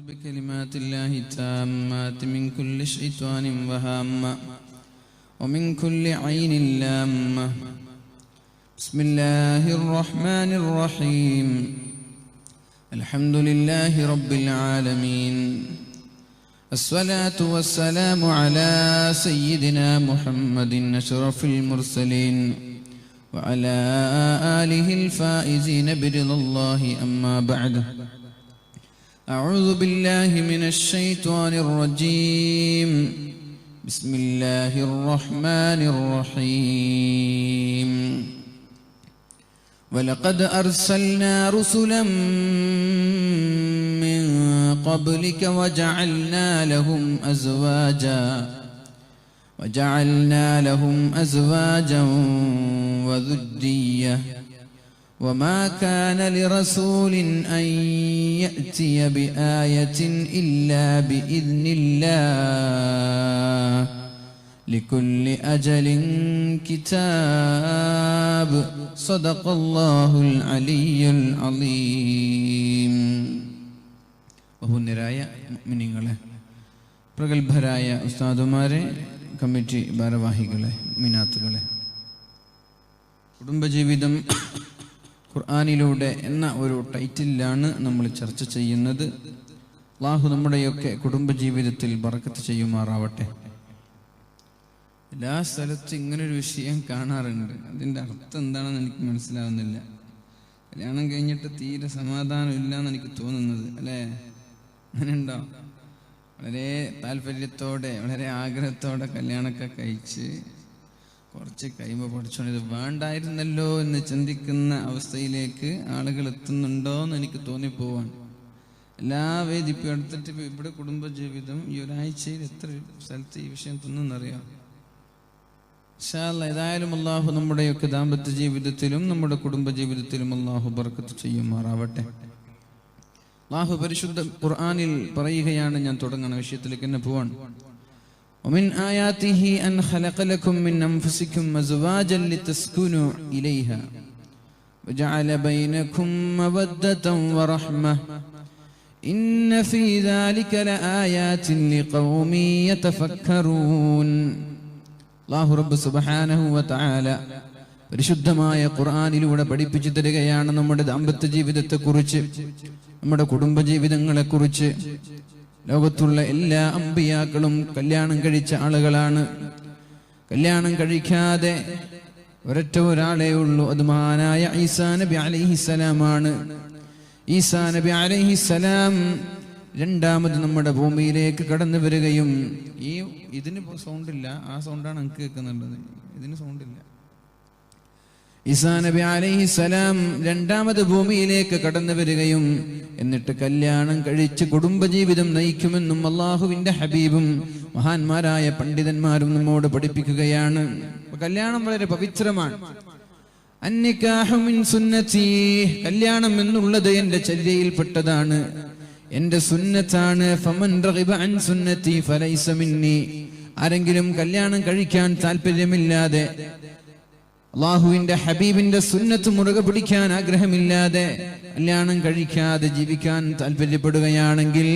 بكلمات الله التامات من كل شيطان وهامة ومن كل عين لامة. بسم الله الرحمن الرحيم. الحمد لله رب العالمين، الصلاة والسلام على سيدنا محمد أشرف المرسلين وعلى آله الفائزين برضا الله. أما بعد، أعوذ بالله من الشيطان الرجيم. بسم الله الرحمن الرحيم. ولقد أرسلنا رسلا من قبلك وجعلنا لهم أزواجا وذرية وما كان لرسول أن يأتي بآية إلا بإذن الله لكل أجل كتاب. صدق الله العلي العظيم. ബഹുനിരായ മുഅ്മിനീങ്ങളെ, പ്രഗത്ഭരായ ഉസ്താദുമാരെ, കമ്മിറ്റി ഭാരവാഹികളെ, മിനാത്തുകളെ, കുടുംബജീവിതം ഖുർആനിലൂടെ എന്ന ഒരു ടൈറ്റിലാണ് നമ്മൾ ചർച്ച ചെയ്യുന്നത്. അല്ലാഹു നമ്മുടെയൊക്കെ കുടുംബജീവിതത്തിൽ ബറക്കത്ത് ചെയ്യുമാറാവട്ടെ. എല്ലാ സ്ഥലത്തും ഇങ്ങനൊരു വിഷയം കാണാറുണ്ട്. അതിൻ്റെ അർത്ഥം എന്താണെന്ന് എനിക്ക് മനസ്സിലാവുന്നില്ല. കല്യാണം കഴിഞ്ഞിട്ട് തീരെ സമാധാനം ഇല്ലയെന്ന് എനിക്ക് തോന്നുന്നത്, അല്ലേ? അങ്ങനെ ഉണ്ടോ? വളരെ താല്പര്യത്തോടെ, വളരെ ആഗ്രഹത്തോടെ കല്യാണമൊക്കെ കഴിച്ച് കുറച്ച് കഴിയുമ്പോൾ പഠിച്ചോണ്ട് ഇത് വേണ്ടായിരുന്നല്ലോ എന്ന് ചിന്തിക്കുന്ന അവസ്ഥയിലേക്ക് ആളുകൾ എത്തുന്നുണ്ടോ എന്ന് എനിക്ക് തോന്നിപ്പോവാണ്. എല്ലാ വേദിപ്പും എടുത്തിട്ട് ഇവിടെ കുടുംബജീവിതം ഈ ഒരാഴ്ചയിൽ എത്ര സ്ഥലത്ത് ഈ വിഷയം തിന്നെന്നറിയാം. ഇൻഷാ അല്ലാഹ് ഏതായാലും അല്ലാഹു നമ്മുടെയൊക്കെ ദാമ്പത്യ ജീവിതത്തിലും നമ്മുടെ കുടുംബജീവിതത്തിലും അല്ലാഹു ബർക്കത്ത് ചെയ്യുമാറാവട്ടെ. അല്ലാഹു പരിശുദ്ധ ഖുർആനിൽ പറയുകയാണ്, ഞാൻ തുടങ്ങുന്ന വിഷയത്തിലേക്ക് തന്നെ പോവാണ്. ومن آياته أن خلق لكم من أنفسكم أزواجا لتسكنوا إليها وجعل بينكم مودة ورحمة إن في ذلك لآيات لقوم يتفكرون. അല്ലാഹു റബ്ബ് സുബ്ഹാനഹു വ തആല പരിശുദ്ധമായ ഖുർആനിലൂടെ പഠിപ്പിച്ചു തരികയാണ് നമ്മുടെ ദാമ്പത്യ ജീവിതത്തെക്കുറിച്ച്, നമ്മുടെ കുടുംബജീവിതങ്ങളെക്കുറിച്ച്. ലോകത്തുള്ള എല്ലാ അമ്പിയാക്കളും കല്യാണം കഴിച്ച ആളുകളാണ്. കല്യാണം കഴിക്കാതെ ഒരൊറ്റ ഒരാളേ ഉള്ളൂ, അത് മഹാനായ ഈസാ നബി അലൈഹിസ്സലാമാണ്. ഈസാ നബി അലൈഹിസ്സലാം രണ്ടാമത് നമ്മുടെ ഭൂമിയിലേക്ക് കടന്നു വരികയും, ഇതിന് സൗണ്ടില്ല, ആ സൗണ്ടാണ് എനിക്ക് കേൾക്കുന്നുള്ളത്, ഇതിന് സൗണ്ടില്ല. ഈസാ നബി അലൈഹിസ്സലാം രണ്ടാമത് ഭൂമിയിലേക്ക് കടന്നു വരികയും എന്നിട്ട് കല്യാണം കഴിച്ച് കുടുംബജീവിതം നയിക്കുമെന്നും അള്ളാഹുവിന്റെ ഹബീബും മഹാന്മാരായ പണ്ഡിതന്മാരും നമ്മോട് പഠിപ്പിക്കുകയാണ്. കല്യാണം വളരെ പവിത്രമാണ്. അന്നിക്കാഹു മിൻ സുന്നതി, കല്യാണം എന്നുള്ളത് എന്റെ ചര്യയിൽപ്പെട്ടതാണ്, എന്റെ സുന്നത്താണ്. ഫമൻ റഗിബ അൻ സുന്നതി ഫലൈസ മിന്നി, ആരെങ്കിലും കല്യാണം കഴിക്കാൻ താല്പര്യമില്ലാതെ, അള്ളാഹുവിന്റെ ഹബീബിന്റെ സുന്നത്ത് മുറുകെ പിടിക്കാൻ ആഗ്രഹമില്ലാതെ കല്യാണം കഴിക്കാതെ ജീവിക്കാൻ താല്പര്യപ്പെടുകയാണെങ്കിൽ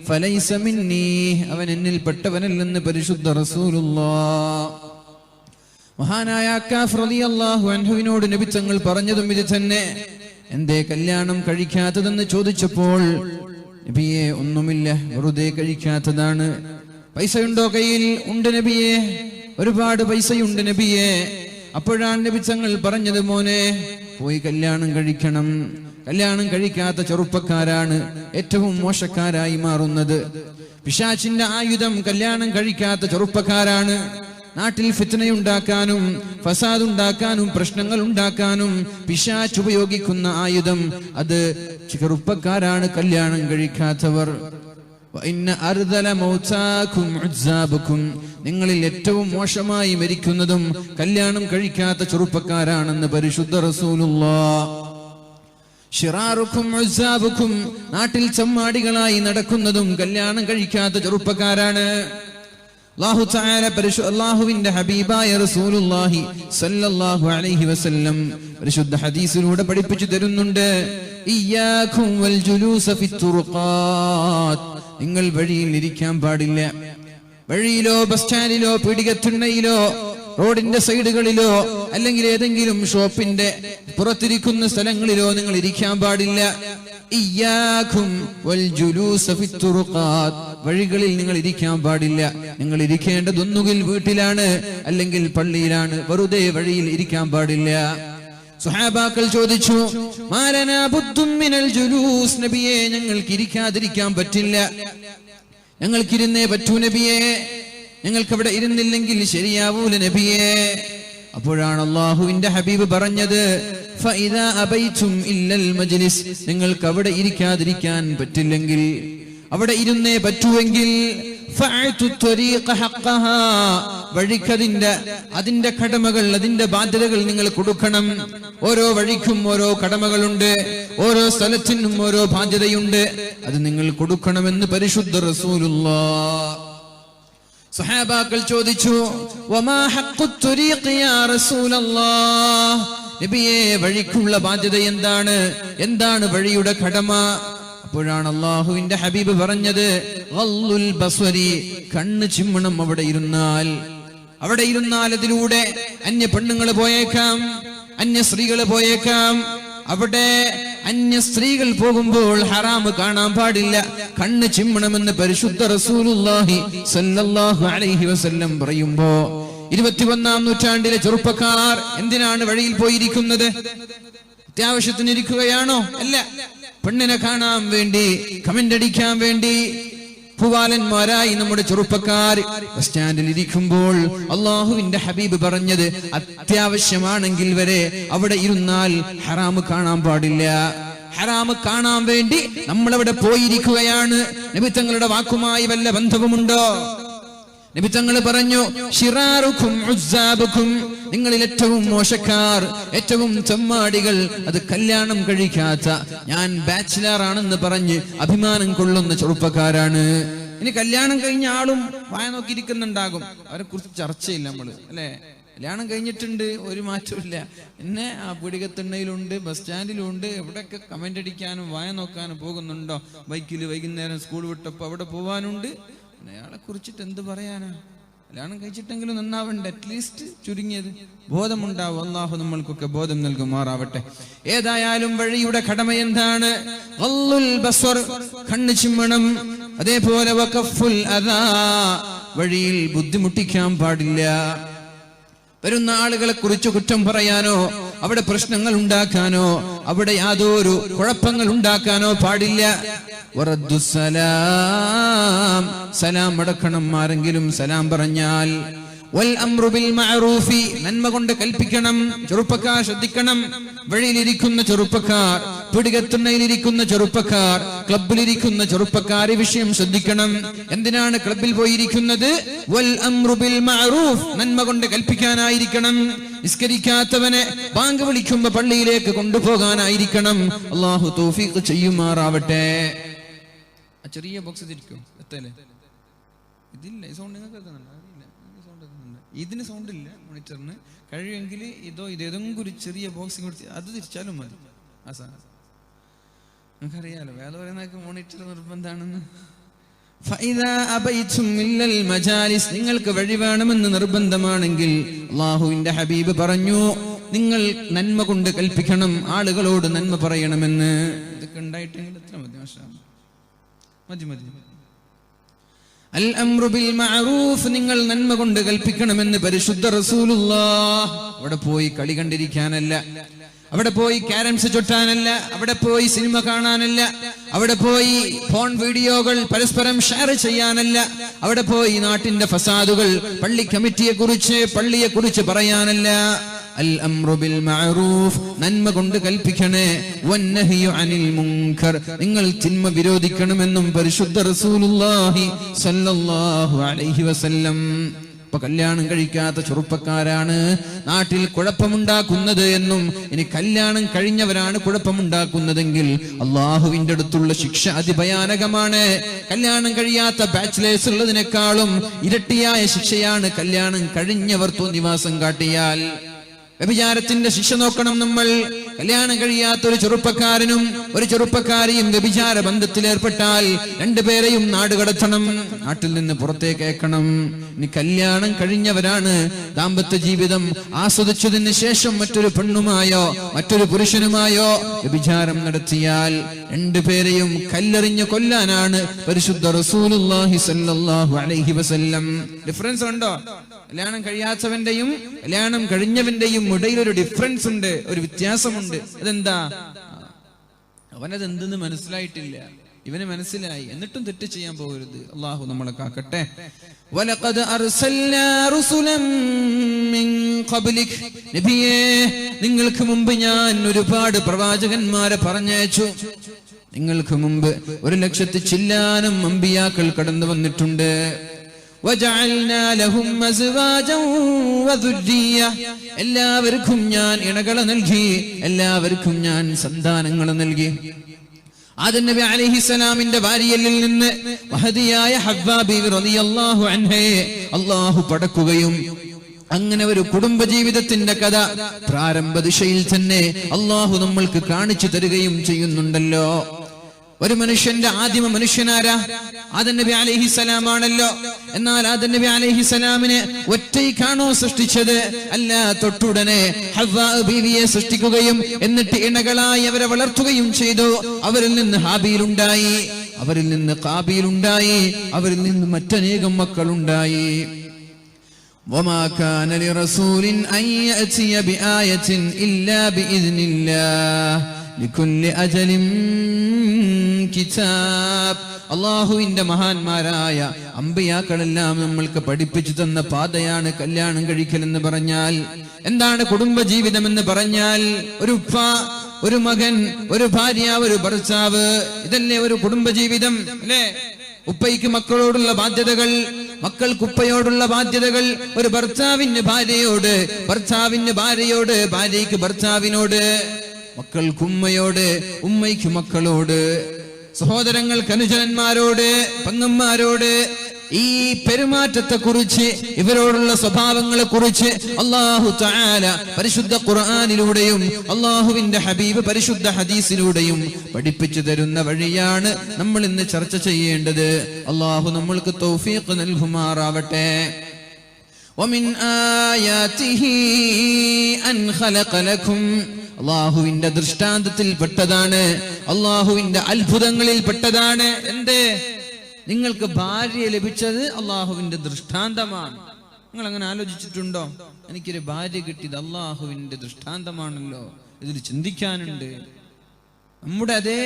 ഫലൈസ മിന്നി, അവൻ എന്നിൽ പെട്ടവനല്ലെന്ന് പരിശുദ്ധ റസൂലുള്ളാഹ്. മഹാനായ അക്കാഫ് റളിയല്ലാഹു അൻഹുവിനോട് നബി തങ്ങൾ പറഞ്ഞതും ഇത് തന്നെ. എന്തേ കല്യാണം കഴിക്കാത്തതെന്ന് ചോദിച്ചപ്പോൾ, നബിയെ ഒന്നുമില്ല, വെറുതെ കഴിക്കാത്തതാണ്. പൈസയുണ്ടോ കയ്യിൽ? ഉണ്ട് നബിയെ, ഒരുപാട് പൈസയുണ്ട് നബിയെ. അപ്പോഴാണ് നബി തങ്ങൾ പറഞ്ഞത്, മോനെ പോയി കല്യാണം കഴിക്കണം. കല്യാണം കഴിക്കാത്ത ചെറുപ്പക്കാരാണ് ഏറ്റവും മോശക്കാരായി മാറുന്നത്. പിശാചിന്റെ ആയുധം കല്യാണം കഴിക്കാത്ത ചെറുപ്പക്കാരാണ്. നാട്ടിൽ ഫിത്നയുണ്ടാക്കാനും ഫസാദ് ഉണ്ടാക്കാനും പ്രശ്നങ്ങൾ ഉണ്ടാക്കാനും പിശാച് ഉപയോഗിക്കുന്ന ആയുധം അത് ചെറുപ്പക്കാരാണ്, കല്യാണം കഴിക്കാത്തവർ. നിങ്ങളിൽ ഏറ്റവും മോശമായി മരിക്കുന്നതും കല്യാണം കഴിക്കാത്ത ചെറുപ്പക്കാരാണെന്ന് പരിശുദ്ധ റസൂലുള്ളാഹ്. ശിറാറുക്കും ഉസ്സാബുക്കും, നാട്ടിൽ ചമ്മാടികളായി നടക്കുന്നതും കല്യാണം കഴിക്കാത്ത ചെറുപ്പക്കാരാണ്. അല്ലാഹു തആല അല്ലാഹുവിന്റെ ഹബീബായ റസൂലുള്ളാഹി സ്വല്ലല്ലാഹു അലൈഹി വസല്ലം പരിശുദ്ധ ഹദീസിലൂടെ പഠിപ്പിച്ചു തരുന്നുണ്ട്, ഇയ്യാകും വൽ ജുലൂസ ഫിത്തുറുഖാത്ത്, നിങ്ങൾ വഴിയിൽ ഇരിക്കാൻ പാടില്ല. വഴിയിലോ ബസ് സ്റ്റാൻഡിലോ പീടികത്തിണ്ണയിലോ റോഡിന്റെ സൈഡുകളിലോ അല്ലെങ്കിൽ ഏതെങ്കിലും ഷോപ്പിന്റെ പുറത്തിരിക്കുന്ന സ്ഥലങ്ങളിലോ നിങ്ങൾ ഇരിക്കാൻ പാടില്ല. ഇയ്യാകും വൽ ജുലൂസ ഫിത്തുറുഖാത്ത്, വഴികളിൽ നിങ്ങൾ ഇരിക്കാൻ പാടില്ല. നിങ്ങൾ ഇരിക്കേണ്ടതൊന്നുകിൽ വീട്ടിലാണ് അല്ലെങ്കിൽ പള്ളിയിലാണ്, വെറുതെ വഴിയിൽ ഇരിക്കാൻ പാടില്ല. സ്വഹാബാക്കൾ ചോദിച്ചു, മാലനാ ബുദ്ദും മിനൽ ജുലൂസ്, നബിയേ ഞങ്ങൾക്ക് ഇരിക്കാതിരിക്കാൻ പറ്റില്ല, ഞങ്ങൾക്കിരുന്നേ പറ്റൂ നബിയേ, ഞങ്ങൾക്ക് അവിടെ ഇരുന്നില്ലെങ്കിൽ ശരിയാവൂല നബിയേ. അപ്പോഴാണ് അല്ലാഹുവിന്റെ ഹബീബ് പറഞ്ഞത്, ഫഇദാ അബൈതും ഇല്ലൽ മജ്ലിസ്, നിങ്ങൾക്ക് അവിടെ ഇരിക്കാതിരിക്കാൻ പറ്റില്ലെങ്കിൽ, അവിടെ ഇരുന്നേ പറ്റുമെങ്കിൽ ഫഅതു ത്വരീഖ ഹഖഹാ, അതിന്റെ കടമകൾ, അതിന്റെ ബാധ്യതകൾ നിങ്ങൾ കൊടുക്കണം. ഓരോ വഴിക്കും ഓരോ കടമകളുണ്ട്, ഓരോ സ്ഥലത്തിനും ഓരോ ബാധ്യതയുണ്ട്, അത് നിങ്ങൾ കൊടുക്കണമെന്ന് പരിശുദ്ധ റസൂലുള്ളാഹ്. സ്വഹാബാക്കൾ ചോദിച്ചു, വമാ ഹഖ്ഖുത് ത്വരീഖ് യാ റസൂലല്ലാഹ്, നബിയേ വഴിക്കുള്ള ബാധ്യത എന്താണ്, എന്താണ് വഴിയുടെ കടമ? അപ്പോഴാണ് അല്ലാഹുവിന്റെ ഹബീബ് പറഞ്ഞത്, ഗള്ളുൽ ബസ്വരി, കണ്ണ് ചിമ്മണം അവിടെ ഇരുന്നാൽ. അവിടെ ഇരുന്നാൽ അതിലൂടെ അന്യ പെണ്ണുങ്ങൾ പോയേക്കാം, അന്യ സ്ത്രീകൾ പോയേക്കാം. അവിടെ അന്യ സ്ത്രീകൾ പോകുമ്പോൾ ഹറാമ് കാണാൻ പാടില്ല, കണ്ണ് ചിമ്മണമെന്ന് പരിശുദ്ധ റസൂലുള്ളാഹി സ്വല്ലല്ലാഹു അലൈഹി വസല്ലം പറയുമ്പോ 21-ാം നൂറ്റാണ്ടിലെ ചെറുപ്പക്കാർ എന്തിനാണ് വഴിയിൽ പോയിരിക്കുന്നത്? അത്യാവശ്യത്തിന് ഇരിക്കുകയാണോ? അല്ല, പെണ്ണിനെ കാണാൻ വേണ്ടി, കമന്റ് അടിക്കാൻ വേണ്ടി പൂവാലന്മാരായി നമ്മുടെ ചെറുപ്പക്കാർ ബസ് സ്റ്റാൻഡിൽ ഇരിക്കുമ്പോൾ അള്ളാഹുവിന്റെ ഹബീബ് പറഞ്ഞത്, അത്യാവശ്യമാണെങ്കിൽ വരെ അവിടെ ഇരുന്നാൽ ഹറാമ് കാണാൻ പാടില്ല. ഹറാമ് കാണാൻ വേണ്ടി നമ്മളവിടെ പോയിരിക്കുകയാണ്. നബി തങ്ങളുടെ വാക്കുമായി വല്ല ബന്ധവുമുണ്ടോ? നബി തങ്ങൾ പറഞ്ഞു, ശിറാറുക്കും ഉസ്സാബുക്കും, നിങ്ങളിൽ ഏറ്റവും മോശക്കാർ, ഏറ്റവും ചെമ്മാടികൾ, അത് കല്യാണം കഴിക്കാത്ത, ഞാൻ ബാച്ചിലർ ആണെന്ന് പറഞ്ഞ് അഭിമാനം കൊള്ളുന്ന ചെറുപ്പക്കാരാണ്. ഇനി കല്യാണം കഴിഞ്ഞ ആളും വായ നോക്കിയിരിക്കുന്നുണ്ടാകും, അവരെ കുറിച്ച് ചർച്ചയില്ല നമ്മള്, അല്ലെ? കല്യാണം കഴിഞ്ഞിട്ടുണ്ട്, ഒരു മാറ്റമില്ല, എന്നെ ആ പീടികത്തിണ്ണയിലുണ്ട്, ബസ് സ്റ്റാൻഡിലുണ്ട്, എവിടെയൊക്കെ കമന്റ് അടിക്കാനും വായ നോക്കാനും പോകുന്നുണ്ടോ? ബൈക്കിൽ വൈകുന്നേരം സ്കൂൾ വിട്ടപ്പോ അവിടെ പോവാനുണ്ട്. അയാളെ കുറിച്ചിട്ട് എന്ത് പറയാനാ? കല്യാണം കഴിച്ചിട്ടെങ്കിലും നന്നാവണ്ടേ, അറ്റ്ലീസ്റ്റ് ചുരുങ്ങിയത് ബോധമുണ്ടാവും. അല്ലാഹു നമ്മൾക്കൊക്കെ ബോധം നൽകുമാറാവട്ടെ. ഏതായാലും വഴിയുടെ കടമ എന്താണ്? ഗള്ളുൽ ബസ്വർ, കണ്ണ് ചിമ്മണം. അതേപോലെ വഖഫുൽ അദാ, വഴിയിൽ ബുദ്ധിമുട്ടിക്കാൻ പാടില്ല. വരുന്ന ആളുകളെ കുറിച്ച് കുറ്റം പറയാനോ അവിടെ പ്രശ്നങ്ങൾ ഉണ്ടാക്കാനോ അവിടെ യാതൊരു കുഴപ്പങ്ങൾ ഉണ്ടാക്കാനോ പാടില്ല. വറദ്ദുസ്സലാം, സലാം അടക്കണം. ആരെങ്കിലും സലാം പറഞ്ഞാൽ വൽ അംറു ബിൽ മഅറൂഫി, നന്മ കൊണ്ട് കൽപ്പിക്കണം. ചെറുപ്പക്കാർ ശ്രദ്ധിക്കണം. വഴിയിലിരിക്കുന്ന ചെറുപ്പക്കാർ, പിടികത്തുണ്ണയിലിരിക്കുന്ന ചെറുപ്പക്കാർ, ക്ലബിലിരിക്കുന്ന ചെറുപ്പക്കാർ ഈ വിഷയം ശ്രദ്ധിക്കണം. എന്തിനാണ് ക്ലബിൽ പോയിരിക്കുന്നത്? വൽ അംറു ബിൽ മഅറൂഫ്, നന്മ കൊണ്ട് കൽപ്പിക്കാനായിരിക്കണം. നിസ്കരിക്കാത്തവനെ ബാങ്ക് വിളിക്കുമ്പോ പള്ളിയിലേക്ക് കൊണ്ടുപോകാനായിരിക്കണം. അല്ലാഹു തൗഫീഖ് ചെയ്യുമാറാവട്ടെ. ആ ചെറിയ ബോക്സ് തിരിക്കും, എത്തല്ലേ? ഇതില്ല, ഈ സൗണ്ട് നിങ്ങൾക്ക് കേൾക്കുന്നുണ്ടോ? ഇതിന് സൗണ്ട് ഇല്ല മോണിറ്ററിന്. കഴിയുമെങ്കിൽ ഇതേതെങ്കിലും ഒരു ചെറിയ ബോക്സ് കൊടുത്ത് അത് തിരിച്ചാലും മതി. ആ സാധനം നമുക്കറിയാലോ, വേറെ പറയുന്നതൊക്കെ മോണിറ്റർ നിർബന്ധമാണെന്ന്. നിങ്ങൾക്ക് വഴി വേണമെന്ന് നിർബന്ധമാണെങ്കിൽ അല്ലാഹുവിന്റെ ഹബീബ് പറഞ്ഞു, നിങ്ങൾ നന്മ കൊണ്ട് കൽപ്പിക്കണം, ആളുകളോട് നന്മ പറയണമെന്ന്. ഇതൊക്കെ ഉണ്ടായിട്ടെങ്കിൽ എത്ര മതി? മതി. അൽ അംറു ബിൽ മഅറൂഫ്, നിങ്ങൾ നന്മ കൊണ്ട് കൽപ്പിക്കണമെന്ന് പരിശുദ്ധ റസൂലുള്ളാഹ്. അവിടെ പോയി കളി കണ്ടിരിക്കാനല്ല, അവിടെ പോയി ക്യാരംസ് ചൊട്ടാനല്ല, അവിടെ പോയി സിനിമ കാണാനല്ല, അവിടെ പോയി ഫോൺ വീഡിയോകൾ പരസ്പരം ഷെയർ ചെയ്യാനല്ല, അവിടെ പോയി നാട്ടിന്റെ ഫസാദുകൾ, പള്ളി കമ്മിറ്റിയെ കുറിച്ച്, പള്ളിയെ കുറിച്ച് പറയാനല്ല. അൽ അംറു ബിൽ മഅറൂഫ്, നന്മ കൊണ്ട് കൽപ്പിക്കണേ. വന്നഹ്യു അനിൽ മുൻകർ, നിങ്ങൾ തിന്മ വിരോധിക്കണമെന്നും പരിശുദ്ധ റസൂലുള്ളാഹി സ്വല്ലല്ലാഹു അലൈഹി വസല്ലം. ഇപ്പൊ കല്യാണം കഴിക്കാത്ത ചെറുപ്പക്കാരാണ് നാട്ടിൽ കുഴപ്പമുണ്ടാക്കുന്നത് എന്നും, ഇനി കല്യാണം കഴിഞ്ഞവരാണ് കുഴപ്പമുണ്ടാക്കുന്നതെങ്കിൽ അള്ളാഹുവിന്റെ അടുത്തുള്ള ശിക്ഷ അതിഭയാനകമാണ്. കല്യാണം കഴിയാത്ത ബാച്ചിലേഴ്സ് ഉള്ളതിനേക്കാളും ഇരട്ടിയായ ശിക്ഷയാണ് കല്യാണം കഴിഞ്ഞവർ തോന്നിവാസം കാട്ടിയാൽ. വ്യഭിചാരത്തിന്റെ ശിക്ഷ നോക്കണം നമ്മൾ. കല്യാണം കഴിയാത്ത ഒരു ചെറുപ്പക്കാരനും ഒരു ചെറുപ്പക്കാരിയും വ്യഭിചാര ബന്ധത്തിൽ ഏർപ്പെട്ടാൽ രണ്ടുപേരെയും നാട് കടത്തണം, നാട്ടിൽ നിന്ന് പുറത്തേക്ക് അയക്കണം. ഇനി കല്യാണം കഴിഞ്ഞവരാണ് ദാമ്പത്യ ജീവിതം ആസ്വദിച്ചതിന് ശേഷം മറ്റൊരു പെണ്ണുമായോ മറ്റൊരു പുരുഷനുമായോ വ്യഭിചാരം നടത്തിയാൽ രണ്ടുപേരെയും കല്ലെറിഞ്ഞ് കൊല്ലാനാണ് പരിശുദ്ധ റസൂലുള്ളാഹി സ്വല്ലല്ലാഹു അലൈഹി വസല്ലം. ഡിഫറൻസ് ഉണ്ടോ? കല്യാണം കഴിയാത്തവന്റെയും കല്യാണം കഴിഞ്ഞവന്റെയും ഇടയിൽ ഒരു ഡിഫറൻസ് ഉണ്ട്, ഒരു വ്യത്യാസമുണ്ട്. അതെന്താ? അവനത് എന്തെന്ന് മനസ്സിലായിട്ടില്ല, ഇവന് മനസ്സിലായി, എന്നിട്ടും തെറ്റ് ചെയ്യാൻ പോകരുത്. അള്ളാഹു നമ്മളെ കാക്കട്ടെ. വലഖദ് അർസൽനാ റുസുലൻ മിൻ ഖബ്ലിക്, നബിയേ നിങ്ങൾക്ക് മുമ്പ് ഞാൻ ഒരുപാട് പ്രവാചകന്മാരെ പറഞ്ഞയച്ചു. നിങ്ങൾക്ക് മുമ്പ് 1,00,000 ചില്ലാനം അമ്പിയാക്കൾ കടന്നു വന്നിട്ടുണ്ട്. وجعلنا لهم أزواجا وذرية, എല്ലാവർക്കും ഞാൻ ഇണകളെ നൽകി, എല്ലാവർക്കും ഞാൻ സന്താനങ്ങളെ നൽകി. ആദം നബി അലൈഹിസ്സലാമിന്റെ ഭാര്യയിൽ നിന്ന് മഹദിയായ ഹവ്വാ ബീവി റളിയല്ലാഹു അൻഹയെ അല്ലാഹു പടക്കുകയും അങ്ങനെ ഒരു കുടുംബജീവിതത്തിന്റെ കഥ പ്രാരംഭ ദിശയിൽ തന്നെ അല്ലാഹു നമ്മൾക്ക് കാണിച്ചു തരികയും ചെയ്യുന്നുണ്ടല്ലോ. ഒരു മനുഷ്യന്റെ ആദിമ മനുഷ്യനാരാ? ആദം നബി അലൈഹിസ്സലാം ആണല്ലോ. എന്നാൽ ആദം നബി അലൈഹിസ്സലാമിനെ ഒറ്റയ്ക്കാണോ സൃഷ്ടിച്ചത്? അല്ല, തൊട്ടുടനെ ഹവ്വാ ബീവിയെ സൃഷ്ടിക്കുകയും എന്നിട്ട് ഇണകളായി അവരെ വളർത്തുകയും ചെയ്തു. അവരിൽ നിന്ന് ഹാബീൽ ഉണ്ടായി, അവരിൽ നിന്ന് ഖാബീൽ ഉണ്ടായി, അവരിൽ നിന്ന് മറ്റനേകം മക്കളുണ്ടായി. وما كان لرسول أن يأتي بآية إلا بإذن الله لكل أجل കിതാബ്. അള്ളാഹുവിന്റെ മഹാന്മാരായ അമ്പിയാക്കളെല്ലാം നമ്മൾക്ക് പഠിപ്പിച്ചു തന്ന പാതയാണ് കല്യാണം കഴിക്കൽ എന്ന് പറഞ്ഞാൽ. എന്താണ് കുടുംബജീവിതം എന്ന് പറഞ്ഞാൽ? ഒരു ഉപ്പ, ഒരു മകൻ, ഒരു ഭാര്യ, ഒരു ഭർത്താവ്, ഇതല്ലേ ഒരു കുടുംബജീവിതം അല്ലേ? ഉപ്പയ്ക്ക് മക്കളോടുള്ള ബാധ്യതകൾ, മക്കൾക്ക് ഉപ്പയോടുള്ള ബാധ്യതകൾ, ഒരു ഭർത്താവിന് ഭാര്യയോട്, ഭർത്താവിന് ഭാര്യയോട്, ഭാര്യയ്ക്ക് ഭർത്താവിനോട്, മക്കൾക്ക് ഉമ്മയോട്, ഉമ്മയ്ക്ക് മക്കളോട്, സഹോദരങ്ങൾക്ക് അനുജന്മാരോട്, പെങ്ങന്മാരോട്. ഈ പെരുമാറ്റത്തെ കുറിച്ച്, ഇവരോടുള്ള സ്വഭാവങ്ങളെ കുറിച്ച് അല്ലാഹു തആല പരിശുദ്ധ ഖുർആനിലൂടെയും അല്ലാഹുവിന്റെ ഹബീബ് പരിശുദ്ധ ഹദീസിലൂടെയും പഠിപ്പിച്ചു തരുന്ന വഴിയാണ് നമ്മൾ ഇന്ന് ചർച്ച ചെയ്യേണ്ടത്. അല്ലാഹു നമ്മൾക്ക് തൗഫീഖ് നൽകുമാറാവട്ടെ. വമിൻ ആയാതിഹി അൻ ഖലഖ ലക്കും, അള്ളാഹുവിന്റെ ദൃഷ്ടാന്തത്തിൽ പെട്ടതാണ്, അള്ളാഹുവിന്റെ അത്ഭുതങ്ങളിൽ പെട്ടതാണ്. എന്തേ? നിങ്ങൾക്ക് ഭാര്യ ലഭിച്ചത് അള്ളാഹുവിന്റെ ദൃഷ്ടാന്തമാണ്. നിങ്ങൾ അങ്ങനെ ആലോചിച്ചിട്ടുണ്ടോ? എനിക്കൊരു ഭാര്യ കിട്ടിയത് അള്ളാഹുവിന്റെ ദൃഷ്ടാന്തമാണല്ലോ. ഇതിൽ ചിന്തിക്കാനുണ്ട്. നമ്മുടെ അതേ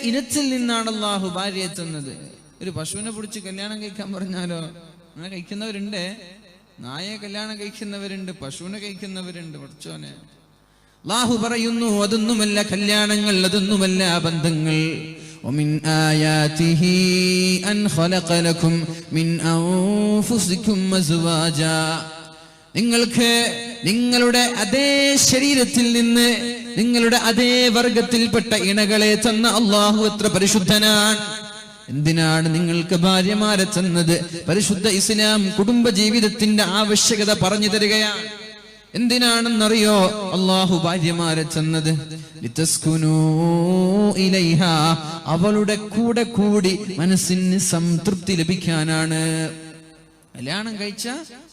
ഇനത്തിൽ നിന്നാണ് അള്ളാഹു ഭാര്യയെ തന്നത്. ഒരു പശുവിനെ പിടിച്ച് കല്യാണം കഴിക്കാൻ പറഞ്ഞാലോ? അങ്ങനെ കഴിക്കുന്നവരുണ്ട്. നായയെ കല്യാണം കഴിക്കുന്നവരുണ്ട്, പശുവിനെ കഴിക്കുന്നവരുണ്ട്. പഠിച്ചോനെ, അല്ലാഹു പറയുന്നു, അതൊന്നുമല്ല കല്യാണങ്ങൾ, അതൊന്നുമല്ല ബന്ധങ്ങൾ. ومن آياته أن خلق لكم من أنفسكم أزواجا, നിങ്ങൾക്ക് നിങ്ങളുടെ അതേ ശരീരത്തിൽ നിന്ന് നിങ്ങളുടെ അതേ വർഗത്തിൽപ്പെട്ട ഇണകളെ തന്ന അല്ലാഹു എത്ര പരിശുദ്ധനാണ്. എന്തിനാണ് നിങ്ങൾക്ക് ഭാര്യമാരെ തന്നത്? പരിശുദ്ധ ഇസ്ലാം കുടുംബജീവിതത്തിന്റെ ആവശ്യകത പറഞ്ഞു തരികയാണ്. എന്തിനാണെന്നറിയോ അല്ലാഹു ഭാര്യമാരെ തന്നത്? ലിതസ്കുനൂ ഇലൈഹാ, അവളുടെ കൂടെ കൂടി മനസ്സിന് സംതൃപ്തി ലഭിക്കാനാണ്. കല്യാണം കഴിച്ച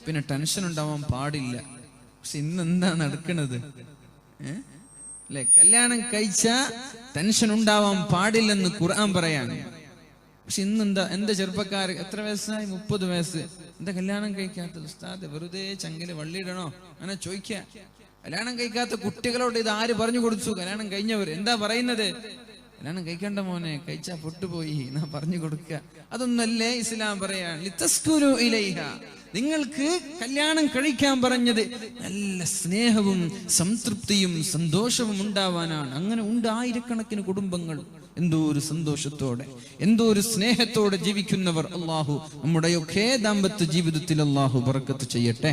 പിന്നെ ടെൻഷൻ ഉണ്ടാവാൻ പാടില്ല. പക്ഷെ ഇന്ന് എന്താ നടക്കുന്നത് അല്ലെ? കല്യാണം കഴിച്ച ടെൻഷൻ ഉണ്ടാവാൻ പാടില്ലെന്ന് ഖുർആൻ പറയാണ്. പക്ഷെ ഇന്നെന്താ? എന്റെ ചെറുപ്പക്കാർ എത്ര വയസ്സായി? 30 വയസ്സ്. എന്താ കല്യാണം കഴിക്കാത്തത്? ഉസ്താദ് വെറുതെ ചങ്കില് വള്ളിയിടണോ? അങ്ങനെ ചോദിക്കുക. കല്യാണം കഴിക്കാത്ത കുട്ടികളോട് ഇത് ആര് പറഞ്ഞു കൊടുത്തു? കല്യാണം കഴിഞ്ഞവർ എന്താ പറയുന്നത്? കല്യാണം കഴിക്കണ്ട മോനെ, കഴിച്ചാ പൊട്ടുപോയി എന്നാ പറഞ്ഞു കൊടുക്കുക. അതൊന്നല്ലേ ഇസ്ലാം പറയാണ്. ലിതസ്കുനു ഇലൈഹ, നിങ്ങൾക്ക് കല്യാണം കഴിക്കാൻ പറഞ്ഞത് നല്ല സ്നേഹവും സംതൃപ്തിയും സന്തോഷവും ഉണ്ടാവാനാണ്. അങ്ങനെ ഉണ്ട് ആയിരക്കണക്കിന് കുടുംബങ്ങൾ. എന്തോ ഒരു സന്തോഷത്തോടെ, എന്തോ ഒരു സ്നേഹത്തോടെ ജീവിക്കുന്നവർ. അള്ളാഹു നമ്മുടെയൊക്കെ ദാമ്പത്യ ജീവിതത്തിൽ അള്ളാഹു ബർക്കത്ത് ചെയ്യട്ടെ.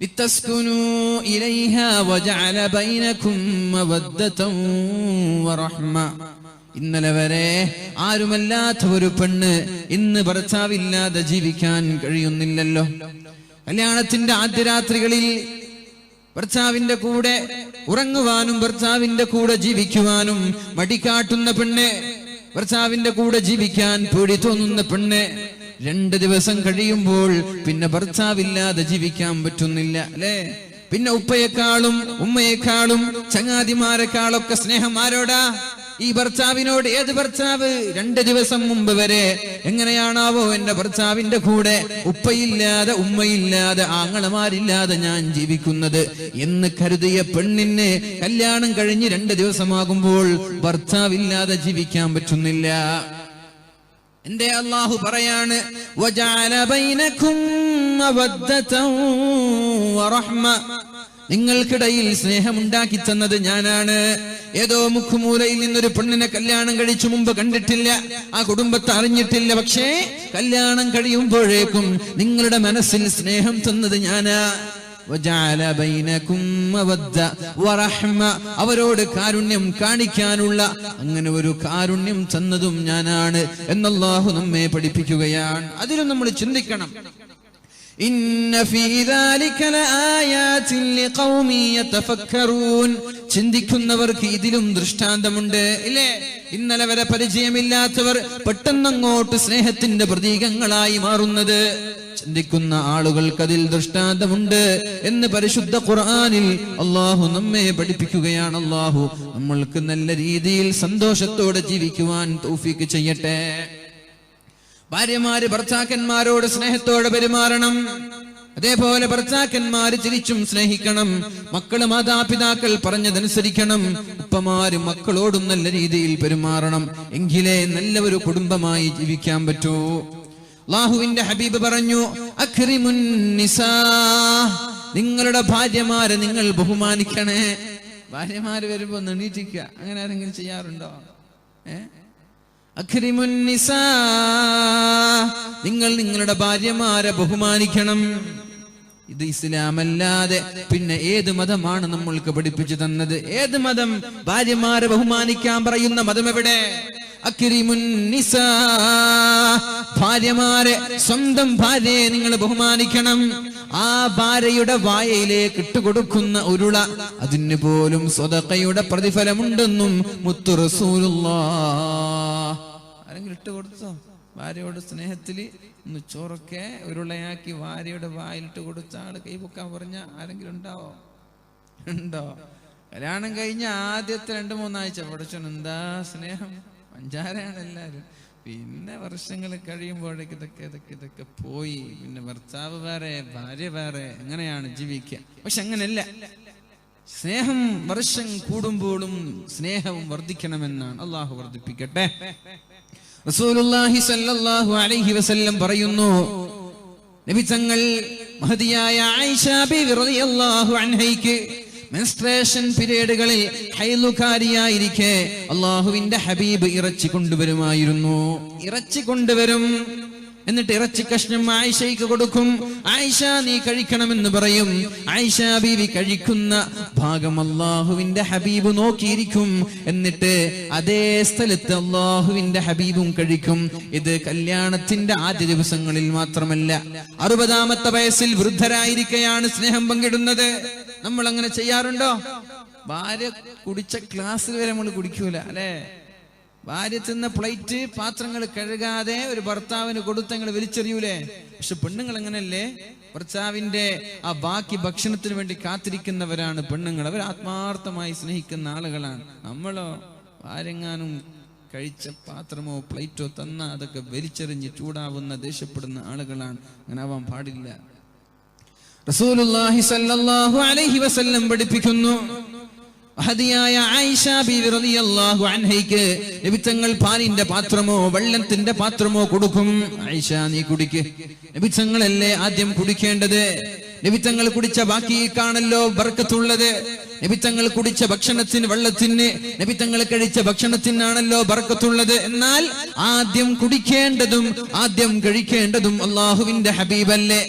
ലിതസ്കുനൂ ഇലൈഹാ വജഅല ബൈനകും മവദ്ദതൻ വറഹ്മ. ഇന്നലെ വരെ ആരുമല്ലാത്ത ഒരു പെണ്ണ് ഇന്ന് ഭർത്താവില്ലാതെ ജീവിക്കാൻ കഴിയുന്നില്ലല്ലോ. കല്യാണത്തിന്റെ ആദ്യ രാത്രികളിൽ ഭർത്താവിന്റെ കൂടെ ഉറങ്ങുവാനും ഭർത്താവിന്റെ കൂടെ ജീവിക്കുവാനും മടികാട്ടുന്ന പെണ്ണ്, ഭർത്താവിന്റെ കൂടെ ജീവിക്കാൻ പേടി തോന്നുന്ന പെണ്ണ്, 2 ദിവസം കഴിയുമ്പോൾ പിന്നെ ഭർത്താവില്ലാതെ ജീവിക്കാൻ പറ്റുന്നില്ല അല്ലേ? പിന്നെ ഉപ്പയെക്കാളും ഉമ്മയെക്കാളും ചങ്ങാതിമാരെക്കാളൊക്കെ സ്നേഹം ആരോടാ? ഈ ഭർത്താവിനോട്. ഏത് ഭർത്താവ്? 2 ദിവസം മുമ്പ് വരെ എങ്ങനെയാണാവോ എന്റെ ഭർത്താവിന്റെ കൂടെ ഉപ്പയില്ലാതെ ഉമ്മയില്ലാതെ ആങ്ങളമാരില്ലാതെ ഞാൻ ജീവിക്കുന്നത് എന്ന് കരുതിയ പെണ്ണിന് കല്യാണം കഴിഞ്ഞ് 2 ദിവസമാകുമ്പോൾ ഭർത്താവില്ലാതെ ജീവിക്കാൻ പറ്റുന്നില്ല. എന്റെ അല്ലാഹു പറയാണ്, വജഅല ബൈനകും മവദ്ദതൻ വറഹ്മ, നിങ്ങൾക്കിടയിൽ സ്നേഹമുണ്ടാക്കി തന്നത് ഞാനാണ്. ഏതോ മുഖ്മൂലയിൽ നിന്നൊരു പെണ്ണിനെ കല്യാണം കഴിച്ചു മുമ്പ് കണ്ടിട്ടില്ല, ആ കുടുംബത്തെ അറിഞ്ഞിട്ടില്ല. പക്ഷേ കല്യാണം കഴിയുമ്പോഴേക്കും നിങ്ങളുടെ മനസ്സിൽ സ്നേഹം തന്നത് ഞാനാ. വജഅല ബൈനകും മവദ്ദ വറഹ്മ, അവരോട് കാരുണ്യം കാണിക്കാനുള്ള അങ്ങനെ ഒരു കാരുണ്യം തന്നതും ഞാനാണ് എന്ന് അല്ലാഹു നമ്മെ പഠിപ്പിക്കുകയാണ്. അതിലും നമ്മൾ ചിന്തിക്കണം. ഇന്ന ഫീ ദാലിക ലആയാതിൻ ലിഖൗമി യതഫക്കറൂൻ, ചിന്തിക്കുന്നവർക്ക് ഇതിലും ദൃഷ്ടാന്തമുണ്ട് ഇല്ലേ? ഇന്നലെ വരെ പരിചയമില്ലാത്തവർ പെട്ടെന്നങ്ങോട്ട് സ്നേഹത്തിന്റെ പ്രതീകങ്ങളായി മാറുന്നത് ചിന്തിക്കുന്ന ആളുകൾക്ക് അതിൽ ദൃഷ്ടാന്തമുണ്ട് എന്ന് പരിശുദ്ധ ഖുർആനിൽ അല്ലാഹു നമ്മെ പഠിപ്പിക്കുകയാണ്. അല്ലാഹു നമ്മൾക്ക് നല്ല രീതിയിൽ സന്തോഷത്തോടെ ജീവിക്കുവാൻ തൗഫീഖ് ചെയ്യട്ടെ. ഭാര്യമാര് ഭർത്താക്കന്മാരോട് സ്നേഹത്തോടെ പെരുമാറണം. അതേപോലെ ഭർത്താക്കന്മാര് തിരിച്ചും സ്നേഹിക്കണം. മക്കള് മാതാപിതാക്കൾ പറഞ്ഞതനുസരിക്കണം. ഉപ്പമാര് മക്കളോടും നല്ല രീതിയിൽ പെരുമാറണം. എങ്കിലേ നല്ല ഒരു കുടുംബമായി ജീവിക്കാൻ പറ്റൂ. അല്ലാഹുവിന്റെ ഹബീബ് പറഞ്ഞു, അക്രിമുൻ നിസാ, നിങ്ങളുടെ ഭാര്യമാരെ നിങ്ങൾ ബഹുമാനിക്കണേ. ഭാര്യമാര് വരുമ്പോ എണീറ്റിക്കുക, അങ്ങനെ ആരെങ്കിലും ചെയ്യാറുണ്ടോ? അക്രിമുൻ നിസാ, നിങ്ങൾ നിങ്ങളുടെ ഭാര്യമാരെ ബഹുമാനിക്കണം. ഇത് ഇസ്ലാമല്ലാതെ പിന്നെ ഏത് മതമാണ് നമ്മൾക്ക് പഠിപ്പിച്ചു തന്നത്? ഏത് മതം ഭാര്യമാരെ ബഹുമാനിക്കാൻ പറയുന്ന മതം എവിടെ? അക്രിമുൻ നിസാ, ഭാര്യമാരെ, സ്വന്തം ഭാര്യയെ നിങ്ങൾ ബഹുമാനിക്കണം. ആ ഭാര്യയുടെ വായയിലേക്ക് ഇട്ടുകൊടുക്കുന്ന ഉരുള, അതിന് പോലും സ്വതഖയുടെ പ്രതിഫലമുണ്ടെന്നും മുത്തു റസൂലുള്ളാഹ്. ആരെങ്കിലും ഇട്ടുകൊടുത്തോ? ഭാര്യയോട് സ്നേഹത്തില് ഒന്ന് ചോറൊക്കെ ഉരുളയാക്കി ഭാര്യയുടെ വായിലിട്ട് കൊടുത്ത ആള് കൈപൊക്കാൻ പറഞ്ഞ ആരെങ്കിലും ഉണ്ടാവോ? ഉണ്ടോ? കല്യാണം കഴിഞ്ഞ ആദ്യത്തെ 2-3 ആഴ്ച പഠിച്ചോൻ എന്താ സ്നേഹം, പഞ്ചാരയാണ് എല്ലാരും. പിന്നെ വർഷങ്ങൾ കഴിയുമ്പോഴേക്ക് ഇതൊക്കെ പോയി. പിന്നെ ഭർത്താവ് വേറെ, ഭാര്യ വേറെ, എങ്ങനെയാണ് ജീവിക്കുക? പക്ഷെ അങ്ങനെയല്ല. സ്നേഹം വർഷം കൂടുമ്പോഴും സ്നേഹവും വർദ്ധിക്കണമെന്നാണ്. അള്ളാഹു വർദ്ധിപ്പിക്കട്ടെ. റസൂലുള്ളാഹി സ്വല്ലല്ലാഹു അലൈഹി വസല്ലം പറയുന്നു, നബി തങ്ങൾ മഹദിയായ ആയിഷ ബിബി റളിയല്ലാഹു അൻഹയ്ക്ക് മെൻസ്ട്രേഷൻ പീരിയഡുകളിൽ ഹൈലുകാരിയായിരിക്കെ അല്ലാഹുവിന്റെ ഹബീബ് ഇറച്ചി കൊണ്ടുവരുമായിരുന്നു. ഇറച്ചി കൊണ്ടുവരും, എന്നിട്ട് ഇറച്ചി കഷ്ണം ആയിഷയ്ക്ക് കൊടുക്കും. ആയിഷ നീ കഴിക്കണമെന്ന് പറയും. ആയിഷ ബീവി കഴിക്കുന്ന ഭാഗം അല്ലാഹുവിന്റെ ഹബീബ് നോക്കിയിരിക്കും. എന്നിട്ട് അതേ സ്ഥലത്ത് അല്ലാഹുവിന്റെ ഹബീബും കഴിക്കും. ഇത് കല്യാണത്തിന്റെ ആദ്യ ദിവസങ്ങളിൽ മാത്രമല്ല, 60ാമത്തെ വയസ്സിൽ വൃദ്ധരായിരിക്കെയാണ് സ്നേഹം പങ്കിടുന്നത്. നമ്മൾ അങ്ങനെ ചെയ്യാറുണ്ടോ? ഭാര്യ കുടിച്ച ഗ്ലാസ്സിൽ വരെ നമ്മൾ കുടിക്കൂല അല്ലെ? ഭാര്യ തിന്ന പ്ലേറ്റ്, പാത്രങ്ങൾ കഴുകാതെ ഒരു ഭർത്താവിന് കൊടുത്തങ്ങൾ വലിച്ചെറിയൂലേ? പക്ഷെ പെണ്ണുങ്ങൾ അങ്ങനല്ലേ? ഭർത്താവിന്റെ ആ ബാക്കി ഭക്ഷണത്തിന് വേണ്ടി കാത്തിരിക്കുന്നവരാണ് പെണ്ണുങ്ങൾ. അവർ ആത്മാർത്ഥമായി സ്നേഹിക്കുന്ന ആളുകളാണ്. നമ്മളോ ആരെങ്ങാനും കഴിച്ച പാത്രമോ പ്ലേറ്റോ തന്ന അതൊക്കെ വലിച്ചെറിഞ്ഞ് ചൂടാവുന്ന, ദേഷ്യപ്പെടുന്ന ആളുകളാണ്. അങ്ങനെ ആവാൻ പാടില്ല. റസൂലുള്ളാഹി സ്വല്ലല്ലാഹു അലൈഹി വസല്ലം പഠിപ്പിക്കുന്നു, മഹദിയായ ആയിഷ ബീവി റളിയല്ലാഹു അൻഹയ്ക്ക് നബി തങ്ങൾ പാലിന്റെ പാത്രമോ വെള്ളത്തിന്റെ പാത്രമോ കൊടുക്കും. ആയിഷ നീ കുടിക്ക്. നബി തങ്ങളല്ലേ ആദ്യം കുടിക്കേണ്ടത്. നബി തങ്ങൾ കുടിച്ച ബാക്കിയിലാണല്ലോ ബർക്കത്തുള്ളത്. നബി തങ്ങൾ കുടിച്ച ഭക്ഷണത്തിന്, വെള്ളത്തിന്, നബി തങ്ങൾ കഴിച്ച ഭക്ഷണത്തിനാണല്ലോ ബർക്കത്തുള്ളത്. എന്നാൽ ആദ്യം കുടിക്കേണ്ടതും ആദ്യം കഴിക്കേണ്ടതും അല്ലാഹുവിന്റെ ഹബീബല്ലേ?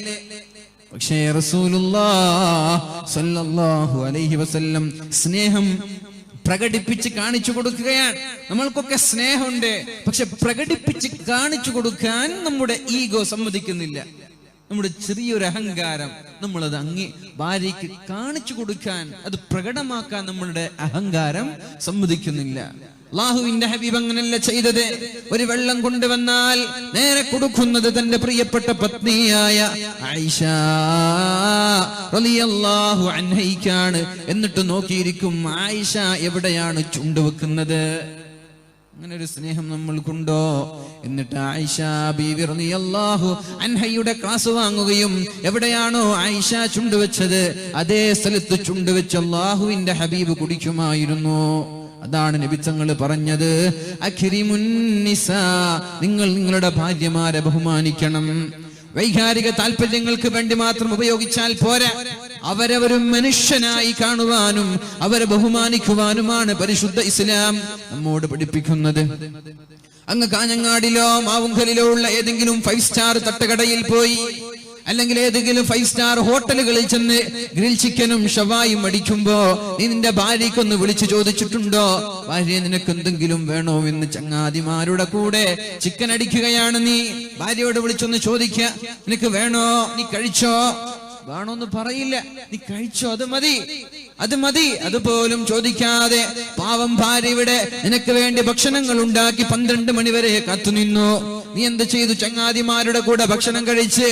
പക്ഷേ റസൂലുള്ളാഹി സ്വല്ലല്ലാഹു അലൈഹി വസല്ലം സ്നേഹം പ്രകടിപ്പിച്ച് കാണിച്ചു കൊടുക്കുകയാണ്. നമ്മൾക്കൊക്കെ സ്നേഹമുണ്ട്, പക്ഷെ പ്രകടിപ്പിച്ച് കാണിച്ചു കൊടുക്കാൻ നമ്മുടെ ഈഗോ സമ്മതിക്കുന്നില്ല. നമ്മുടെ ചെറിയൊരു അഹങ്കാരം, നമ്മളത് ഭാര്യയ്ക്ക് കാണിച്ചു കൊടുക്കാൻ, അത് പ്രകടമാക്കാൻ നമ്മളുടെ അഹങ്കാരം സമ്മതിക്കുന്നില്ല. അല്ലാഹുവിന്റെ ഹബീബ് അങ്ങനല്ല ചെയ്തത്. ഒരു വെള്ളം കൊണ്ടുവന്നാൽ നേരെ കൊടുക്കുന്നത് തന്റെ പ്രിയപ്പെട്ട പത്നിയായ ആയിഷ റളിയല്ലാഹു അൻഹയ്ക്കാണ്. എന്നിട്ട് നോക്കിയിരിക്കും ആയിഷ എവിടെയാണ് ചുണ്ടുവെക്കുന്നത്. അങ്ങനെ ഒരു സ്നേഹം നമ്മൾക്കുണ്ടോ? എന്നിട്ട് ആയിഷ ബീവി റളിയല്ലാഹു അൻഹയുടെ ക്ലാസ് വാങ്ങുകയും എവിടെയാണോ ആയിഷ ചുണ്ടുവെച്ചത് അതേ സ്ഥലത്ത് ചുണ്ടുവെച്ച് അല്ലാഹുവിന്റെ ഹബീബ് കുടിക്കുമായിരുന്നു. അതാണ് നബി തങ്ങൾ പറഞ്ഞത്, അക്രിമുൻ നിസാ, നിങ്ങൾ നിങ്ങളുടെ ഭാര്യമാരെ ബഹുമാനിക്കണം. വൈകാരിക താല്പര്യങ്ങൾക്ക് വേണ്ടി മാത്രം ഉപയോഗിച്ചാൽ പോരാ, അവരെ ഒരു മനുഷ്യനായി കാണുവാനും അവരെ ബഹുമാനിക്കുവാനുമാണ് പരിശുദ്ധ ഇസ്ലാം നമ്മോട് പഠിപ്പിക്കുന്നത്. അങ്ങ് കാഞ്ഞങ്ങാടിലോ മാവുങ്കലിലോ ഉള്ള ഏതെങ്കിലും 5 സ്റ്റാർ തട്ടുകടയിൽ പോയി, അല്ലെങ്കിൽ ഏതെങ്കിലും 5 സ്റ്റാർ ഹോട്ടലുകളിൽ ചെന്ന് ഗ്രിൽ ചിക്കനും ഷവായും അടിക്കുമ്പോ നീ നിന്റെ ഭാര്യയ്ക്കൊന്ന് വിളിച്ചു ചോദിച്ചിട്ടുണ്ടോ, ഭാര്യ നിനക്ക് എന്തെങ്കിലും വേണോ എന്ന്? ചങ്ങാതിമാരുടെ കൂടെ ചിക്കൻ അടിക്കുകയാണ്, നീ ഭാര്യയോട് വിളിച്ചൊന്ന് ചോദിക്ക, നിനക്ക് വേണോ, നീ കഴിച്ചോ? വേണോന്ന് പറയില്ല, നീ കഴിച്ചോ, അത് മതി, അത് മതി. അതുപോലും ചോദിക്കാതെ പാവം ഭാര്യ ഇവിടെ നിനക്ക് വേണ്ടി ഭക്ഷണങ്ങൾ ഉണ്ടാക്കി 12 മണി വരെ കാത്തുനിന്നു. നീ എന്ത് ചെയ്തു? ചങ്ങാതിമാരുടെ കൂടെ ഭക്ഷണം കഴിച്ച്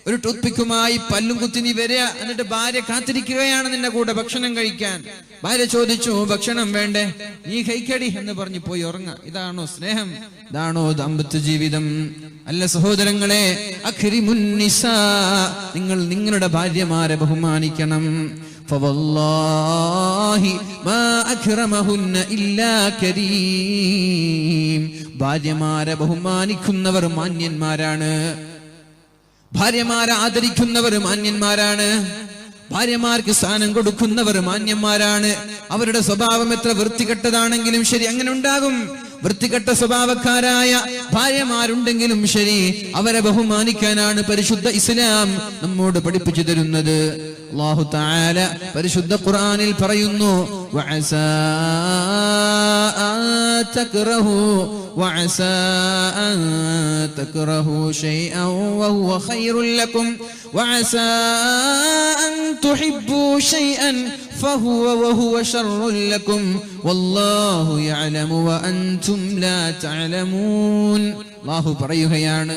ഒരു ടൂത്ത്പിക്കുമായി പല്ലും കുത്തി നീ വരിക. എന്നിട്ട് ഭാര്യ കാത്തിരിക്കുകയാണ് നിന്റെ കൂടെ ഭക്ഷണം കഴിക്കാൻ. ഭാര്യ ചോദിച്ചു, ഭക്ഷണം വേണ്ടേ? നീ കഴിക്കടി എന്ന് പറഞ്ഞു പോയി ഉറങ്ങാം. ഇതാണോ സ്നേഹം? ഇതാണോ ദാമ്പത്യ ജീവിതം? അല്ല സഹോദരങ്ങളെ, അക്രിമുൻ നിസാ, നിങ്ങൾ നിങ്ങളുടെ ഭാര്യമാരെ ബഹുമാനിക്കണം. ഫവല്ലാഹി മാ അക്രമഹുന്ന ഇല്ലാ കരീം. ഭാര്യമാരെ ബഹുമാനിക്കുന്നവർ മാന്യന്മാരാണ്, ഭാര്യമാരെ ആദരിക്കുന്നവർ മാന്യന്മാരാണ്, ഭാര്യമാർക്ക് സ്ഥാനം കൊടുക്കുന്നവർ മാന്യന്മാരാണ്. അവരുടെ സ്വഭാവം എത്ര വൃത്തികെട്ടതാണെങ്കിലും ശരി, അങ്ങനെ ഉണ്ടാകും. വൃത്തികെട്ട സ്വഭാവക്കാരായ ഭാര്യമാരുണ്ടെങ്കിലും ശരി, അവരെ ബഹുമാനിക്കാനാണ് പരിശുദ്ധ ഇസ്ലാം നമ്മോട് പഠിപ്പിച്ചു തരുന്നത്. അല്ലാഹു തആല പരിശുദ്ധ ഖുർആനിൽ പറയുന്നു, വഅസാ അൻ തക്റഹു ശൈഅൻ വഹുവ ഖൈറുൽ ലക്കും വഅസാ അൻ തുഹിബ്ബു ശൈഅൻ فهو شر لكم والله يعلم وأنتم لا تعلمون. അല്ലാഹു പറയുകയാണ്,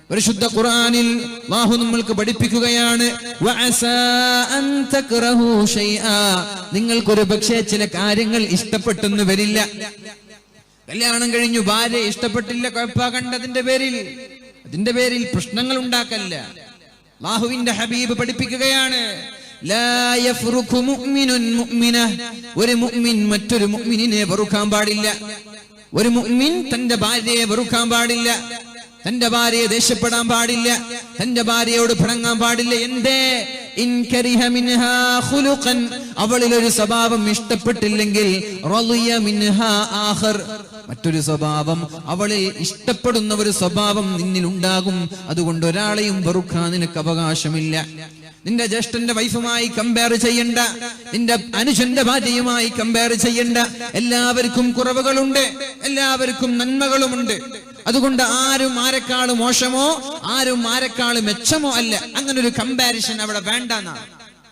പരിശുദ്ധ ഖുർആനിൽ അല്ലാഹു നമ്മൾക്ക് പഠിപ്പിക്കുകയാണ്, വഅസാ അൻ തക്റഹു ശൈആ, നിങ്ങൾക്കൊരു പക്ഷേ ചില കാര്യങ്ങൾ ഇഷ്ടപ്പെട്ടെന്ന് വരില്ല. കല്യാണം കഴിഞ്ഞു, ഭാര്യ ഇഷ്ടപ്പെട്ടില്ല, കുഴപ്പമാകണ്ടതിന്റെ പേരിൽ പ്രശ്നങ്ങൾ ഉണ്ടാക്കല്ല. അല്ലാഹുവിന്റെ ഹബീബ് പഠിപ്പിക്കുകയാണ്, ലാ യഫ്റുഖു മുഅ്മിനുൻ മുഅ്മിന, ഒരു മുഅ്മിൻ മറ്റൊരു മുഅ്മിനിനെ വെറുക്കാൻ പാടില്ല. ഒരു മുഅ്മിൻ തന്റെ ഭാര്യയെ വെറുക്കാൻ പാടില്ല, തന്റെ ഭാര്യയെ ദേഷ്യപ്പെടാൻ പാടില്ല, തന്റെ ഭാര്യയോട് പിണങ്ങാൻ പാടില്ല. എന്തേ? ഇൻ കരിഹ മിൻഹാ ഖുലുഖൻ, അവളിൽ ഒരു സ്വഭാവം ഇഷ്ടപ്പെട്ടില്ലെങ്കിൽ റളിയ മിൻഹാ ആഖർ, മറ്റൊരു സ്വഭാവം, അവളിൽ ഇഷ്ടപ്പെടുന്ന ഒരു സ്വഭാവം നിന്നിൽ ഉണ്ടാകും. അതുകൊണ്ട് ഒരാളെയും വെറുക്കാൻ നിനക്ക് അവകാശമില്ല. നിന്റെ ജ്യേഷ്ഠന്റെ വൈഫുമായി കമ്പയർ ചെയ്യണ്ട, നിന്റെ അനുജന്റെ ഭാര്യയുമായി കമ്പയർ ചെയ്യണ്ട. എല്ലാവർക്കും കുറവുകളുണ്ട്, എല്ലാവർക്കും നന്മകളുമുണ്ട്. അതുകൊണ്ട് ആരും ആരെക്കാളും മോശമോ ആരും ആരെക്കാളും മെച്ചമോ അല്ല. അങ്ങനെ ഒരു കമ്പാരിസൺ അവിടെ വേണ്ടെന്നാണ്.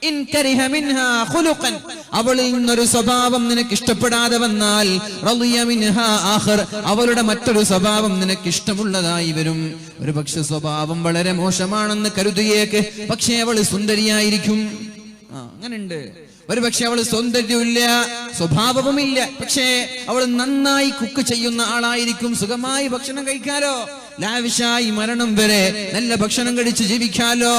ഇൻ കരിഹ മിൻഹാ ഖുലുഖൻ, അവളിൽ നിന്നൊരു സ്വഭാവം നിനക്ക് ഇഷ്ടപ്പെടാതെ വന്നാൽ റളിയ മിൻഹാ ആഖർ, അവളുടെ മറ്റൊരു സ്വഭാവം നിനക്ക് ഇഷ്ടമുള്ളതായി വരും. ഒരു പക്ഷെ സ്വഭാവം വളരെ മോശമാണെന്ന് കരുതിയേക്ക്, പക്ഷേ അവള് സുന്ദരിയായിരിക്കും. അങ്ങനെയുണ്ട്. ഒരു പക്ഷെ അവള് സൗന്ദര്യമില്ല, സ്വഭാവവുമില്ല, പക്ഷേ അവൾ നന്നായി കുക്ക് ചെയ്യുന്ന ആളായിരിക്കും. സുഖമായി ഭക്ഷണം കഴിക്കാലോ, ലാവിഷായി മരണം വരെ നല്ല ഭക്ഷണം കഴിച്ച് ജീവിക്കാലോ.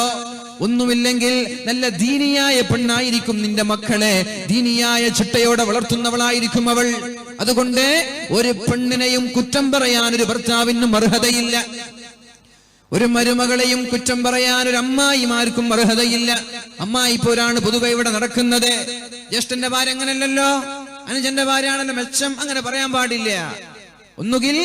ഒന്നുമില്ലെങ്കിൽ നല്ല ദീനിയായ പെണ്ണായിരിക്കും. നിന്റെ മക്കളെ ദീനിയായ ചിട്ടയോടെ വളർത്തുന്നവളായിരിക്കും അവൾ. അതുകൊണ്ട് ഒരു പെണ്ണിനെയും കുറ്റം പറയാൻ ഒരു ഭർത്താവിനും അർഹതയില്ല. ഒരു മരുമകളെയും കുറ്റം പറയാൻ ഒരു അമ്മായിമാർക്കും അർഹതയില്ല. അമ്മായി പോരാണ് പൊതുവെ ഇവിടെ നടക്കുന്നത്. ജ്യേഷ്ഠന്റെ ഭാര്യ അങ്ങനല്ലല്ലോ, അനുജന്റെ ഭാര്യയാണല്ലോ മെച്ചം, അങ്ങനെ പറയാൻ പാടില്ല. ഒന്നുകിൽ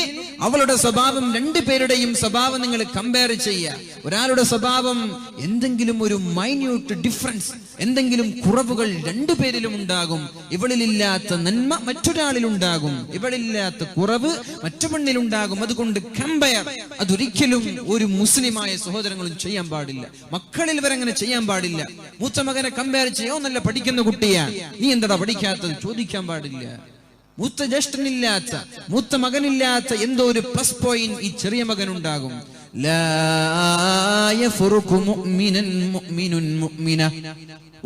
അവളുടെ സ്വഭാവം, രണ്ടുപേരുടെയും സ്വഭാവം നിങ്ങൾ കമ്പയർ ചെയ്യുക. ഒരാളുടെ സ്വഭാവം എന്തെങ്കിലും ഒരു മൈന്യൂട്ട് ഡിഫറൻസ്, എന്തെങ്കിലും കുറവുകൾ രണ്ടുപേരിലും ഉണ്ടാകും. ഇവളിലില്ലാത്ത നന്മ മറ്റൊരാളിലുണ്ടാകും, ഇവളില്ലാത്ത കുറവ് മറ്റൊന്നിലുണ്ടാകും. അതുകൊണ്ട് കമ്പയർ അതൊരിക്കലും ഒരു മുസ്ലിമായ സഹോദരങ്ങളും ചെയ്യാൻ പാടില്ല. മക്കളിൽ വരങ്ങനെ ചെയ്യാൻ പാടില്ല. മൂത്ത മകനെ കമ്പയർ ചെയ്യോ, നല്ല പഠിക്കുന്ന കുട്ടിയാ, നീ എന്താ പഠിക്കാത്തത് ചോദിക്കാൻ പാടില്ല. മൂത്ത ജ്യേഷ്ഠനില്ലാത്ത, മൂത്ത മകനില്ലാത്ത എന്തോ ഒരു പ്ലസ് പോയിന്റ് ഈ ചെറിയ മകനുണ്ടാകും.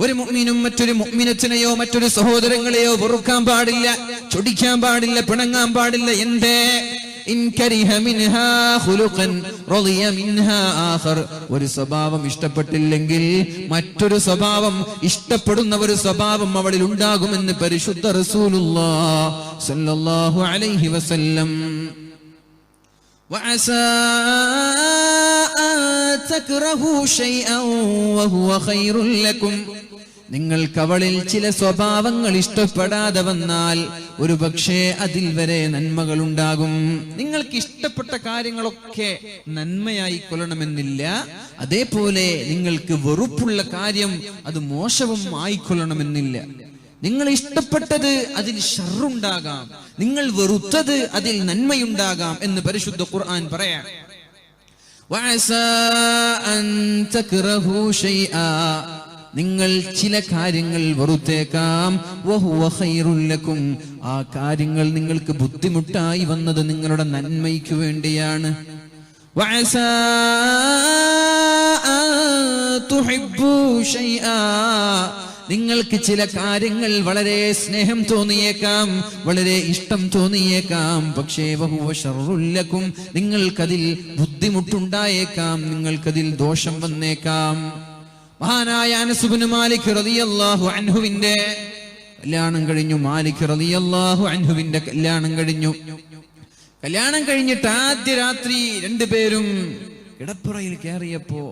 ഒരു മുഅ്മിനും മറ്റൊരു മുഅ്മിനത്തിനെയോ മറ്റൊരു സഹോദരങ്ങളെയോ വെറുക്കാൻ പാടില്ല, ചൊടിക്കാൻ പാടില്ല, പിണങ്ങാൻ പാടില്ല. എന്തേ? ഒരു സ്വഭാവം ഇഷ്ടപ്പെട്ടില്ലെങ്കിൽ മറ്റൊരു സ്വഭാവം, ഇഷ്ടപ്പെടുന്ന ഒരു സ്വഭാവം അവളിൽ ഉണ്ടാകുമെന്ന് പരിശുദ്ധ റസൂലുള്ളാഹി സ്വല്ലല്ലാഹു അലൈഹി വസല്ലം. വഅസാ അൻ തക്റഹു ശൈഅൻ വഹുവ ഖൈറുൽ ലക്കും. നിങ്ങൾക്ക് അവളിൽ ചില സ്വഭാവങ്ങൾ ഇഷ്ടപ്പെടാതെ വന്നാൽ ഒരു പക്ഷേ അതിൽ വരെ നന്മകൾ ഉണ്ടാകും. നിങ്ങൾക്ക് ഇഷ്ടപ്പെട്ട കാര്യങ്ങളൊക്കെ നന്മയായി കൊള്ളണമെന്നില്ല. അതേപോലെ നിങ്ങൾക്ക് വെറുപ്പുള്ള കാര്യം അത് മോശവും ആയിക്കൊള്ളണമെന്നില്ല. നിങ്ങൾ ഇഷ്ടപ്പെട്ടത് അതിൽ ഷർറുണ്ടാകാം, നിങ്ങൾ വെറുത്തത് അതിൽ നന്മയുണ്ടാകാം എന്ന് പരിശുദ്ധ ഖുർആൻ പറയാം. വഅസാ അൻ തക്റഹു ശൈആ, നിങ്ങൾ ചില കാര്യങ്ങൾ വെറുത്തേക്കാം. വഹുവ ഖൈറുൽ ലക്കും, ആ കാര്യങ്ങൾ നിങ്ങൾക്ക് ബുദ്ധിമുട്ടായി വന്നത് നിങ്ങളുടെ നന്മയ്ക്ക് വേണ്ടിയാണ്. വഅസാ അൻ തുഹിബ്ബു ശൈആ, നിങ്ങൾക്ക് ചില കാര്യങ്ങൾ വളരെ സ്നേഹം തോന്നിയേക്കാം, വളരെ ഇഷ്ടം തോന്നിയേക്കാം. പക്ഷേ വഹുവ ശർറുൽ ലക്കും, നിങ്ങൾക്കതിൽ ബുദ്ധിമുട്ടുണ്ടായേക്കാം, നിങ്ങൾക്കതിൽ ദോഷം വന്നേക്കാം. മഹാനായ അനസ് ഇബ്നു മാലിക് റളിയല്ലാഹു അൻഹുവിന്റെ കല്യാണം കഴിഞ്ഞു. മാലിക് റളിയല്ലാഹു അൻഹുവിന്റെ കല്യാണം കഴിഞ്ഞു. കല്യാണം കഴിഞ്ഞിട്ട് ആദ്യ രാത്രി രണ്ടുപേരും കിടപ്പറയിൽ കയറിയപ്പോ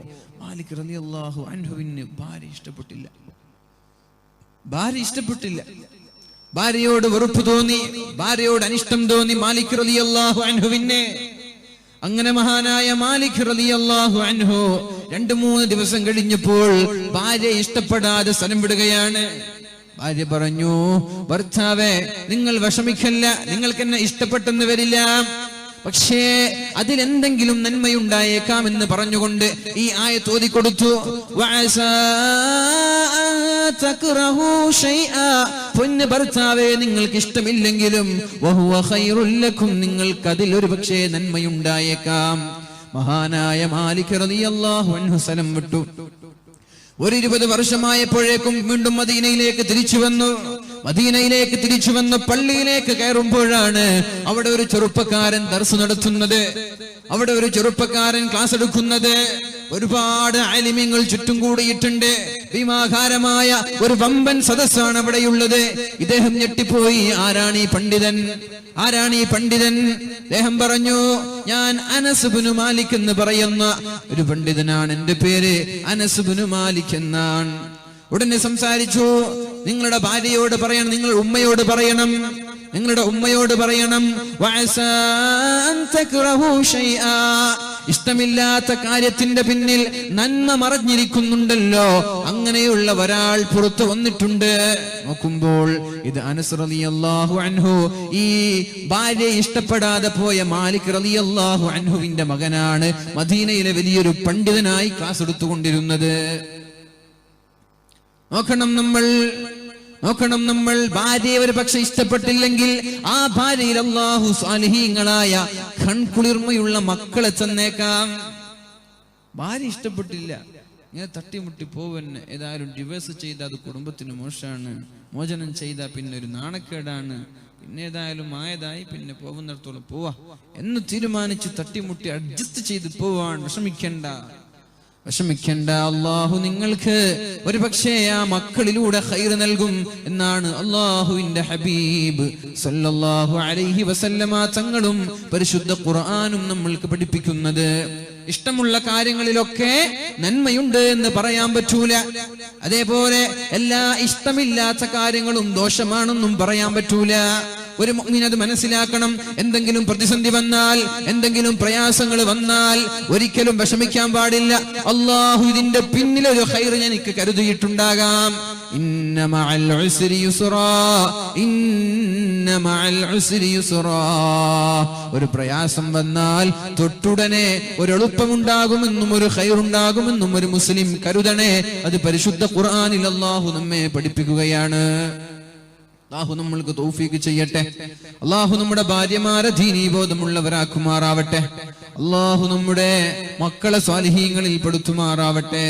മാലിക് റളിയല്ലാഹു അൻഹുവിന് ഭാര്യ ഇഷ്ടപ്പെട്ടില്ല. ഭാര്യയോട് വെറുപ്പ് തോന്നി, ഭാര്യയോട് അനിഷ്ടം തോന്നി മാലിക് റളിയല്ലാഹു അൻഹുവിനെ. അങ്ങനെ മഹാനായ മാലിക് റളിയല്ലാഹു അൻഹു 2-3 ദിവസം കഴിഞ്ഞപ്പോൾ ഭാര്യ ഇഷ്ടപ്പെടാതെ സ്ഥലം വിടുകയാണ്. ഭാര്യ പറഞ്ഞു, ഭർത്താവേ നിങ്ങൾ വിഷമിക്കല്ല, നിങ്ങൾക്ക് എന്നെ ഇഷ്ടപ്പെട്ടെന്ന് വരില്ല, പക്ഷേ അതിലെന്തെങ്കിലും നന്മയുണ്ടായേക്കാം എന്ന് പറഞ്ഞുകൊണ്ട് ഈ ആയത്ത് ഓതിക്കൊടുത്തു. പൊന്ന് ഭർത്താവേ നിങ്ങൾക്ക് ഇഷ്ടമില്ലെങ്കിലും വഹുവ ഖൈറുൽ ലക്കും, നിങ്ങൾക്ക് അതിൽ ഒരു പക്ഷേ നന്മയുണ്ടായേക്കാം. മഹാനായ മാലിക് റളിയല്ലാഹു അൻഹു സ്ഥലം വിട്ടു. 20 വർഷമായപ്പോഴേക്കും വീണ്ടും മദീനയിലേക്ക് തിരിച്ചു വന്നു. പള്ളിയിലേക്ക് കയറുമ്പോഴാണ് അവിടെ ഒരു ചെറുപ്പക്കാരൻ ദർസ് നടത്തുന്നത്, അവിടെ ഒരു ചെറുപ്പക്കാരൻ ക്ലാസ് എടുക്കുന്നത്. ഒരുപാട് ആലിമീങ്ങൾ ചുറ്റും കൂടിയിട്ടുണ്ട്. ഭീമാകാരമായ ഒരു വമ്പൻ സദസ്സാണ് അവിടെയുള്ളത്. ഇദ്ദേഹം ഞെട്ടിപ്പോയി, ആരാണ് ഈ പണ്ഡിതൻ? അദ്ദേഹം പറഞ്ഞു, ഞാൻ അനസ് ഇബ്നു മാലിക് എന്ന് പറയുന്ന ഒരു പണ്ഡിതനാണ്, എന്റെ പേര് അനസ് ഇബ്നു മാലിക് എന്നാണ്. ഉടനെ സംസാരിച്ചു, നിങ്ങളുടെ ഭാര്യയോട് പറയണം, നിങ്ങളുടെ ഉമ്മയോട് പറയണം, ഇഷ്ടമില്ലാത്ത കാര്യത്തിന്റെ പിന്നിൽ നന്മ മറഞ്ഞിരിക്കുന്നുണ്ടല്ലോ, അങ്ങനെയുള്ള ഒരാൾ പുറത്തു വന്നിട്ടുണ്ട്. നോക്കുമ്പോൾ ഇത് അനസ് റളിയല്ലാഹു അൻഹു, ഈ ഭാര്യ ഇഷ്ടപ്പെടാതെ പോയ മാലിക് റളിയല്ലാഹു അൻഹുവിന്റെ മകനാണ്, മദീനയിലെ വലിയൊരു പണ്ഡിതനായി ക്ലാസ് എടുത്തുകൊണ്ടിരുന്നത്. നോക്കണം നമ്മൾ ഭാര്യയെ ഒരു പക്ഷെ ഇഷ്ടപ്പെട്ടില്ലെങ്കിൽ ആ ഭാര്യയിൽ അല്ലാഹു സ്വാലിഹീങ്ങളായ കൺകുളിർമയുള്ള മക്കളെ തന്നേക്കാം. ഭാര്യ ഇഷ്ടപ്പെട്ടില്ല, ഇങ്ങനെ തട്ടിമുട്ടി പോവന്നെ, ഏതായാലും ഡിവേഴ്സ് ചെയ്താൽ അത് കുടുംബത്തിന് മോശമാണ്, മോചനം ചെയ്താൽ പിന്നെ ഒരു നാണക്കേടാണ്, പിന്നെ ഏതായാലും ആയതായി, പിന്നെ പോകുന്നിടത്തോളം പോവാ എന്ന് തീരുമാനിച്ച് തട്ടിമുട്ടി അഡ്ജസ്റ്റ് ചെയ്ത് പോവാൻ. വിഷമിക്കണ്ട, അള്ളാഹു നിങ്ങൾക്ക് ഒരു പക്ഷേ ആ മക്കളിലൂടെ ഖൈർ നൽകും എന്നാണ് അള്ളാഹുവിന്റെ ഹബീബ് സല്ലല്ലാഹു അലൈഹി വസല്ലമ തങ്ങളും പരിശുദ്ധ ഖുർആനും നമ്മൾക്ക് പഠിപ്പിക്കുന്നത്. ഇഷ്ടമുള്ള കാര്യങ്ങളിലൊക്കെ നന്മയുണ്ട് എന്ന് പറയാൻ പറ്റൂല, അതേപോലെ എല്ലാ ഇഷ്ടമില്ലാത്ത കാര്യങ്ങളും ദോഷമാണെന്നും പറയാൻ പറ്റൂല. ഒരു മുഅ്മിൻ അത് മനസ്സിലാക്കണം. എന്തെങ്കിലും പ്രതിസന്ധി വന്നാൽ, എന്തെങ്കിലും പ്രയാസങ്ങൾ വന്നാൽ ഒരിക്കലും വിഷമിക്കാൻ പാടില്ല. അല്ലാഹു ഇതിന്റെ പിന്നിൽ ഒരു ഖൈർ എനിക്ക് കരുതിയിട്ടുണ്ടാകാം. ഇന്ന മഅൽ ഉസ്രി യുസ്റാ, ഇന്ന മഅൽ ഉസ്രി യുസ്റാ. ഒരു പ്രയാസം വന്നാൽ തൊട്ടുടനെ ഒരു എളുപ്പമുണ്ടാകുമെന്നും ഒരു ഖൈറുണ്ടാകുമെന്നും ഒരു മുസ്ലിം കരുതണേ. അത് പരിശുദ്ധ ഖുർആനിൽ അല്ലാഹു നമ്മെ പഠിപ്പിക്കുകയാണ്. അല്ലാഹു നമ്മൾക്ക് തൗഫീഖ് ചെയ്യട്ടെ. അല്ലാഹു നമ്മുടെ ഭാര്യമാരെ ദീനീ ബോധമുള്ളവരാക്കുമാറാവട്ടെ. അല്ലാഹു നമ്മുടെ മക്കളെ സ്വാലിഹീങ്ങളിൽ പെടുത്തുമാറാവട്ടെ.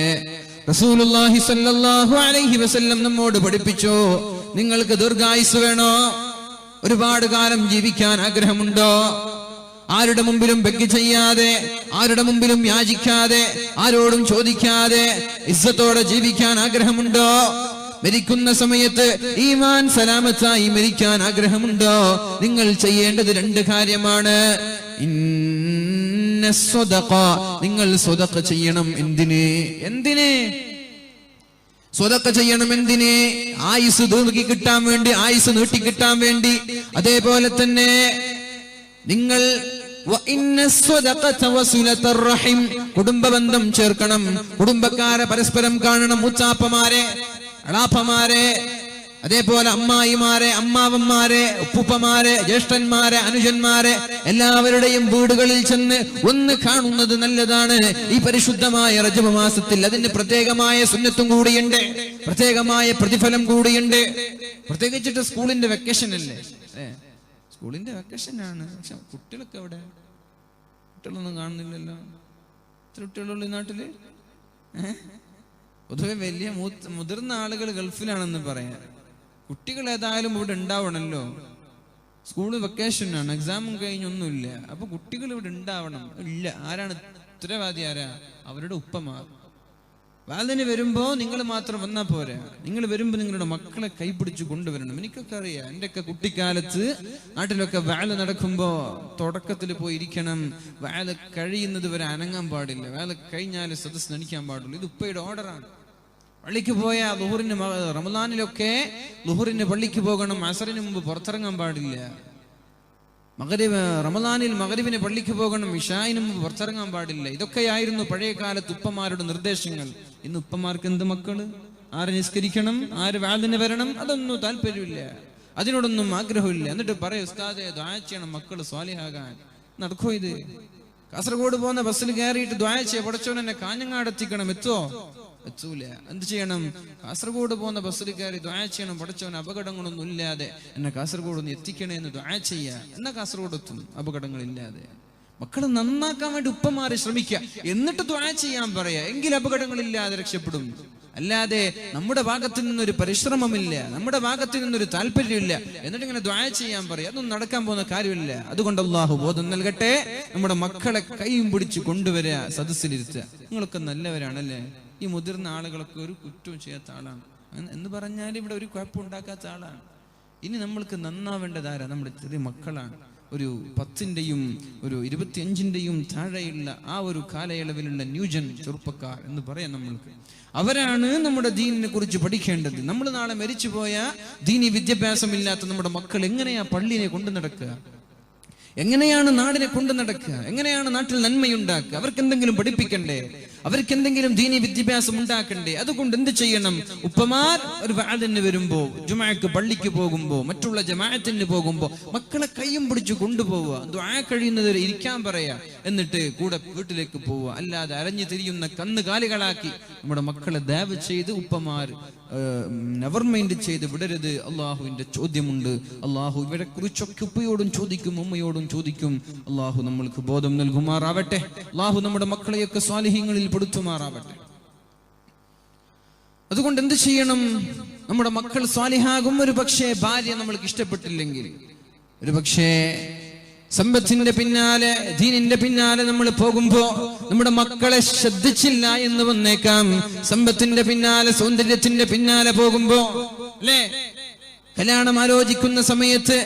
റസൂലുള്ളാഹി സ്വല്ലല്ലാഹു അലൈഹി വസല്ലം നമ്മോട് പഠിപ്പിച്ചു, നിങ്ങൾക്ക് ദീർഘായുസ് വേണോ? ഒരുപാട് കാലം ജീവിക്കാൻ ആഗ്രഹമുണ്ടോ? ആരുടെ മുമ്പിലും ബെഗ് ചെയ്യാതെ, ആരുടെ മുമ്പിലും യാചിക്കാതെ, ആരോടും ചോദിക്കാതെ ഇസ്സത്തോടെ ജീവിക്കാൻ ആഗ്രഹമുണ്ടോ? മരിക്കുന്ന സമയത്ത് ഈമാൻ സലാമത്തായി മരിക്കാൻ ആഗ്രഹമുണ്ടോ? നിങ്ങൾ ചെയ്യേണ്ടത് 2 കാര്യമാണ്. ഇന്ന സ്വദഖ, നിങ്ങൾ സ്വദഖ ചെയ്യണം. എന്തിന് സ്വദഖ ചെയ്യണം? എന്തിന്? ആയുസ് ദീർഘി കിട്ടാൻ വേണ്ടി, ആയുസ് നീട്ടി കിട്ടാൻ വേണ്ടി. അതേപോലെ തന്നെ നിങ്ങൾ കുടുംബബന്ധം ചേർക്കണം. കുടുംബക്കാരെ പരസ്പരം കാണണം. മുച്ചാപ്പമാരെ, അളാപ്പമാരെ, അതേപോലെ അമ്മായിമാരെ, അമ്മാവന്മാരെ, ഉപ്പുപ്പമാരെ, ജ്യേഷ്ഠന്മാരെ, അനുജന്മാരെ എല്ലാവരുടെയും വീടുകളിൽ ചെന്ന് ഒന്ന് കാണുന്നത് നല്ലതാണ്. ഈ പരിശുദ്ധമായ റജബ് മാസത്തിൽ അതിന് പ്രത്യേകമായ സുന്നത്തും കൂടിയുണ്ട്, പ്രത്യേകമായ പ്രതിഫലം കൂടിയുണ്ട്. പ്രത്യേകിച്ചിട്ട് സ്കൂളിന്റെ വെക്കേഷൻ അല്ലേ? സ്കൂളിന്റെ വെക്കേഷനാണ്. പക്ഷെ കുട്ടികളൊക്കെ എവിടെ? കുട്ടികളൊന്നും കാണുന്നില്ലല്ലോ. എത്ര കുട്ടികളുള്ള ഈ നാട്ടില്? പൊതുവെ വലിയ മുതിർന്ന ആളുകൾ ഗൾഫിലാണെന്ന് പറയാം. കുട്ടികൾ ഏതായാലും ഇവിടെ ഉണ്ടാവണല്ലോ. സ്കൂള് വെക്കേഷനാണ്, എക്സാമും കഴിഞ്ഞൊന്നുമില്ല. അപ്പൊ കുട്ടികൾ ഇവിടെ ഉണ്ടാവണം. ഇല്ല. ആരാണ് ഉത്തരവാദി? അവരുടെ ഉപ്പമാർ. വാലിന് വരുമ്പോ നിങ്ങൾ മാത്രം വന്നാ പോരാ. നിങ്ങൾ വരുമ്പോ നിങ്ങളുടെ മക്കളെ കൈപിടിച്ച് കൊണ്ടുവരണം. എനിക്കൊക്കെ അറിയാം, എന്റെയൊക്കെ കുട്ടിക്കാലത്ത് നാട്ടിലൊക്കെ വാല് നടക്കുമ്പോ തുടക്കത്തിൽ പോയി ഇരിക്കണം. വാല് കഴിയുന്നത് വരെ അനങ്ങാൻ പാടില്ല. വാല് കഴിഞ്ഞാൽ സദസ് നടിക്കാൻ പാടുള്ളൂ. ഇത് ഉപ്പയുടെ ഓർഡറാണ്. പള്ളിക്ക് പോയ ളുഹുറിന്, റമദാനിലൊക്കെ ളുഹുറിന് പള്ളിക്ക് പോകണം. അസറിന് മുമ്പ് പുറത്തിറങ്ങാൻ പാടില്ല. റമദാനിൽ മഗ്രിബിന് പള്ളിക്ക് പോകണം. ഇശായിന് മുമ്പ് പുറത്തിറങ്ങാൻ പാടില്ല. ഇതൊക്കെയായിരുന്നു പഴയ കാലത്ത് ഉപ്പമാരുടെ നിർദ്ദേശങ്ങൾ. ഇന്ന് ഉപ്പമാർക്ക് എന്ത് മക്കള്? ആര് നിസ്കരിക്കണം, ആര് വാലിന് വരണം, അതൊന്നും താല്പര്യമില്ല, അതിനോടൊന്നും ആഗ്രഹമില്ല. എന്നിട്ട് പറയും, ഉസ്താദേ ദുആ ചെയ്യണം മക്കള് സ്വാലിഹാകാൻ. നടക്കോ ഇത്? കാസർഗോഡ് പോകുന്ന ബസ്സിൽ കയറിയിട്ട് ദുആ ചെയ്യ, പടച്ചോൻ എന്നെ കാഞ്ഞങ്ങാട് എത്തിക്കണം. എത്തൂല. എന്ത് ചെയ്യണം? കാസർഗോഡ് പോകുന്ന ബസ്സിൽ കയറി ദുആ ചെയ്യണം, പടച്ചോൻ അപകടങ്ങളൊന്നും ഇല്ലാതെ എന്നെ കാസർഗോഡ് ഒന്ന് എത്തിക്കണേ എന്ന് ദുആ ചെയ്യാ. എന്നാ കാസർഗോഡ് എത്തും അപകടങ്ങളില്ലാതെ. മക്കളെ നന്നാക്കാൻ വേണ്ടി ഉപ്പമാരെ ശ്രമിക്കുക. എന്നിട്ട് ദുആ ചെയ്യാൻ പറയാ. എങ്കിൽ അപകടങ്ങളില്ലാതെ രക്ഷപ്പെടും. അല്ലാതെ നമ്മുടെ ഭാഗത്ത് നിന്നൊരു പരിശ്രമമില്ല, നമ്മുടെ ഭാഗത്ത് നിന്നൊരു താല്പര്യമില്ല, എന്നിട്ട് ഇങ്ങനെ ദുആ ചെയ്യാൻ പറയാം. അതൊന്നും നടക്കാൻ പോകുന്ന കാര്യമില്ല. അതുകൊണ്ട് അല്ലാഹു ബോധം നൽകട്ടെ. നമ്മുടെ മക്കളെ കൈയും പിടിച്ച് കൊണ്ടുവരിക, സദസ്സിലിരുത്തുക. നിങ്ങളൊക്കെ നല്ലവരാണല്ലേ? ഈ മുതിർന്ന ആളുകളൊക്കെ ഒരു കുറ്റവും ചെയ്യാത്ത ആളാണ് എന്ന് പറഞ്ഞാൽ ഇവിടെ ഒരു കുഴപ്പം ഉണ്ടാക്കാത്ത ആളാണ്. ഇനി നമ്മൾക്ക് നന്നാവേണ്ടതാരാ? നമ്മുടെ ചെറിയ മക്കളാണ്. ഒരു 10ന്റെയും ഒരു 25ന്റെയും താഴെയുള്ള ആ ഒരു കാലയളവിലുള്ള ന്യൂജൻ ചെറുപ്പക്കാർ എന്ന് പറയാം നമ്മൾക്ക്. അവരാണ് നമ്മുടെ ദീനിനെ കുറിച്ച് പഠിക്കേണ്ടത്. നമ്മൾ നാളെ മരിച്ചുപോയ ദീനി വിദ്യാഭ്യാസമില്ലാത്ത നമ്മുടെ മക്കൾ എങ്ങനെയാ പള്ളിനെ കൊണ്ടു നടക്കുക? എങ്ങനെയാണ് നാടിനെ കൊണ്ടു നടക്കുക? എങ്ങനെയാണ് നാട്ടിൽ നന്മയുണ്ടാക്കുക? അവർക്ക് എന്തെങ്കിലും പഠിപ്പിക്കണ്ടേ? അവർക്ക് എന്തെങ്കിലും ദീനി വിദ്യാഭ്യാസം ഉണ്ടാക്കണ്ടേ? അതുകൊണ്ട് എന്ത് ചെയ്യണം? ഉപ്പമാർ ഒരു വാദിന് വരുമ്പോ, ജുമാക്ക് പള്ളിക്ക് പോകുമ്പോ, മറ്റുള്ള ജമാഅത്തിന് പോകുമ്പോ മക്കളെ കയ്യും പിടിച്ച് കൊണ്ടുപോവുക. ദുആ കഴിയുന്നത് ഇരിക്കാൻ പറയാ, എന്നിട്ട് കൂടെ വീട്ടിലേക്ക് പോവുക. അല്ലാതെ അരഞ്ഞു തിരിയുന്ന കന്നുകാലികളാക്കി നമ്മുടെ മക്കളെ ദയവ് ചെയ്ത് ഉപ്പമാർ നെവർ മൈൻഡ് ചെയ്ത് വിടരുത്. അള്ളാഹുവിന്റെ ചോദ്യമുണ്ട്. അള്ളാഹു ഇവരെ കുറിച്ചൊക്കെ ഉപ്പയോടും ചോദിക്കും, ഉമ്മയോടും ചോദിക്കും. അള്ളാഹു നമ്മൾക്ക് ബോധം നൽകുമാറാവട്ടെ. അള്ളാഹു നമ്മുടെ മക്കളെയൊക്കെ സ്വാലിഹീങ്ങളിൽ പെടുത്തുമാറാവട്ടെ. അതുകൊണ്ട് എന്ത് ചെയ്യണം? നമ്മുടെ മക്കൾ സ്വാലിഹാകും. ഒരു പക്ഷേ ഭാര്യ നമ്മൾക്ക് ഇഷ്ടപ്പെട്ടില്ലെങ്കിൽ, ഒരു പക്ഷേ സമ്പത്തിന്റെ പിന്നാലെ, ദീനിന്റെ പിന്നാലെ നമ്മൾ പോകുമ്പോ നമ്മുടെ മക്കളെ ശ്രദ്ധിച്ചില്ല എന്ന് വന്നേക്കാം. സമ്പത്തിന്റെ പിന്നാലെ, സൗന്ദര്യത്തിന്റെ പിന്നാലെ പോകുമ്പോ, അല്ലേ? കല്യാണം ആലോചിക്കുന്ന സമയത്ത്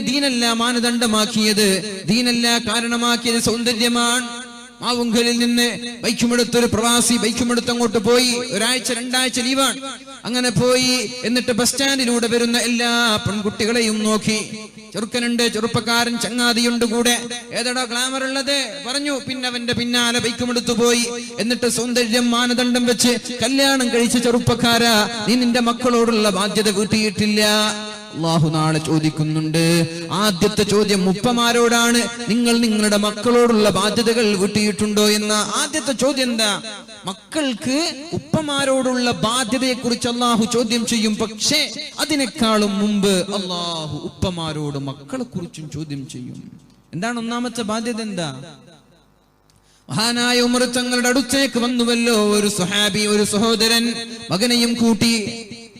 ദീനല്ല മാനദണ്ഡമാക്കിയത്, ദീനല്ല കാരണമാക്കിയത് സൗന്ദര്യമാണ്. മാവുങ്കലിൽ നിന്ന് ബൈക്കുമെടുത്തൊരു പ്രവാസി ബൈക്കുമെടുത്ത് അങ്ങോട്ട് പോയി. ഒരാഴ്ച 2 ആഴ്ച ലീവാണ്. അങ്ങനെ പോയി. എന്നിട്ട് ബസ് സ്റ്റാൻഡിലൂടെ വരുന്ന എല്ലാ പെൺകുട്ടികളെയും നോക്കി. ചെറുക്കനുണ്ട്, ചെറുപ്പക്കാരൻ ചങ്ങാതിയുണ്ട് കൂടെ. ഏതാടോ ഗ്ലാമർ ഉള്ളത് പറഞ്ഞു. പിന്നെ അവന്റെ പിന്നാലെ ബൈക്കുമെടുത്തു പോയി. എന്നിട്ട് സൗന്ദര്യം മാനദണ്ഡം വെച്ച് കല്യാണം കഴിച്ച ചെറുപ്പക്കാരാ, നീ നിന്റെ മക്കളോടുള്ള ബാധ്യത വീട്ടിയിട്ടില്ല. അല്ലാഹു നാളെ ചോദിക്കുന്നുണ്ട്. ആദ്യത്തെ ചോദ്യം ഉപ്പമാരോടാണ്, നിങ്ങൾ നിങ്ങളുടെ മക്കളോടുള്ള ബാധ്യതകൾ വീട്ടിയിട്ടുണ്ടോ എന്ന ആദ്യത്തെ ചോദ്യം. എന്താ? മക്കൾക്ക് ഉപ്പമാരോടുള്ള ബാധ്യതയെ കുറിച്ച് അല്ലാഹു ചോദ്യം ചെയ്യും. പക്ഷേ അതിനേക്കാളും മുമ്പ് അല്ലാഹു ഉപ്പമാരോട് മക്കളെ കുറിച്ചും ചോദ്യം ചെയ്യും. എന്താണ് ഒന്നാമത്തെ ബാധ്യത? എന്താ? മഹാനായ ഉമർ തങ്ങളുടെ അടുത്തേക്ക് വന്നുവല്ലോ ഒരു സ്വഹാബി, ഒരു സഹോദരൻ, മകനെയും കൂട്ടി.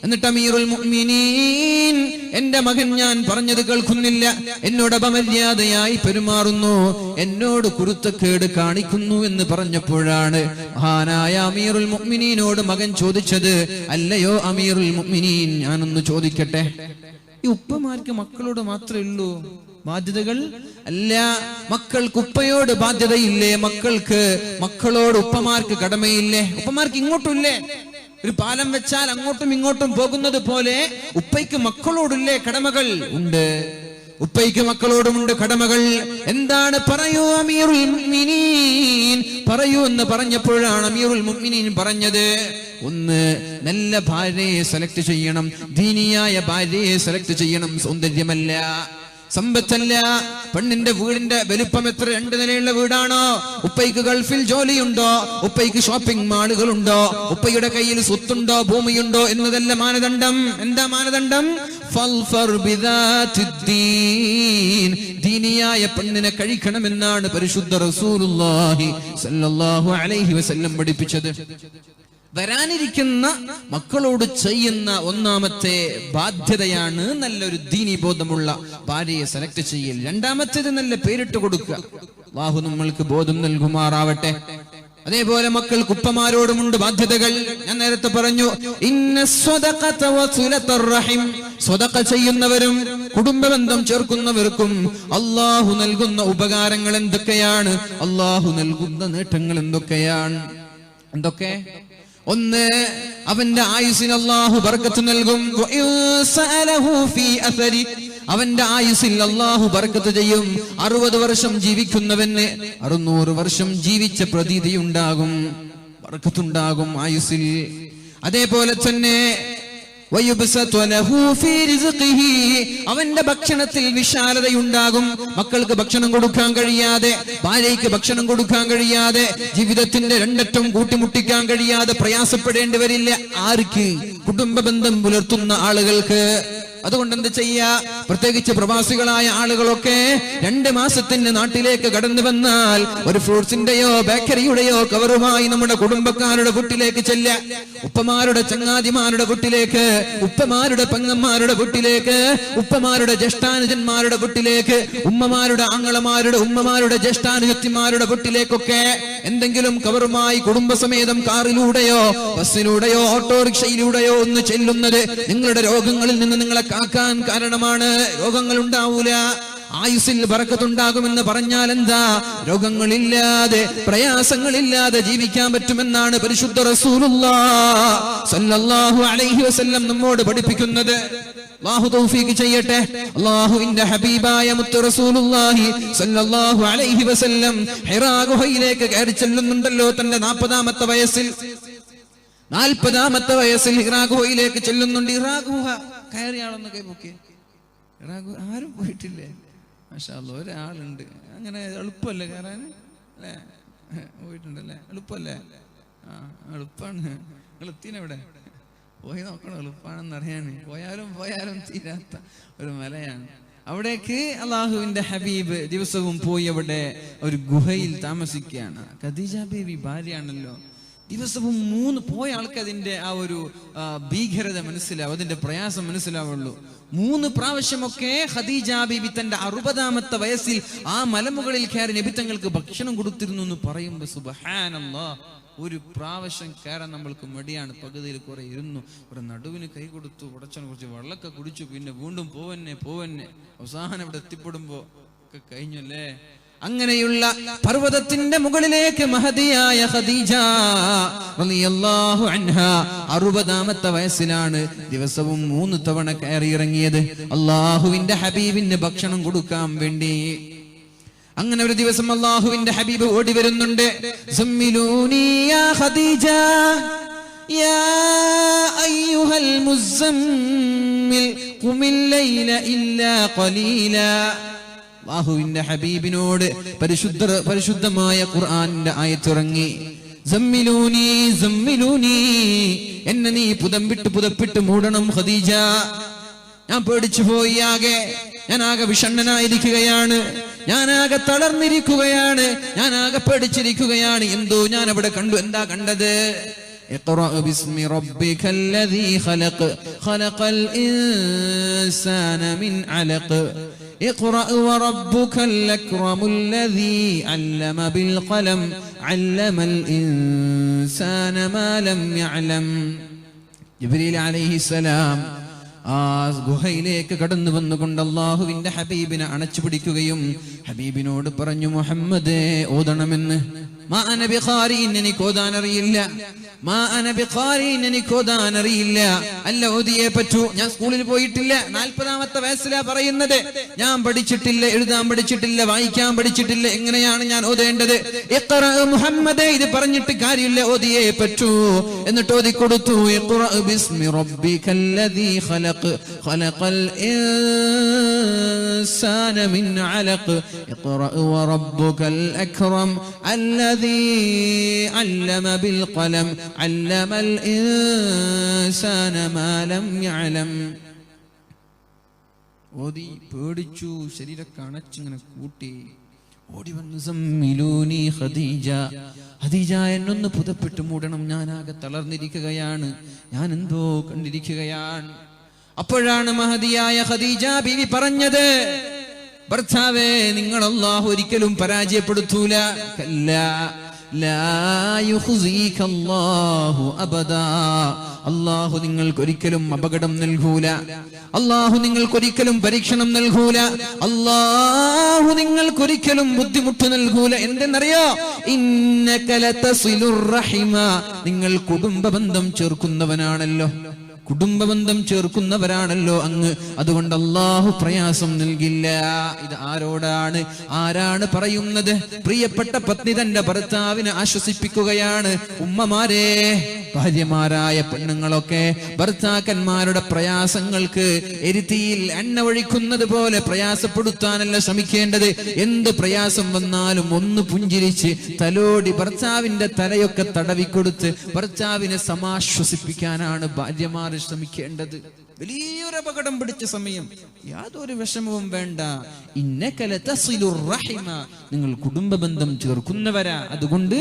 എന്നിട്ട് അമീറുൽ മുഅ്മിനീൻ, എന്റെ മകൻ ഞാൻ പറഞ്ഞത് കേൾക്കുന്നില്ല, എന്നോട് അപമര്യാദയായി പെരുമാറുന്നു, എന്നോട് കുരുത്തക്കേട് കാണിക്കുന്നു എന്ന് പറഞ്ഞപ്പോഴാണ് മഹാനായ അമീറുൽ മുഅ്മിനീനോട് മകൻ ചോദിച്ചത്, അല്ലയോ അമീറുൽ മുഅ്മിനീൻ, ഞാനൊന്ന് ചോദിക്കട്ടെ, ഈ ഉപ്പമാർക്ക് മക്കളോട് മാത്രമേ ഉള്ളൂ ബാധ്യതകൾ? അല്ല, മക്കൾക്ക് ഉപ്പയോട് ബാധ്യതയില്ലേ? മക്കൾക്ക് മക്കളോട് ഉപ്പമാർക്ക് കടമയില്ലേ? ഉപ്പമാർക്ക് ഇങ്ങോട്ടില്ലേ? ഒരു പാലം വെച്ചാൽ അങ്ങോട്ടും ഇങ്ങോട്ടും പോകുന്നത് പോലെ ഉപ്പയ്ക്ക് മക്കളോടില്ലേ കടമകൾ? ഉണ്ട്. ഉപ്പയ്ക്ക് മക്കളോടുമുണ്ട് കടമകൾ. എന്താണ്? പറയൂ അമീറുൽ മുഅ്മിനീൻ, പറയൂ എന്ന് പറഞ്ഞപ്പോഴാണ് അമീറുൽ മുഅ്മിനീൻ പറഞ്ഞത്, ഒന്ന്, നല്ല ഭാര്യയെ സെലക്ട് ചെയ്യണം, ദീനിയായ ഭാര്യയെ സെലക്ട് ചെയ്യണം. സൗന്ദര്യമല്ല, സമ്പത്തല്ല. പെണ്ണിന്റെ വീടിന്റെ വലുപ്പം എത്ര? 2 നിലയുള്ള വീടാണോ? ഉപ്പയ്ക്ക് ഗൾഫിൽ ജോലിയുണ്ടോ? ഉപ്പയ്ക്ക് ഷോപ്പിംഗ് മാളുകളുണ്ടോ? ഉപ്പയുടെ കയ്യിൽ സ്വത്തുണ്ടോ, ഭൂമിയുണ്ടോ എന്നതല്ല മാനദണ്ഡം. എന്താ മാനദണ്ഡം? ദീനിയായ പെണ്ണിനെ കഴിക്കണമെന്നാണ് പരിശുദ്ധ റസൂലുള്ളാഹി സ്വല്ലല്ലാഹു അലൈഹി വസല്ലം പഠിപ്പിച്ചത്. വരാനിരിക്കുന്ന മക്കളോട് ചെയ്യുന്ന ഒന്നാമത്തെ ബാധ്യതയാണ് നല്ലൊരു ദീനി ബോധമുള്ള ഭാര്യയെ സെലക്ട് ചെയ്യൽ. രണ്ടാമത്തേത് നല്ല പേരിട്ട് കൊടുക്കുക. അല്ലാഹു നമ്മൾക്ക് ബോധം നൽകുമാറാവട്ടെ. അതേപോലെ മക്കൾക്ക് ഉപ്പമാരോടുമുണ്ട് ബാധ്യതകൾ. ഞാൻ നേരത്തെ പറഞ്ഞു, ഇന്ന സ്വദഖത വസിലത്തുർ റഹിം, സ്വദഖ ചെയ്യുന്നവരും കുടുംബബന്ധം ചേർക്കുന്നവർക്കും അല്ലാഹു നൽകുന്ന ഉപകാരങ്ങൾ എന്തൊക്കെയാണ്? അല്ലാഹു നൽകുന്ന നേട്ടങ്ങൾ എന്തൊക്കെയാണ്? എന്തൊക്കെ? ഒന്ന്, അവന്റെ ആയുസ്സിന് അല്ലാഹു ബർക്കത്ത് നൽകും. അവന്റെ ആയുസ്സിൽ അല്ലാഹു ബർക്കത്ത് ചെയ്യും. 60 വർഷം ജീവിക്കുന്നവന് 600 വർഷം ജീവിച്ച പ്രതീതി ഉണ്ടാകും, ബർക്കത്തുണ്ടാകും ആയുസ്സിൽ. അതേപോലെ തന്നെ അവന്റെ ഭക്ഷണത്തിൽ വിശാലതയുണ്ടാകും. മക്കൾക്ക് ഭക്ഷണം കൊടുക്കാൻ കഴിയാതെ, ഭാര്യയ്ക്ക് ഭക്ഷണം കൊടുക്കാൻ കഴിയാതെ, ജീവിതത്തിന്റെ 2 അറ്റം കൂട്ടിമുട്ടിക്കാൻ കഴിയാതെ പ്രയാസപ്പെടേണ്ടി വരില്ല. ആർക്ക്? കുടുംബ ബന്ധം പുലർത്തുന്ന ആളുകൾക്ക്. അതുകൊണ്ട് എന്ത് ചെയ്യാ? പ്രത്യേകിച്ച് പ്രവാസികളായ ആളുകളൊക്കെ 2 മാസത്തിന് നാട്ടിലേക്ക് കടന്നു വന്നാൽ ഒരു ഫ്രൂട്ട്സിന്റെയോ ബേക്കറിയുടെയോ കവറുമായി നമ്മുടെ കുടുംബക്കാരുടെ വീട്ടിലേക്ക് ചെല്ല. ഉപ്പമാരുടെ ചങ്ങാതിമാരുടെ വീട്ടിലേക്ക്, ഉപ്പമാരുടെ പെങ്ങന്മാരുടെ വീട്ടിലേക്ക്, ഉപ്പമാരുടെ ജ്യേഷ്ഠാനുജന്മാരുടെ വീട്ടിലേക്ക്, ഉമ്മമാരുടെ ആങ്ങളമാരുടെ ഉമ്മമാരുടെ ജ്യേഷ്ഠാനുജത്തിമാരുടെ വീട്ടിലേക്കൊക്കെ എന്തെങ്കിലും കവറുമായി കുടുംബസമേതം കാറിലൂടെയോ ബസ്സിലൂടെയോ ഓട്ടോറിക്ഷയിലൂടെയോ ഒന്ന് ചെല്ലുന്നത് നിങ്ങളുടെ രോഗങ്ങളിൽ നിന്ന് നിങ്ങളെ കാക്കാൻ കാരണമാണ്. രോഗങ്ങൾ ഉണ്ടാവൂല, ആയുസ്സിൽ ബറക്കത്തുണ്ടാകുമെന്ന് പറഞ്ഞാൽ എന്താ? രോഗങ്ങളില്ലാതെ, പ്രയാസങ്ങളില്ലാതെ ജീവിക്കാൻ പറ്റുമെന്നാണ് പരിശുദ്ധ റസൂലുള്ളാഹി സ്വല്ലല്ലാഹു അലൈഹി വസല്ലം നമ്മോട് പഠിപ്പിക്കുന്നത്. അല്ലാഹു തൗഫീഖ് ചെയ്യട്ടെ. അല്ലാഹുവിന്റെ ഹബീബായ മുത്ത് റസൂലുള്ളാഹി സ്വല്ലല്ലാഹു അലൈഹി വസല്ലം ഹിറാ ഗുഹയിലേക്ക് കയറി ചെല്ലുന്നുണ്ടല്ലോ തന്റെ 40ാമത്തെ വയസ്സിൽ. 40ാമത്തെ വയസ്സിൽ ഹിറാ ഗുഹയിലേക്ക് ചെല്ലുന്നുണ്ട്. ഹിറാ ഗുഹ കയറിയാളൊന്ന് കൈപൊക്കെ. ഹിറാ ഗുഹ ആരും പോയിട്ടില്ലേ? മാഷാ അല്ലാഹ്, ഒരാളുണ്ട്. അങ്ങനെ എളുപ്പമല്ലേ കയറാൻ? അല്ലേ? പോയിട്ടുണ്ടല്ലേ? എളുപ്പമല്ലേ? എളുപ്പമാണ്. നിങ്ങൾ എത്തിനെവിടെ? പോയി നോക്കണം, എളുപ്പമാണെന്ന് അറിയാൻ. പോയാലും തീരാത്ത ഒരു മലയാണ്. അവിടേക്ക് അള്ളാഹുവിന്റെ ഹബീബ് ദിവസവും പോയി അവിടെ ഒരു ഗുഹയിൽ താമസിക്കുകയാണ്. ഖദീജ ബീവി ഭാര്യയാണല്ലോ. ദിവസവും 3 പോയ ആൾക്ക് അതിന്റെ ആ ഒരു ഭീകരത മനസ്സിലാവും, അതിന്റെ പ്രയാസം മനസ്സിലാവുള്ളൂ. 3 പ്രാവശ്യമൊക്കെ ഖദീജ ബീവി തന്റെ 60ാമത്തെ വയസ്സിൽ ആ മലമുകളിൽ കയറി നബി തങ്ങൾക്ക് ഭക്ഷണം കൊടുത്തിരുന്നു എന്ന് പറയുമ്പോൾ സുബ്ഹാനല്ലാഹ്, ഒരു പ്രാവശ്യം കയറാൻ നമ്മൾക്ക് മടിയാണ്. പകുതിയിൽ കുറെ ഇരുന്നു, ഒരു നടുവിന് കൈ കൊടുത്തു, ഉടച്ചനെ കുറച്ച് വെള്ളമൊക്കെ കുടിച്ചു, പിന്നെ വീണ്ടും പോവന്നെ. അവസാനം ഇവിടെ എത്തിപ്പെടുമ്പോ ഒക്കെ കഴിഞ്ഞല്ലേ. അങ്ങനെയുള്ള പർവ്വതത്തിന്റെ മുകളിലേക്ക് മഹദിയായ ഖദീജ റളിയല്ലാഹു അൻഹാ 60ാമത്തെ വയസ്സിലാണ് ദിവസവും 3 തവണ കയറി ഇറങ്ങിയത് അല്ലാഹുവിന്റെ ഹബീബിന് ഭക്ഷണം കൊടുക്കാൻ വേണ്ടി. അങ്ങനെ ഒരു ദിവസം അല്ലാഹുവിന്റെ ഹബീബ് ഓടി വരുന്നുണ്ട്. സമ്മിലൂനി യാ ഖദീജ യാ അയ്യുഹൽ മുസമ്മിൽ ഖുമിൽ ലൈല ഇല്ലാ ഖലീലാ. അല്ലാഹുവിന്റെ ഹബീബിനോട് പരിശുദ്ധമായ ഖുർആനിന്റെ ആയത്തിറങ്ങി. സമ്മിലൂനി സമ്മിലൂനി, എന്നെ നീ പുതപ്പിട്ട് മൂടണം ഖദീജ. ഞാൻ പേടിച്ചു പോയി, ഞാൻ ആകെ വിഷണ്ണനായിരിക്കുകയാണ്, ഞാനാകെ തളർന്നിരിക്കുകയാണ്, ഞാനാകെ പേടിച്ചിരിക്കുകയാണ്. എന്തോ ഞാൻ അവിടെ കണ്ടു. എന്താ കണ്ടത്? اقرأ باسم ربك الذي خلق خلق الإنسان من علق اقرأ وربك الأكرم الذي علم بالقلم علم الإنسان ما لم يعلم. ജിബ്രീൽ അലൈഹിസ്സലാം ആ ഗുഹയിലേക്ക് കടന്നു വന്നുകൊണ്ട് അല്ലാഹുവിന്റെ ഹബീബിനെ അണച്ചു പിടിക്കുകയും ഹബീബിനോട് പറഞ്ഞു, മുഹമ്മദേ ഓതണമെന്ന്. മാ അന ബിഖാരിൻ, എനിക്ക് ഓതാൻ അറിയില്ല. മാ അന ബിഖാരിൻ, എനിക്ക് ഓതാൻ അറിയില്ല. അല്ല, ഓതിയേ പറ്റൂ. ഞാൻ സ്കൂളിൽ പോയിട്ടില്ല. 40ാമത്തെ വയസ്സിലാ പറയുന്നത്. ഞാൻ പഠിച്ചിട്ടില്ല, എഴുതാൻ പഠിച്ചിട്ടില്ല, വായിക്കാൻ പഠിച്ചിട്ടില്ല. എങ്ങനെയാണ് ഞാൻ ഓതേണ്ടത്? ഇഖ്റ മുഹമ്മദേ, ഇത് പറഞ്ഞിട്ട് കാര്യമില്ല, ഓതിയേ പറ്റൂ. എന്നിട്ട് ഓതി കൊടുത്തു. ഇഖ്റ ബിസ്മി റബ്ബികല്ലദീ ഖലഖ് ഖലഖൽ ഇൻസാന മിൻ അലഖ് ഇഖ്റ വറബ്ബുകൽ അക്രം അല്ലദീ അല്ലമ ബിൽ ഖലം അല്ലമൽ ഇൻസാന മാ ലം യഅലം. ഓതി പേടിച്ചു, ശരീരമൊക്കെ അണച്ചിങ്ങനെ കൂട്ടി ഓടി വന്നു. സമ്മിലൂനി ഖദീജ, ഖദീജ എന്നൊന്ന് പുതപ്പിട്ട് മൂടണം, ഞാനാകെ തളർന്നിരിക്കുകയാണ്, ഞാൻ എന്തോ കണ്ടിരിക്കുകയാണ്. അപ്പോഴാണ് മഹദിയായ ഖദീജ ബീവി പറഞ്ഞത്, ഭർത്താവേ, നിങ്ങൾ അല്ലാഹു ഒരിക്കലും പരാജയപ്പെടുത്തൂല. കല്ലാ ലാ യുഖ്സീക അല്ലാഹു അബദാ. അല്ലാഹു നിങ്ങൾക്കൊരിക്കലും അപകടം നൽകൂല. അല്ലാഹു നിങ്ങൾക്കൊരിക്കലും പരീക്ഷണം നൽകൂല. അല്ലാഹു നിങ്ങൾക്കൊരിക്കലും ബുദ്ധിമുട്ട് നൽകൂല. എന്തെന്നറിയോ? ഇന്നക ലതസിലുർ റഹിമ, നിങ്ങൾ കുടുംബ ബന്ധം ചേർക്കുന്നവനാണല്ലോ, കുടുംബബന്ധം ചേർക്കുന്നവരാണല്ലോ അങ്ങ്. അതുകൊണ്ട് അല്ലാഹു പ്രയാസം നൽകില്ല. ഇത് ആരാണ് പറയുന്നത്? പ്രിയപ്പെട്ട പത്നി തന്റെ ഭർത്താവിനെ ആശ്വസിപ്പിക്കുകയാണ്. ഉമ്മമാരെ, ഭാര്യമാരായ പെണ്ണുങ്ങളൊക്കെ ഭർത്താക്കന്മാരുടെ പ്രയാസങ്ങൾക്ക് എരുത്തിയിൽ എണ്ണ ഒഴിക്കുന്നത് പോലെ പ്രയാസപ്പെടുത്താനല്ല ശ്രമിക്കേണ്ടത്. എന്ത് പ്രയാസം വന്നാലും ഒന്ന് പുഞ്ചിരിച്ച് തലോടി ഭർത്താവിന്റെ തലയൊക്കെ തടവിക്കൊടുത്ത് ഭർത്താവിനെ സമാശ്വസിപ്പിക്കാനാണ് ഭാര്യമാർ ശ്രമിക്കേണ്ടത്. വലിയൊരു അപകടം പിടിച്ച സമയം യാതൊരു വിഷമവും വേണ്ട. ഇന്നക ലതസിലുർ റഹിമ, നിങ്ങൾ കുടുംബ ബന്ധം ചേർക്കുന്നവരാ, അതുകൊണ്ട്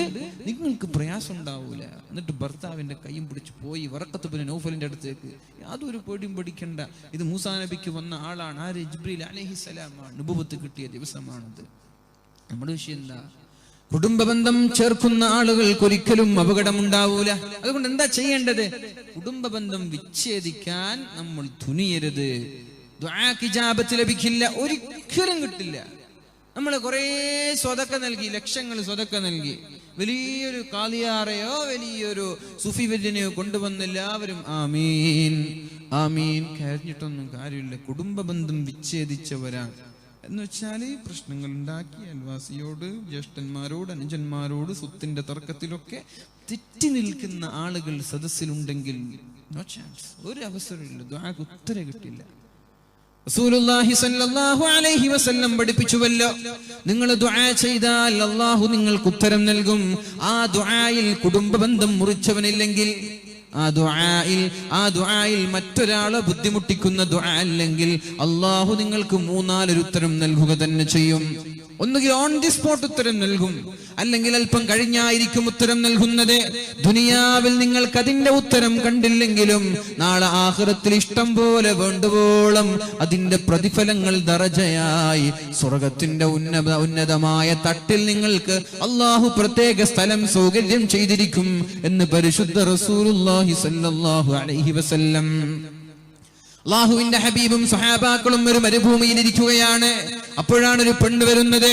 നിങ്ങൾക്ക് പ്രയാസം ഉണ്ടാവൂല. എന്നിട്ട് ഭർത്താവിന്റെ കൈയും പിടിച്ച് പോയി വറഖത്ത് ബിൻ നൗഫലിന്റെ അടുത്തേക്ക്. യാതൊരു പേടിയും പേടിക്കണ്ട. ഇത് മൂസാ നബിക്ക് വന്ന ആളാണ്. ആര്? ജിബ്രീൽ അലൈഹിസ്സലാമാണ്. നുബുവത്ത് കിട്ടിയ ദിവസമാണത്. നമ്മുടെ വിഷയം എന്താ? കുടുംബബന്ധം ചേർക്കുന്ന ആളുകൾക്ക് ഒരിക്കലും അപകടമുണ്ടാവൂല. അതുകൊണ്ട് എന്താ ചെയ്യേണ്ടത്? കുടുംബബന്ധം വിച്ഛേദിക്കാൻ നമ്മൾ തുനിയരുത്. ദുആക്ക് ഇജാബത്ത് ലഭിക്കില്ല, ഒരിക്കലും കിട്ടില്ല. നമ്മൾ കുറെ സ്വതക്ക നൽകി, ലക്ഷങ്ങൾ സ്വതക്ക നൽകി, വലിയൊരു കാളിയാറയോ വലിയൊരു സുഫി വര്യനെയോ കൊണ്ടുവന്ന് എല്ലാവരും ആമീൻ ആമീൻ കരഞ്ഞിട്ടൊന്നും കാര്യമില്ല. കുടുംബബന്ധം വിച്ഛേദിച്ചവരാണ് എന്ന് വെച്ചാല് പ്രശ്നങ്ങൾ ഉണ്ടാക്കി അയൽവാസിയോട്, ജ്യേഷ്ഠന്മാരോട്, അനുജന്മാരോട് സ്വത്തിന്റെ തർക്കത്തിലൊക്കെ തെറ്റി നിൽക്കുന്ന ആളുകൾ സദസ്സിലുണ്ടെങ്കിൽ നോ ചാൻസ്, ഒരു അവസരമില്ല, ദുആക്ക് ഉത്തരം കിട്ടില്ല. റസൂലുള്ളാഹി സ്വല്ലല്ലാഹു അലൈഹി വസല്ലം പഠിപ്പിച്ചുവല്ലോ, നിങ്ങൾ ദുആ ചെയ്താൽ അല്ലാഹു നിങ്ങൾക്ക് ഉത്തരം നൽകും. ആ ദുആയിൽ കുടുംബ ബന്ധം മുറിച്ചവനില്ലെങ്കിൽ, ആ ദുആയിൽ മറ്റൊരാളെ ബുദ്ധിമുട്ടിക്കുന്ന ദുആ അല്ലെങ്കിൽ അല്ലാഹു നിങ്ങൾക്ക് 3-4 ഉത്തരം നൽകുക തന്നെ ചെയ്യും. ഒന്നുകിൽ ഓൺ ദി സ്പോട്ട് ഉത്തരം നൽകും, അല്ലെങ്കിൽ അല്പം കഴിഞ്ഞായിരിക്കും ഉത്തരം നൽകുന്നത്. ദുനിയാവിൽ നിങ്ങൾക്ക് അതിന്റെ ഉത്തരം കണ്ടില്ലെങ്കിലും നാളെ ആഖിറത്തിൽ ഇഷ്ടം പോലെ വേണ്ടുവോളം അതിന്റെ പ്രതിഫലങ്ങൾ ദറജയായി സ്വർഗത്തിന്റെ ഉന്നതമായ തട്ടിൽ നിങ്ങൾക്ക് അല്ലാഹു പ്രത്യേക സ്ഥലം സൗകര്യം ചെയ്തിരിക്കും എന്ന് പരിശുദ്ധ റസൂലുള്ളാഹി സ്വല്ലല്ലാഹു അലൈഹി വസല്ലം. അല്ലാഹുവിന്റെ ഹബീബും സ്വഹാബാക്കളും ഒരു മരുഭൂമിയിൽ ഇരിക്കുകയാണ്. അപ്പോഴാണ് ഒരു പെണ്ണ് വരുന്നത്.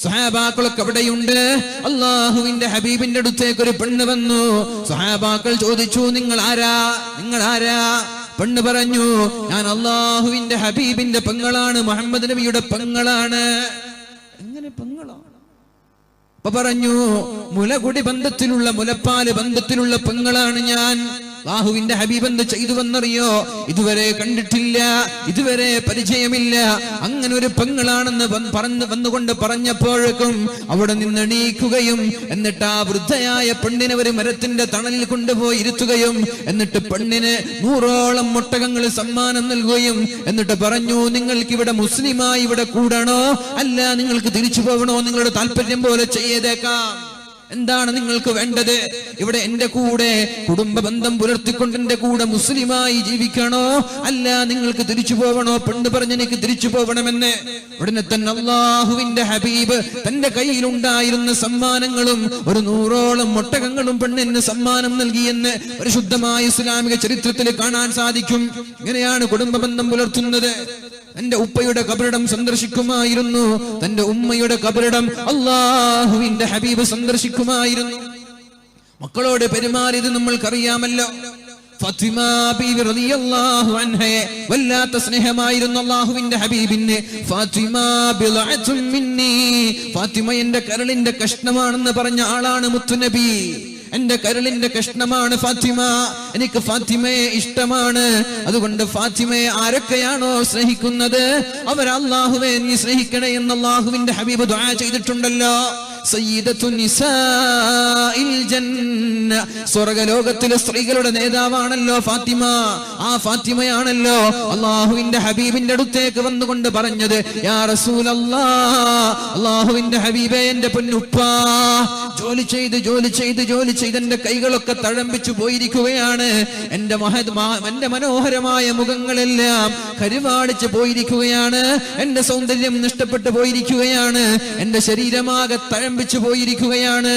സ്വഹാബാക്കളൊക്കെ അവിടെയുണ്ട്. അല്ലാഹുവിന്റെ ഹബീബിന്റെ അടുത്തേക്ക് ഒരു പെണ്ണ് വന്നു. സ്വഹാബാക്കൾ ചോദിച്ചു, നിങ്ങൾ ആരാ? പെണ്ണ് പറഞ്ഞു, ഞാൻ അല്ലാഹുവിന്റെ ഹബീബിന്റെ പെങ്ങളാണ്, മുഹമ്മദ് നബിയുടെ പെങ്ങളാണ്. എങ്ങനെ പെങ്ങളാണ്? അപ്പൊ പറഞ്ഞു, മുലകുടി ബന്ധത്തിലുള്ള, മുലപ്പാല് ബന്ധത്തിലുള്ള പെങ്ങളാണ് ഞാൻ. അല്ലാഹുവിന്റെ ഹബീബ് എന്ത് ചെയ്തുവെന്നറിയോ? ഇതുവരെ കണ്ടിട്ടില്ല, ഇതുവരെ പരിചയമില്ല. അങ്ങനെ ഒരു പെങ്ങളാണെന്ന് വന്നുകൊണ്ട് പറഞ്ഞപ്പോഴേക്കും അവിടെ നിന്ന് എണീക്കുകയും എന്നിട്ട് ആ വൃദ്ധയായ പെണ്ണിനെ ഒരു മരത്തിന്റെ തണലിൽ കൊണ്ടുപോയി ഇരുത്തുകയും എന്നിട്ട് പെണ്ണിന് 100ഓളം ഒട്ടകങ്ങൾ സമ്മാനം നൽകുകയും എന്നിട്ട് പറഞ്ഞു, നിങ്ങൾക്ക് ഇവിടെ മുസ്ലിമായി ഇവിടെ കൂടണോ, അല്ല നിങ്ങൾക്ക് തിരിച്ചു പോകണോ, നിങ്ങളുടെ താല്പര്യം പോലെ ചെയ്തേക്കാം. എന്താണ് നിങ്ങൾക്ക് വേണ്ടത്? ഇവിടെ എന്റെ കൂടെ കുടുംബ ബന്ധം പുലർത്തിക്കൊണ്ട് എന്റെ കൂടെ മുസ്ലിമായി ജീവിക്കണോ, അല്ല നിങ്ങൾക്ക് തിരിച്ചു പോകണോ? പെണ്ണ് പറഞ്ഞ് എനിക്ക് തിരിച്ചു പോകണമെന്ന്. ഉടനെ തന്നെ അല്ലാഹുവിന്റെ ഹബീബ് തന്റെ കയ്യിലുണ്ടായിരുന്ന സമ്മാനങ്ങളും ഒരു 100ഓളം ഒട്ടകങ്ങളും പെണ്ണിന് സമ്മാനം നൽകിയെന്ന് പരിശുദ്ധമായ ഇസ്ലാമിക ചരിത്രത്തിൽ കാണാൻ സാധിക്കും. ഇങ്ങനെയാണ് കുടുംബ ബന്ധം പുലർത്തുന്നത്. തന്റെ ഉപ്പയുടെ കബറിടം സന്ദർശിക്കുമായിരുന്നു, തന്റെ ഉമ്മയുടെ കബറിടം അല്ലാഹുവിന്റെ ഹബീബ് സന്ദർശിക്കുമായിരുന്നു. മക്കളോട് പെരുമാറിയത് നമ്മൾക്കറിയാമല്ലോ. ഫാത്തിമ ബീവി റളിയല്ലാഹു അൻഹയെ വല്ലാത്ത സ്നേഹമായിരുന്നു അല്ലാഹുവിന്റെ ഹബീബിന്. ഫാത്തിമ ബിളഅത്തുൻ മിന്നി, ഫാത്തിമ എന്റെ കരളിന്റെ കഷ്ണമാണെന്ന് പറഞ്ഞ ആളാണ് മുത്തുനബി. എന്റെ കരളിന്റെ കഷ്ണമാണ് ഫാത്തിമ, എനിക്ക് ഫാത്തിമയെ ഇഷ്ടമാണ്. അതുകൊണ്ട് ഫാത്തിമയെ ആരൊക്കെയാണോ സ്നേഹിക്കുന്നത് അവർ അല്ലാഹുവേ നീ സ്നേഹിക്കണേ എന്ന് അല്ലാഹുവിന്റെ ഹബീബ് ദുആ ചെയ്തിട്ടുണ്ടല്ലോ. സയ്യിദത്തു നിസാഇൽ ജന്ന, സ്വർഗ്ഗലോകത്തിലെ സ്ത്രീകളുടെ നേതാവാണല്ലോ ഫാത്തിമ. ആ ഫാത്തിമയാണല്ലോ അല്ലാഹുവിന്റെ ഹബീബിന്റെ അടുത്തേക്ക് വന്നുകൊണ്ട് പറഞ്ഞത്, യാ റസൂലല്ലാഹ്, അല്ലാഹുവിന്റെ ഹബീബേ എന്റെ പൊന്നുപ്പാ, ജോലി ചെയ്ത് എന്റെ കൈകളൊക്കെ തഴമ്പിച്ചു പോയിരിക്കുകയാണ്. എന്റെ മനോഹരമായ മുഖങ്ങളെല്ലാം കരുവാടിച്ചു പോയിരിക്കുകയാണ്. എന്റെ സൗന്ദര്യം നഷ്ടപ്പെട്ടു പോയിരിക്കുകയാണ്. എന്റെ ശരീരമാകെ തഴമ്പിച്ചു പോയിരിക്കുകയാണ്.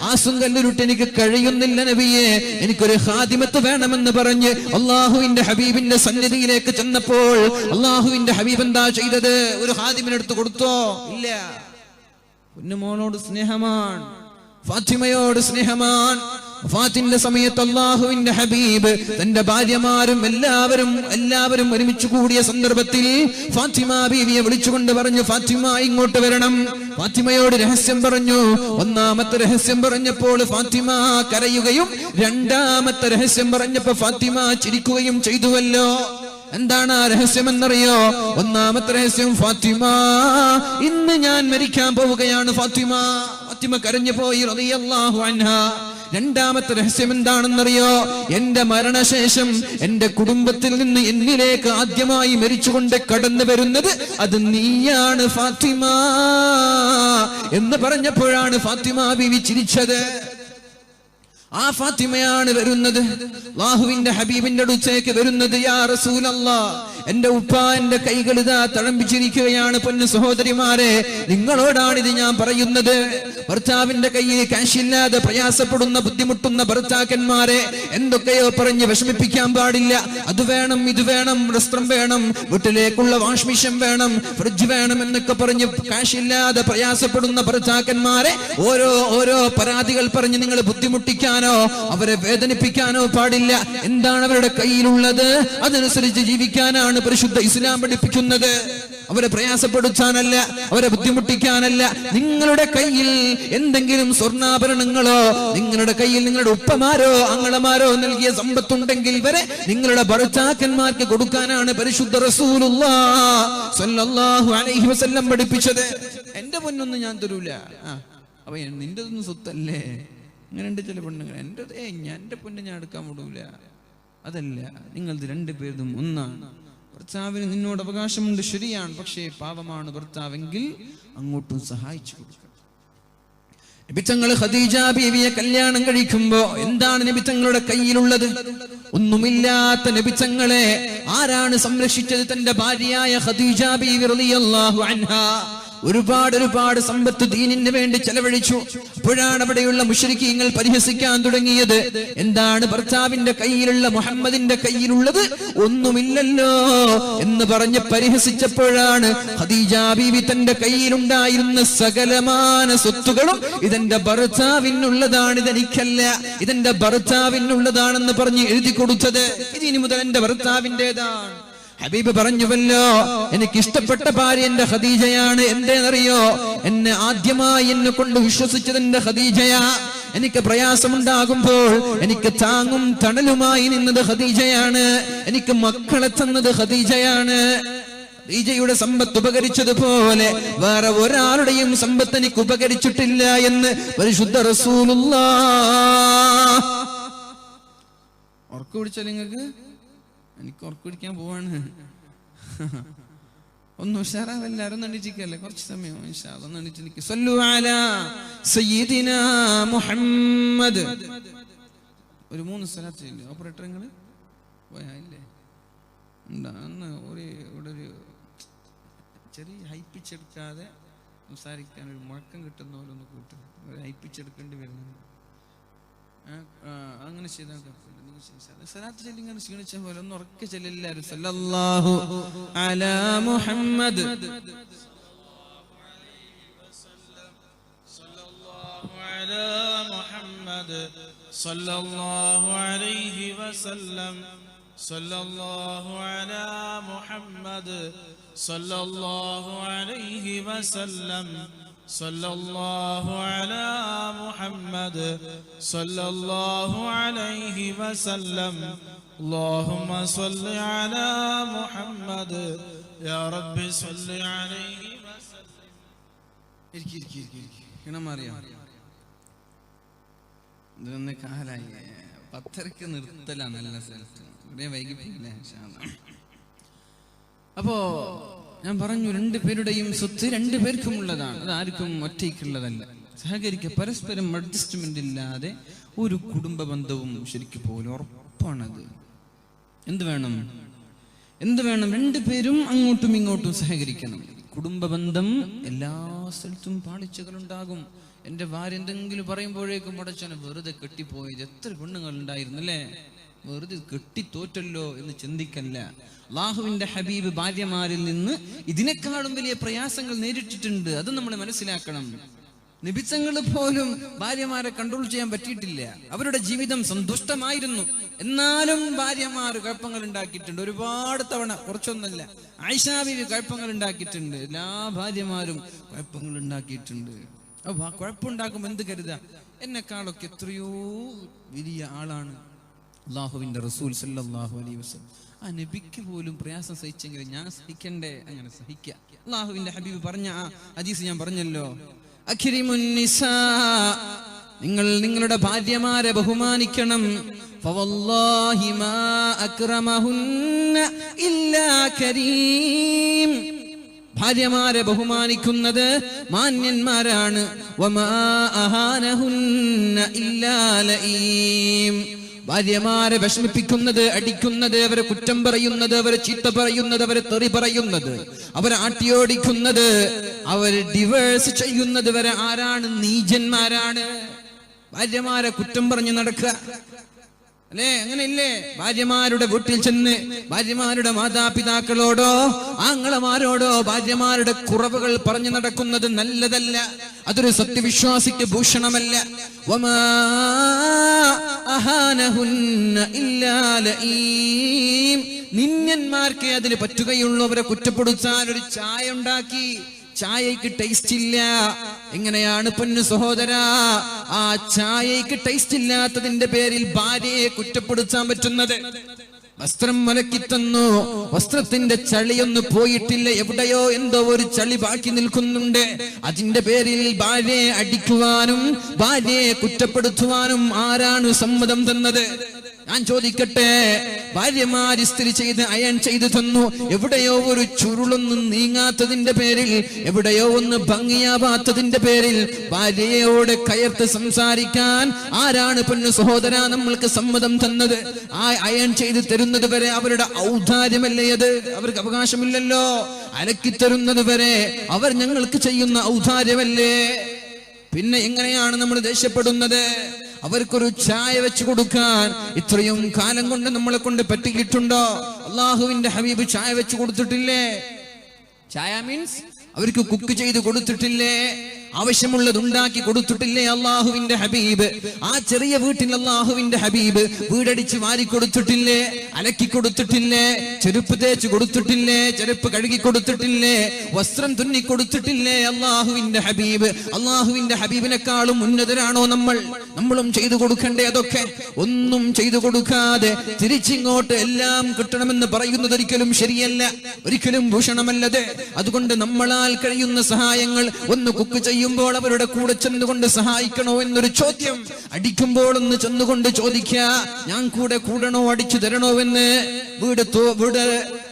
ആസുങ്കല്ലുരുട്ട് എനിക്ക് കഴിയുന്നില്ല നബിയെ, എനിക്കൊരു ഖാദിമത്ത് വേണമെന്ന് പറഞ്ഞ് അല്ലാഹുവിന്റെ ഹബീബിന്റെ സന്നിധിയിലേക്ക് ചെന്നപ്പോൾ അല്ലാഹുവിന്റെ ഹബീബ് എന്താ ചെയ്തത്? ഒരു ഖാദിമിനെടുത്ത് കൊടുത്തോ? ഇല്ല. കുഞ്ഞുമോളോട് സ്നേഹമാണ്, ഫാത്തിമയോട് സ്നേഹമാണ്. വഫാത്തിന്റെ സമയത്ത് അല്ലാഹുവിന്റെ ഹബീബ് തന്റെ ഭാര്യമാരും എല്ലാവരും ഒരുമിച്ച് കൂടിയ സന്ദർഭത്തിൽ ഫാത്തിമ ബീവിയെ വിളിച്ചുകൊണ്ട് പറഞ്ഞു, ഫാത്തിമ ഇങ്ങോട്ട് വരണം. ഫാത്തിമയോട് രഹസ്യം പറഞ്ഞു. ഒന്നാമത്തെ രഹസ്യം പറഞ്ഞപ്പോൾ ഫാത്തിമ കരയുകയും രണ്ടാമത്തെ രഹസ്യം പറഞ്ഞപ്പോ ഫാത്തിമ ചിരിക്കുകയും ചെയ്തുവല്ലോ. എന്താണ് ആ രഹസ്യം എന്നറിയോ? ഒന്നാമത്തെ രഹസ്യം, ഫാത്തിമ ഇന്ന് ഞാൻ മരിക്കാൻ പോവുകയാണ്. ഫാത്തിമ കരഞ്ഞു പോയി റളിയല്ലാഹു അൻഹാ. രണ്ടാമത്തെ രഹസ്യം എന്താണെന്നറിയോ? എന്റെ മരണശേഷം എന്റെ കുടുംബത്തിൽ നിന്ന് എന്നിലേക്ക് ആദ്യമായി മരിച്ചുകൊണ്ട് കടന്നു വരുന്നത് അത് നീയാണ് ഫാത്തിമ എന്ന് പറഞ്ഞപ്പോഴാണ് ഫാത്തിമ ബീവി ചിരിച്ചത്. ആ ഫാത്തിമയാണ് വരുന്നത്, അല്ലാഹുവിന്റെ ഹബീബിന്റെ അടുത്തേക്ക് വരുന്നത്. യാ റസൂലല്ലാഹ്, എന്റെ ഉപ്പ എന്റെ കൈകൾ ഇതാ തഴമ്പിച്ചിരിക്കുകയാണ്. പൊന്നു സഹോദരിമാരെ, നിങ്ങളോടാണ് ഇത് ഞാൻ പറയുന്നത്. ഭർത്താവിന്റെ കയ്യിൽ കാശില്ലാതെ പ്രയാസപ്പെടുന്ന ബുദ്ധിമുട്ടുന്ന ഭർത്താക്കന്മാരെ എന്തൊക്കെയോ പറഞ്ഞ് വിഷമിപ്പിക്കാൻ പാടില്ല. അത് വേണം, ഇത് വേണം, വസ്ത്രം വേണം, വീട്ടിലേക്കുള്ള വാഷ് മെഷീൻ വേണം, ഫ്രിഡ്ജ് വേണം എന്നൊക്കെ പറഞ്ഞ് കാശില്ലാതെ പ്രയാസപ്പെടുന്ന ഭർത്താക്കന്മാരെ ഓരോ പരാതികൾ പറഞ്ഞ് നിങ്ങൾ ബുദ്ധിമുട്ടിക്കാനോ അവരെ വേദനിപ്പിക്കാനോ പാടില്ല. എന്താണ് അവരുടെ കയ്യിലുള്ളത് അതനുസരിച്ച് ജീവിക്കാനാണ് പരിശുദ്ധ ഇസ്ലാം പഠിപ്പിക്കുന്നത്. അവരെ പ്രയാസപ്പെടുത്താനല്ല, അവരെ ബുദ്ധിമുട്ടിക്കാനല്ല. നിങ്ങളുടെ കയ്യിൽ എന്തെങ്കിലും സ്വർണ്ണാഭരണങ്ങളോ നിങ്ങളുടെ കയ്യിൽ നിങ്ങളുടെ ഉപ്പമാരോ അങ്ങളമാരോ നൽകിയ സമ്പത്തുണ്ടെങ്കിൽ വരെ നിങ്ങളുടെ ഭർത്താക്കന്മാർക്ക് കൊടുക്കാനാണ് പരിശുദ്ധ റസൂലുള്ളാഹി സ്വല്ലല്ലാഹു അലൈഹി വസല്ലം പഠിപ്പിച്ചത്. എന്റെ പൊന്നൊന്നും ഞാൻ തരൂല, അപ്പൊ നിന്റെതൊന്നും സ്വത്തല്ലേ. അങ്ങനെയുണ്ട് ചില പെണ്ണുങ്ങൾ, എന്റെ പൊന്ന് ഞാൻ എടുക്കാൻ വിടൂല. അതല്ല, നിങ്ങളത് രണ്ടുപേരും ഒന്നാണ്. ഭർത്താവിന് നിന്നോട് അവകാശമുണ്ട്, ശരിയാണ്. പക്ഷേ പാവമാണ് ഭർത്താവെങ്കിൽ അങ്ങോട്ടും സഹായിച്ചു കൊടുക്കണം. നബിതങ്ങൾ ഖദീജ ബീവിയെ കല്യാണം കഴിക്കുമ്പോ എന്താണ് നബിതങ്ങളുടെ കയ്യിലുള്ളത്? ഒന്നുമില്ലാത്ത നബിതങ്ങളെ ആരാണ് സംരക്ഷിച്ചത്? തന്റെ ഭാര്യയായ ഖദീജ ബീവി റളിയല്ലാഹു അൻഹാ. ഒരുപാട് സമ്പത്ത് ദീനിന് വേണ്ടി ചെലവഴിച്ചു. അപ്പോഴാണ് അവിടെയുള്ള മുശ്രിക്കീങ്ങൾ പരിഹസിക്കാൻ തുടങ്ങിയത്. എന്താണ് ഭർത്താവിന്റെ കയ്യിലുള്ള, മുഹമ്മദിന്റെ കയ്യിലുള്ളത് ഒന്നുമില്ലല്ലോ എന്ന് പറഞ്ഞ് പരിഹസിച്ചപ്പോഴാണ് ഖദീജ ബീവി തന്റെ കയ്യിലുണ്ടായിരുന്ന സകലമാന സ്വത്തുകളും ഇതെന്റെ ഭർത്താവിനുള്ളതാണ്, ഇതെനിക്കല്ല, ഇതെന്റെ ഭർത്താവിനുള്ളതാണെന്ന് പറഞ്ഞ് എഴുതി കൊടുത്തത്. ഇതിനി മുതൽ എന്റെ ഭർത്താവിൻ്റെതാണ്. ഹബീബ് പറഞ്ഞുവല്ലോ, എനിക്ക് ഇഷ്ടപ്പെട്ട ഭാര്യ എന്റെ ഖദീജയാണ്. എന്തേന്നറിയോ? എന്നെ ആദ്യമായി എന്നെ കൊണ്ട് വിശ്വസിച്ചത് എന്റെ ഖദീജയാ. എനിക്ക് പ്രയാസമുണ്ടാകുമ്പോൾ എനിക്ക് താങ്ങും തണലുമായി നിന്നത് ഖദീജയാണ്. എനിക്ക് മക്കളെ തന്നത് ഖദീജയാണ്. ഖദീജയുടെ സമ്പത്ത് ഉപകരിച്ചതുപോലെ വേറെ ഒരാളുടെയും സമ്പത്ത് എനിക്ക് ഉപകരിച്ചിട്ടില്ല എന്ന് പരിശുദ്ധ റസൂലുള്ളാഹ്. ഉറക്കം പിടിച്ചാൽ നിങ്ങൾക്ക്? എനിക്ക് ഉറക്കം പിടിക്കാൻ പോവാണ്. ഒന്ന് ഉഷാറാവെല്ലാരും എണീറ്റിക്കല്ലേ, കുറച്ച് സമയം ഒന്ന് എണീറ്റിരിക്കും. സല്ലു അലാ സയ്യിദിനാ മുഹമ്മദ്. ഒരു 3 സ്വലാത്ത് ഇല്ലേ ഓപ്പറേറ്ററുകള് പോയായില്ലേ? അന്ന് ഇവിടെ ഒരു ചെറിയ ഹൈപ്പിച്ചെടുക്കാതെ സംസാരിക്കാൻ ഒരു മുഴക്കം കിട്ടുന്ന പോലെ ഒന്ന് കൂട്ടും, ഒരു ഹൈപ്പിച്ചെടുക്കേണ്ടി വരുന്നത്. അങ്ങനെ ചെയ്താൽ സലാത്ത് ചൊല്ലി ഇങ്ങനെ ക്ഷീണിച്ച പോലെ ഒന്ന് ഉറക്കെ ചൊല്ലില്ലാരും. സല്ലല്ലാഹു അലാ മുഹമ്മദ് സല്ലല്ലാഹു അലൈഹി വസല്ലം സല്ലല്ലാഹു അലാ മുഹമ്മദ് സല്ലല്ലാഹു അലൈഹി വസല്ലം സല്ലല്ലാഹു അലാ മുഹമ്മദ് സല്ലല്ലാഹു അലൈഹി വസല്ലം اللهم صل على محمد يا رب صل عليه وسلم. ഇതൊന്ന് കാലായി 10:30 നിർത്തലാണ് എല്ലാ സ്ഥലത്തും. ഇവിടെ വൈകിപ്പില്ലേ? അപ്പോ ഞാൻ പറഞ്ഞു, 2 പേരുടെയും സ്വത്ത് 2 പേർക്കും ഉള്ളതാണ്, അത് ആർക്കും ഒറ്റയ്ക്കുള്ളതല്ല. സഹകരിക്കുക, പരസ്പരം അഡ്ജസ്റ്റ്മെന്റ് ഇല്ലാതെ ഒരു കുടുംബ ബന്ധവും ശരിക്കും പോലും ഉറപ്പാണത്. എന്ത് വേണം? 2 പേരും അങ്ങോട്ടും ഇങ്ങോട്ടും സഹകരിക്കണം. കുടുംബ ബന്ധം എല്ലാ സ്ഥലത്തും പാളിച്ചകളുണ്ടാകും. എന്റെ ഭാര്യ എന്തെങ്കിലും പറയുമ്പോഴേക്കും മുടച്ചനെ വെറുതെ കെട്ടിപ്പോയത്, എത്ര പെണ്ണുങ്ങൾ ഉണ്ടായിരുന്നു അല്ലേ, വെറുതെ കെട്ടിത്തോറ്റല്ലോ എന്ന് ചിന്തിക്കല്ല. അല്ലാഹുവിന്റെ ഹബീബ് ഭാര്യമാരിൽ നിന്ന് ഇതിനേക്കാളും വലിയ പ്രയാസങ്ങൾ നേരിട്ടിട്ടുണ്ട്. അത് നമ്മൾ മനസ്സിലാക്കണം. നബിതങ്ങൾ പോലും ഭാര്യമാരെ കൺട്രോൾ ചെയ്യാൻ പറ്റിയിട്ടില്ല. അവരുടെ ജീവിതം സന്തുഷ്ടമായിരുന്നു. എന്നാലും ഭാര്യമാർ കുഴപ്പങ്ങൾ ഉണ്ടാക്കിയിട്ടുണ്ട് ഒരുപാട് തവണ, കുറച്ചൊന്നല്ല. ആയിഷ ബീവി കുഴപ്പങ്ങൾ ഉണ്ടാക്കിയിട്ടുണ്ട്. എല്ലാ ഭാര്യമാരും കുഴപ്പങ്ങൾ ഉണ്ടാക്കിയിട്ടുണ്ട്. കുഴപ്പമുണ്ടാക്കുമ്പോൾ എന്ത് കരുതാ, എന്നെക്കാളൊക്കെ എത്രയോ വലിയ ആളാണ് അല്ലാഹുവിന്റെ റസൂൽ സല്ലല്ലാഹു അലൈഹി വസല്ലം. ആ നബിക്ക് പോലും പ്രയാസം സഹിച്ചെങ്കിൽ ഞാൻ സഹിക്കണ്ടേ? അങ്ങനെ സഹിക്കുക. അല്ലാഹുവിന്റെ ഹബീബ് പറഞ്ഞ ആ ഹദീസ് ഞാൻ പറഞ്ഞല്ലോ, അക്രിമുൻ നിസാ, നിങ്ങൾ നിങ്ങളുടെ ഭാര്യമാരെ ബഹുമാനിക്കണം. ഫവല്ലാഹി മാ അക്രമഹുന്ന ഇല്ലാ കരീം. ഭാര്യമാരെ ബഹുമാനിക്കുന്നത് മാന്യന്മാരാണ്. വമാ അഹാനഹുന്ന ഇല്ലാ ലഈം. ഭാര്യമാരെ വിഷമിപ്പിക്കുന്നത്, അടിക്കുന്നത്, അവരെ കുറ്റം പറയുന്നത്, അവരെ ചീത്ത പറയുന്നത്, അവരെ തെറി പറയുന്നത്, അവരെ ആട്ടിയോടിക്കുന്നത്, അവരെ ഡിവേഴ്സ് ചെയ്യുന്നത് വരെ ആരാണ്? നീചന്മാരാണ്. ഭാര്യമാരെ കുറ്റം പറഞ്ഞു നടക്കുക അല്ലേ? അങ്ങനെയില്ലേ? ഭാര്യമാരുടെ വീട്ടിൽ ചെന്ന് ഭാര്യമാരുടെ മാതാപിതാക്കളോടോ ആങ്ങളമാരോടോ ഭാര്യമാരുടെ കുറവുകൾ പറഞ്ഞു നടക്കുന്നത് നല്ലതല്ല. അതൊരു സത്യവിശ്വാസിക്ക് ഭൂഷണമല്ല. വമാ അഹാനഹുന്ന ഇല്ലാ ലഈം. നിന്യന്മാർക്ക് അതിന് പറ്റുകയുള്ളൂ. അവരെ കുറ്റപ്പെടുത്താൻ ഒരു ചായ ഉണ്ടാക്കി, ചായക്ക് ടേസ്റ്റ് ഇല്ല. എങ്ങനെയാണ് പൊന്നു സഹോദരാ ആ ചായക്ക് ടേസ്റ്റ് ഇല്ലാത്തതിന്റെ പേരിൽ ഭാര്യയെ കുറ്റപ്പെടുത്താൻ പറ്റുന്നത്? വസ്ത്രം മലക്കി തന്നു, വസ്ത്രത്തിന്റെ ചളിയൊന്നും പോയിട്ടില്ല, എവിടെയോ എന്തോ ഒരു ചളി ബാക്കി നിൽക്കുന്നുണ്ട്. അതിന്റെ പേരിൽ ഭാര്യയെ അടിക്കുവാനും ഭാര്യയെ കുറ്റപ്പെടുത്തുവാനും ആരാണ് സമ്മതം തന്നത്? ഞാൻ ചോദിക്കട്ടെ, ഭാര്യമാർ ഇസ്തിരി ചെയ്ത് അയൺ ചെയ്ത് തന്നു, എവിടെയോ ഒരു ചുരുളൊന്നും നീങ്ങാത്തതിന്റെ പേരിൽ, എവിടെയോ ഒന്ന് ഭംഗിയാവാത്തതിന്റെ പേരിൽ ഭാര്യയോട് കയർത്ത് സംസാരിക്കാൻ ആരാണ് പൊന്നു സഹോദര നമ്മൾക്ക് സമ്മതം തന്നത്? ആ അയൺ ചെയ്ത് തരുന്നത് വരെ അവരുടെ ഔദാര്യമല്ലേ അത്? അവർക്ക് അവകാശമില്ലല്ലോ. അലക്കിത്തരുന്നത് വരെ അവർ ഞങ്ങൾക്ക് ചെയ്യുന്ന ഔദാര്യമല്ലേ? പിന്നെ എങ്ങനെയാണ് നമ്മൾ ദേഷ്യപ്പെടുന്നത്? അവർക്കൊരു ചായ വെച്ച് കൊടുക്കാൻ ഇത്രയും കാലം കൊണ്ട് നമ്മളെ കൊണ്ട് പറ്റിയിട്ടുണ്ടോ? അള്ളാഹുവിന്റെ ഹബീബ് ചായ വെച്ച് കൊടുത്തിട്ടില്ലേ? ചായ മീൻസ് അവർക്ക് കുക്ക് ചെയ്ത് കൊടുത്തിട്ടില്ലേ? ആവശ്യമുള്ളത് ഉണ്ടാക്കി കൊടുത്തിട്ടില്ലേ അള്ളാഹുവിന്റെ ഹബീബ്? ആ ചെറിയ വീട്ടിൽ അള്ളാഹുവിന്റെ ഹബീബ് വീടടിച്ച് വാരി കൊടുത്തിട്ടില്ലേ? അലക്കി കൊടുത്തിട്ടില്ലേ? ചെരുപ്പ് തേച്ച് കൊടുത്തിട്ടില്ലേ? ചെരുപ്പ് കഴുകി കൊടുത്തിട്ടില്ലേ? വസ്ത്രം തുന്നി കൊടുത്തിട്ടില്ലേ അള്ളാഹുവിന്റെ ഹബീബ്? അള്ളാഹുവിന്റെ ഹബീബിനെക്കാളും ഉന്നതരാണോ നമ്മളും ചെയ്തു കൊടുക്കണ്ടേ? അതൊക്കെ ഒന്നും ചെയ്തു കൊടുക്കാതെ തിരിച്ചിങ്ങോട്ട് എല്ലാം കിട്ടണമെന്ന് പറയുന്നത് ഒരിക്കലും ശരിയല്ല, ഒരിക്കലും ഭൂഷണമല്ലത്. അതുകൊണ്ട് നമ്മളാൽ കഴിയുന്ന സഹായങ്ങൾ, ഒന്ന് കുക്ക് ചെയ്യുമ്പോൾ അവരുടെ കൂടെ ചെന്നുകൊണ്ട് സഹായിക്കണോ എന്നൊരു ചോദ്യം, അടിക്കുമ്പോൾ ഒന്ന് ചെന്നുകൊണ്ട് ചോദിക്കുക, ഞാൻ കൂടെ കൂടണോ, അടിച്ചു തരണോ എന്ന്. വീട്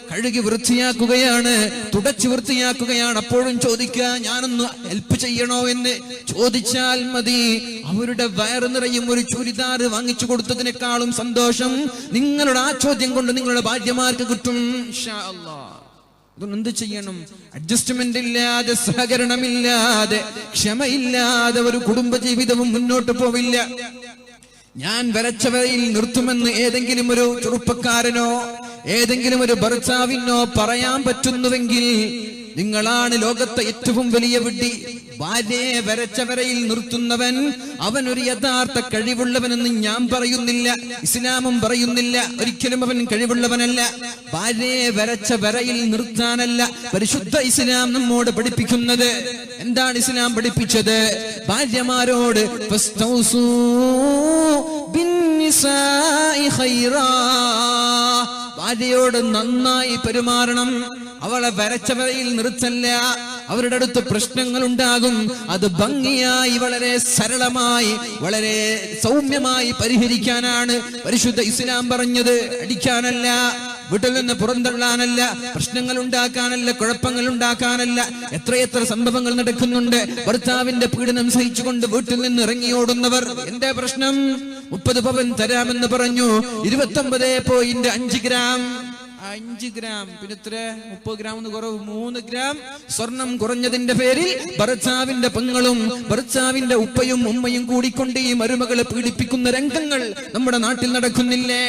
കഴുകി വൃത്തിയാക്കുകയാണ്, തുടച്ചു വൃത്തിയാക്കുകയാണ്, അപ്പോഴും ചോദിക്കുക, ഞാനൊന്ന് ഹെൽപ്പ് ചെയ്യണോ എന്ന് ചോദിച്ചാൽ മതി. അവരുടെ വയറ് നിറയും ഒരു ചുരിദാർ വാങ്ങിച്ചു കൊടുത്തതിനേക്കാളും സന്തോഷം നിങ്ങളുടെ ആ ചോദ്യം കൊണ്ട് നിങ്ങളുടെ ഭാര്യമാർക്ക് കിട്ടും ഇൻഷാ അല്ലാഹ്. എന്ത് ചെയ്യണം? അഡ്ജസ്റ്റ്മെന്റ് ഇല്ലാതെ, സഹകരണമില്ലാതെ, ക്ഷമയില്ലാതെ ഒരു കുടുംബജീവിതവും മുന്നോട്ട് പോവില്ല. ഞാൻ വരച്ചവയിൽ നിർത്തുമെന്ന് ഏതെങ്കിലും ഒരു ചെറുപ്പക്കാരനോ ഏതെങ്കിലും ഒരു ഭർത്താവിനോ പറയാൻ പറ്റുന്നുവെങ്കിൽ നിങ്ങളാണ് ലോകത്തെ ഏറ്റവും വലിയ വിഡ്ഢി. ഭാര്യയെ വരച്ചവരയിൽ നിർത്തുന്നവൻ അവൻ ഒരു യഥാർത്ഥ കഴിവുള്ളവനെന്ന് ഞാൻ പറയുന്നില്ല, ഇസ്ലാമും പറയുന്നില്ല. ഒരിക്കലും അവൻ കഴിവുള്ളവനല്ല. ഭാര്യയെ വരച്ച വരയിൽ നിർത്താനല്ല പരിശുദ്ധ ഇസ്ലാം നമ്മോട് പഠിപ്പിക്കുന്നത്. എന്താണ് ഇസ്ലാം പഠിപ്പിച്ചത്? ഭാര്യമാരോട് ഫസ്തൗസൂ ബിന്നിസാഇ ഖൈറാ, ഭാര്യയോട് നന്നായി പെരുമാറണം. അവളെ വരച്ചവരയിൽ നിർത്തല്ല. അവരുടെ അടുത്ത് പ്രശ്നങ്ങൾ ഉണ്ടാകും, അത് ഭംഗിയായി, വളരെ സരളമായി, വളരെ സൗമ്യമായി പരിഹരിക്കാനാണ് പരിശുദ്ധ ഇസ്ലാം പറഞ്ഞത്. അടിക്കാനല്ല, വീട്ടിൽ നിന്ന് പുറന്തള്ളാനല്ല, പ്രശ്നങ്ങൾ ഉണ്ടാക്കാനല്ല, കുഴപ്പങ്ങൾ ഉണ്ടാക്കാനല്ല. എത്രയെത്ര സംഭവങ്ങൾ നടക്കുന്നുണ്ട്. ഭർത്താവിന്റെ പീഡനം സഹിച്ചുകൊണ്ട് വീട്ടിൽ നിന്ന് ഇറങ്ങിയോടുന്നവർ. എന്റെ പ്രശ്നം 30 പവൻ തരാമെന്ന് പറഞ്ഞു, 29.5 ഗ്രാം, 5 ഗ്രാം, പിന്നെ എത്ര, 30 ഗ്രാം കുറവ്, 3 ഗ്രാം സ്വർണം കുറഞ്ഞതിന്റെ പേരിൽ ഭർത്താവിന്റെ പെങ്ങളും ഭർത്താവിന്റെ ഉപ്പയും ഉമ്മയും കൂടിക്കൊണ്ട് ഈ മരുമകളെ പീഡിപ്പിക്കുന്ന രംഗങ്ങൾ നമ്മുടെ നാട്ടിൽ നടക്കുന്നില്ലേ?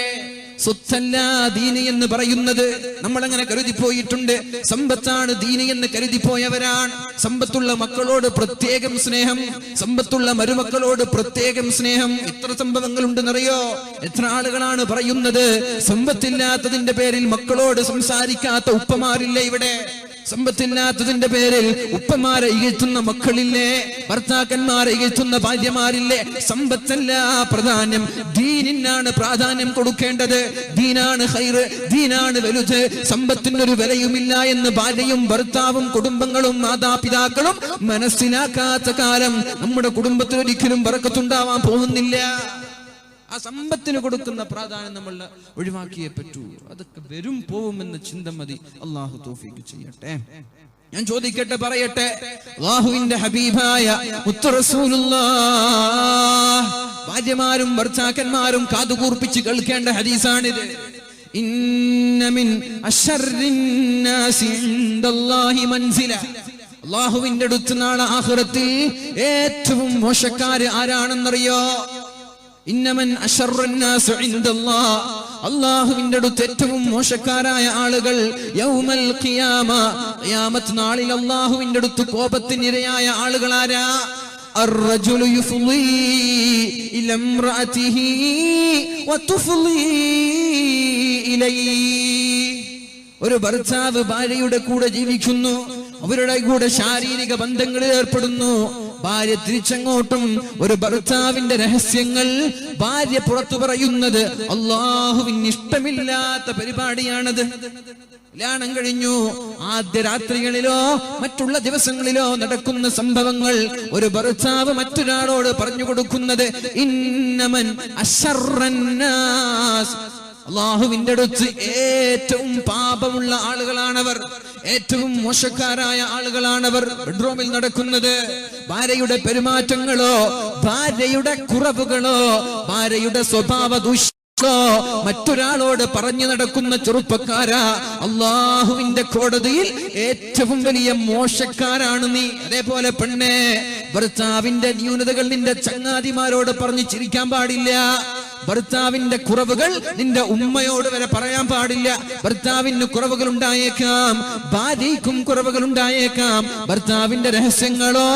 സ്വത്തല്ല ദീനി എന്ന് പറയുന്നത് നമ്മളങ്ങനെ കരുതിപ്പോയിട്ടുണ്ട്. സമ്പത്താണ് ദീനി എന്ന് കരുതിപ്പോയവരാണ്. സമ്പത്തുള്ള മക്കളോട് പ്രത്യേകം സ്നേഹം, സമ്പത്തുള്ള മരുമക്കളോട് പ്രത്യേകം സ്നേഹം. എത്ര സംഭവങ്ങൾ ഉണ്ടെന്നറിയോ? എത്ര ആളുകളാണ് പറയുന്നത് സമ്പത്തില്ലാത്തതിന്റെ പേരിൽ മക്കളോട് സംസാരിക്കാത്ത ഉപ്പമാരില്ലേ ഇവിടെ? സമ്പത്തില്ലാത്തതിന്റെ പേരിൽ ഉപ്പമാരെ ഇകഴ്ത്തുന്ന മക്കളില്ലേ? ഭർത്താക്കന്മാരെ ഇകഴ്ത്തുന്ന ഭാര്യമാരില്ലേ? സമ്പത്തല്ല പ്രാധാന്യം, ദീനിനാണ് പ്രാധാന്യം കൊടുക്കേണ്ടത്. ദീനാണ് ഖൈറ്, ദീനാണ് വലുത്. സമ്പത്തിനൊരു വിലയുമില്ല എന്ന് ഭാര്യയും ഭർത്താവും കുടുംബങ്ങളും മാതാപിതാക്കളും മനസ്സിലാക്കാത്ത കാലം നമ്മുടെ കുടുംബത്തിൽ ഒരിക്കലും ബറക്കത്തുണ്ടാവാൻ പോകുന്നില്ല. ആ സമ്പത്തിന് കൊടുക്കുന്ന പ്രാധാന്യം നമ്മൾ ഒഴിവാക്കിയേ പറ്റൂ. അതൊക്കെ വരും പോവുമെന്ന ചിന്ത മതി. അള്ളാഹു തൗഫീഖ് ചെയ്യട്ടെ. ഞാൻ ചോദിക്കട്ടെ, പറയട്ടെ, അല്ലാഹുവിന്റെ ഹബീബായ മുത്ത് റസൂലുള്ളാഹ് ഭാര്യമാരും ഭർത്താക്കന്മാരും കാതുകൂർപ്പിച്ച് കേൾക്കേണ്ട ഹദീസാണിത്. ഇന്ന മിൻ അശ്ശറിന്നാസി ഇൻദല്ലാഹി മൻസില, അല്ലാഹുവിന്റെ അടുത്ത് നാളെ ആഖിറത്തിൽ ഏറ്റവും മോശക്കാര് ആരാണെന്നറിയോ? ഇന്നമൻ അശ്ശറുന്നാസി ഇൻദല്ലാഹ്, അല്ലാഹുവിന്റെ അടുത്ത് ഏറ്റവും മോശക്കാരായ ആളുകൾ യൗമൽ ഖിയാമ, ഖിയാമത്ത് നാളിൽ അല്ലാഹുവിന്റെ അടുത്ത് കോപത്തിനിരയായ ആളുകൾ ആരാ? അർറജുലു യുഫ്ളി ഇല ഇംറഅതിഹി വതുഫ്ളി ഇലൈഹി, ഒരു ഭർത്താവ് ഭാര്യയുടെ കൂടെ ജീവിക്കുന്നു, അവരുടെ കൂടെ ശാരീരിക ബന്ധങ്ങളിൽ ഏർപ്പെടുന്നു. ഭാര്യ തിരിച്ചങ്ങോട്ടും ഒരു ഭർത്താവിന്റെ രഹസ്യങ്ങൾ ഭാര്യ പുറത്തു പറയുന്നത് അല്ലാഹുവിന് ഇഷ്ടമില്ലാത്ത പരിപാടിയാണത്. കല്യാണം കഴിഞ്ഞു ആദ്യ രാത്രികളിലോ മറ്റുള്ള ദിവസങ്ങളിലോ നടക്കുന്ന സംഭവങ്ങൾ ഒരു ഭർത്താവ് മറ്റൊരാളോട് പറഞ്ഞു കൊടുക്കുന്നത് ഇന്നമൻ അശ്ശറന്നാസ്, അല്ലാഹുവിന്റെ അടുത്ത് ഏറ്റവും പാപമുള്ള ആളുകളാണവർ, ഏറ്റവും മോശക്കാരായ ആളുകളാണവർ. ബെഡ്റൂമിൽ നടക്കുന്നത് ഭാര്യയുടെ പെരുമാറ്റങ്ങളോ ഭാര്യയുടെ കുറവുകളോ ഭാര്യയുടെ സ്വഭാവ ദൂഷ്യം മറ്റൊരാളോട് പറഞ്ഞു നടക്കുന്ന ചെറുപ്പക്കാരാ, അള്ളാഹുവിന്റെ കോടതിയിൽ ഏറ്റവും വലിയ മോശക്കാരാണ് നീ. അതേപോലെ പെണ്ണെ, ഭർത്താവിന്റെ ന്യൂനതകൾ നിന്റെ ചങ്ങാതിമാരോട് പറഞ്ഞു ചിരിക്കാൻ പാടില്ല. ഭർത്താവിന്റെ കുറവുകൾ നിന്റെ ഉമ്മയോട് വരെ പറയാൻ പാടില്ല. ഭർത്താവിന് കുറവുകൾ ഉണ്ടായേക്കാം, ഭാര്യയ്ക്കും കുറവുകൾ ഉണ്ടായേക്കാം. ഭർത്താവിന്റെ രഹസ്യങ്ങളോ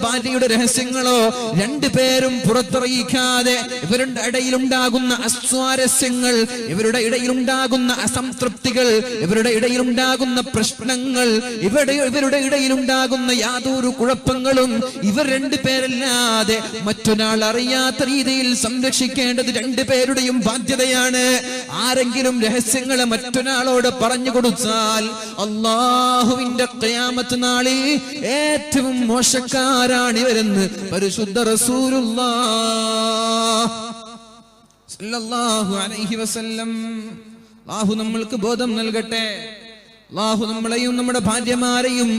ഭാര്യയുടെ രഹസ്യങ്ങളോ രണ്ടുപേരും പുറത്തറിയിക്കാതെ ഇവരുടെ ഇടയിലുണ്ടാകുന്ന അസ്വാരസ്യങ്ങൾ, ഇവരുടെ ഇടയിലുണ്ടാകുന്ന അസംതൃപ്തികൾ, ഇവരുടെ ഇടയിലുണ്ടാകുന്ന പ്രശ്നങ്ങൾ, ഇവരുടെ ഇടയിലുണ്ടാകുന്ന യാതൊരു കുഴപ്പങ്ങളും ഇവർ രണ്ടുപേരല്ലാതെ മറ്റൊരാൾ അറിയാത്ത രീതിയിൽ സംരക്ഷിക്കേണ്ടത് രണ്ടുപേരുടെയും ബാധ്യതയാണ്. ആരെങ്കിലും രഹസ്യങ്ങളെ മറ്റൊരാളോട് പറഞ്ഞു കൊടുത്താൽ അല്ലാഹുവിന്റെ ഖിയാമത്ത് നാളിൽ ഏറ്റവും മോശക്കാരാണ് ഇവരെന്ന് പരിശുദ്ധ റസൂലുള്ളാഹ് സല്ലല്ലാഹു അലൈഹി വസല്ലം. അല്ലാഹു നമ്മൾക്ക് ബോധം നൽകട്ടെ. അല്ലാഹു നമ്മളെയും നമ്മുടെ ഭാര്യമാരെയും